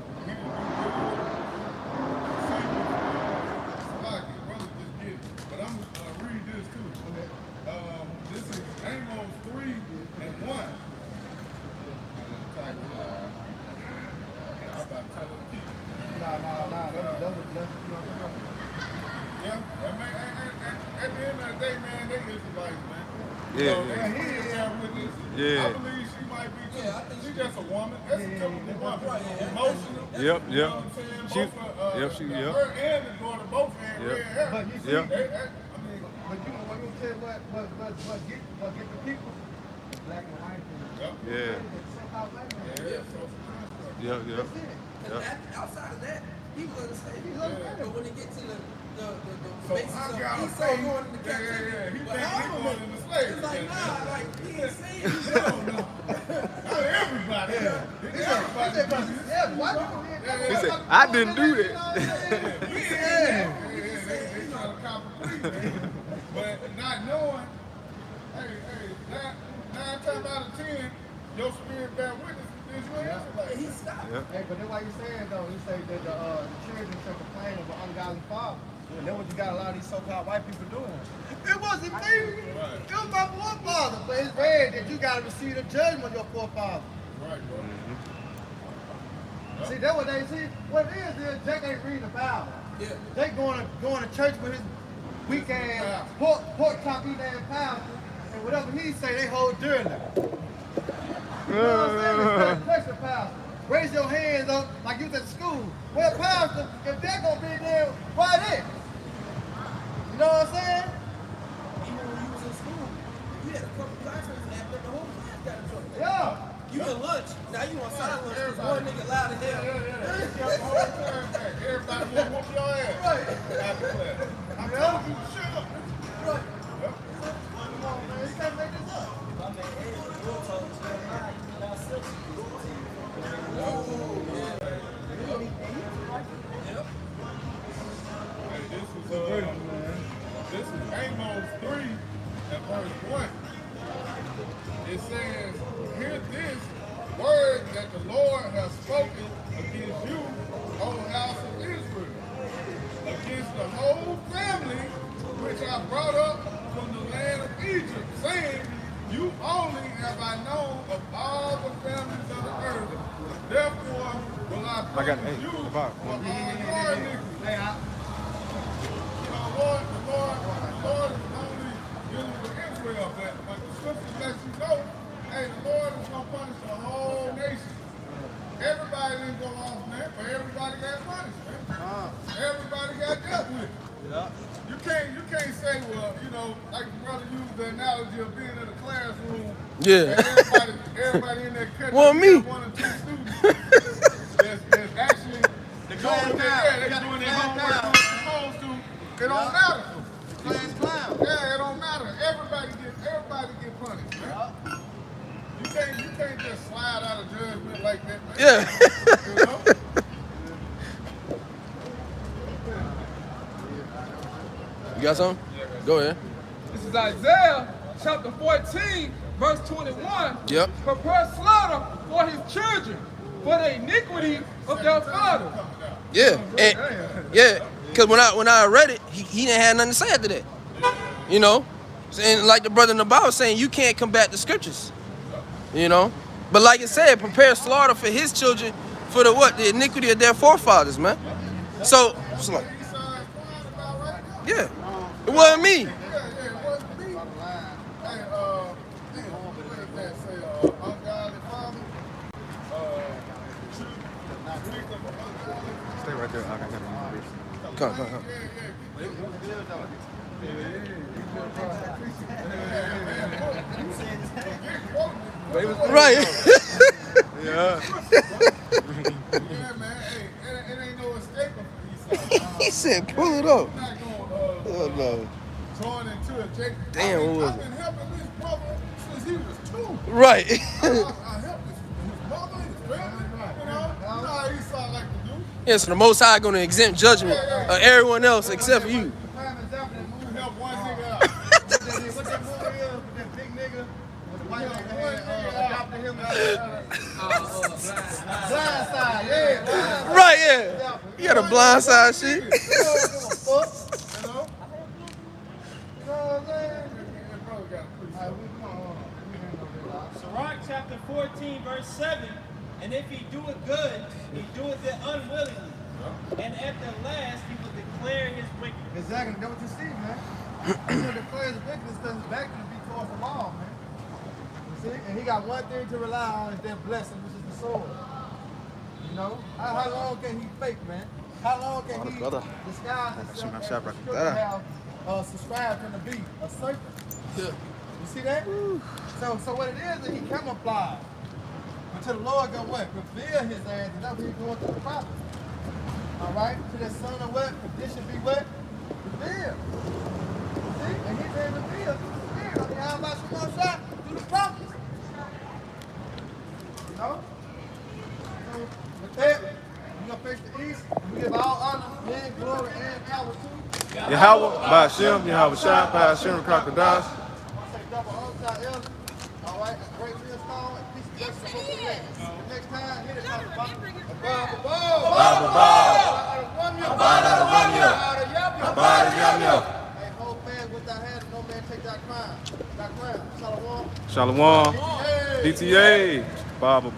just get it. But I'm gonna read this too. This is Amos 3 and 1. At the end of the day, man, they Israelites, man. Yeah. So he is there with this. Yeah. I believe she might be too. She's just a woman. That's a typical woman. Emotional. Yep. You know what I'm saying? Her and the daughter both had red hair. But you see, but you know what you tell what get the people? Black and white. Outside of that, he was understand. But when it gets to the basis of Esau going into captivity, He going into slavery. it's like, nah, like, he ain't saying Everybody. He said, I didn't do that. They try to cop a plea, man. But not knowing, nine times out of 10, your spirit bear witness is your Israelite. he stopped. Hey, but that's why you saying though, you say that the children should complain of an ungodly father. And that's what you got a lot of these so-called white people doing. It wasn't me. It was my forefather. But it's read that you got to receive the judgment of your forefather. Right, bro. See, that's what they see. What it is Jake ain't reading the Bible. Yeah. Jake going to church with his weak ass pork chop eating ass pastor, and whatever he say, they hold dearly. You know what I'm saying? It's question, pastor. Raise your hands up like you was at school. Well, pastor, if they're gonna be there, why they? You know what I'm saying? Even when you was in school, you had a couple classmates after the whole class got in trouble. Yeah. You in lunch, now you on side lunch because one nigga loud as hell. Everybody want to whoop your ass. Right. After class. I'm telling you, shut up. Right. Come on, man. You can't make this up. My man Eddie, you were talking to him now, you not such This is Amos 3 and verse 1. It says, hear this word that the Lord has spoken against you, O house of Israel, against the whole family which I brought up from the land of Egypt, saying, you only have I known of all the families of the earth. Therefore will I punish you for all your iniquities. The Lord is only dealing with Israel, but the scripture lets you know, hey, the Lord is going to punish the whole nation. Everybody didn't go off, man, but everybody got punished, man. Everybody got dealt with. Yeah. You can't say, well, you know, like the brother used the analogy of being in a classroom. Yeah. And everybody in there catching one or two students that's actually doing their homework doing supposed to. It don't matter. Class clown. Yeah, it don't matter. Everybody get punished, man. You can't just slide out of judgment like that, man. Yeah. You know? You got something? Go ahead. This is Isaiah chapter 14, verse 21. Yep. Prepare slaughter for his children, for the iniquity of their fathers. Yeah. And, yeah. Because when I read it, he didn't have nothing to say after that. You know? And like the brother in the Bible saying, you can't combat the scriptures. You know? But like it said, prepare slaughter for his children for the what? The iniquity of their forefathers, man. So, it's like, yeah. It wasn't me. Stay right there. I got Come. Right. Yeah. Yeah, man. Hey, it ain't no escaping from Esau. He said, pull it up. Oh, no. Join into a Jake. Damn, what was I've been helping this brother since he was 2. Right. I helped his mother and his family. You know how Esau like to do. Yeah, so the Most High going to exempt judgment of everyone else except for you. You help one nigga out. What that movie is with that big nigga? With the white nigga had adopted him. Blind Side, yeah. Right, yeah. You got a blind side shit. Sirach chapter 14, verse 7. And if he do it good, he doeth it unwillingly. And at the last, he will declare his wickedness. Exactly, that's what you see, man. He's going to declare his wickedness because his back going to be towards the law, man. You see? And he got one thing to rely on is that blessing, which is the sword. You know? How long can he fake, man? How long can he disguise himself and have subscribed him to be a serpent? You see that? So what it is he camouflage. Until the Lord go what? Reveal his ass, and that's what he's going to the prophet. All right? To that son of what? Condition be what? Revealed. See? And he's been revealed through the Spirit. I mean, how about some more shot? Through the prophets. You know? So with that, we're going to face the east. We give all honor, man, glory, and power to Yahweh, Ba'Shem, Yahweh Shai, Ba'Shem, Crocodiles. I say double onside elder. All right, a great millstone, and peace and justice above the land. The next time, hit it on the bottom. Hey, hold fast with thy hand, and no man take thy crown. Shalom. Shalom. DTA. Baba.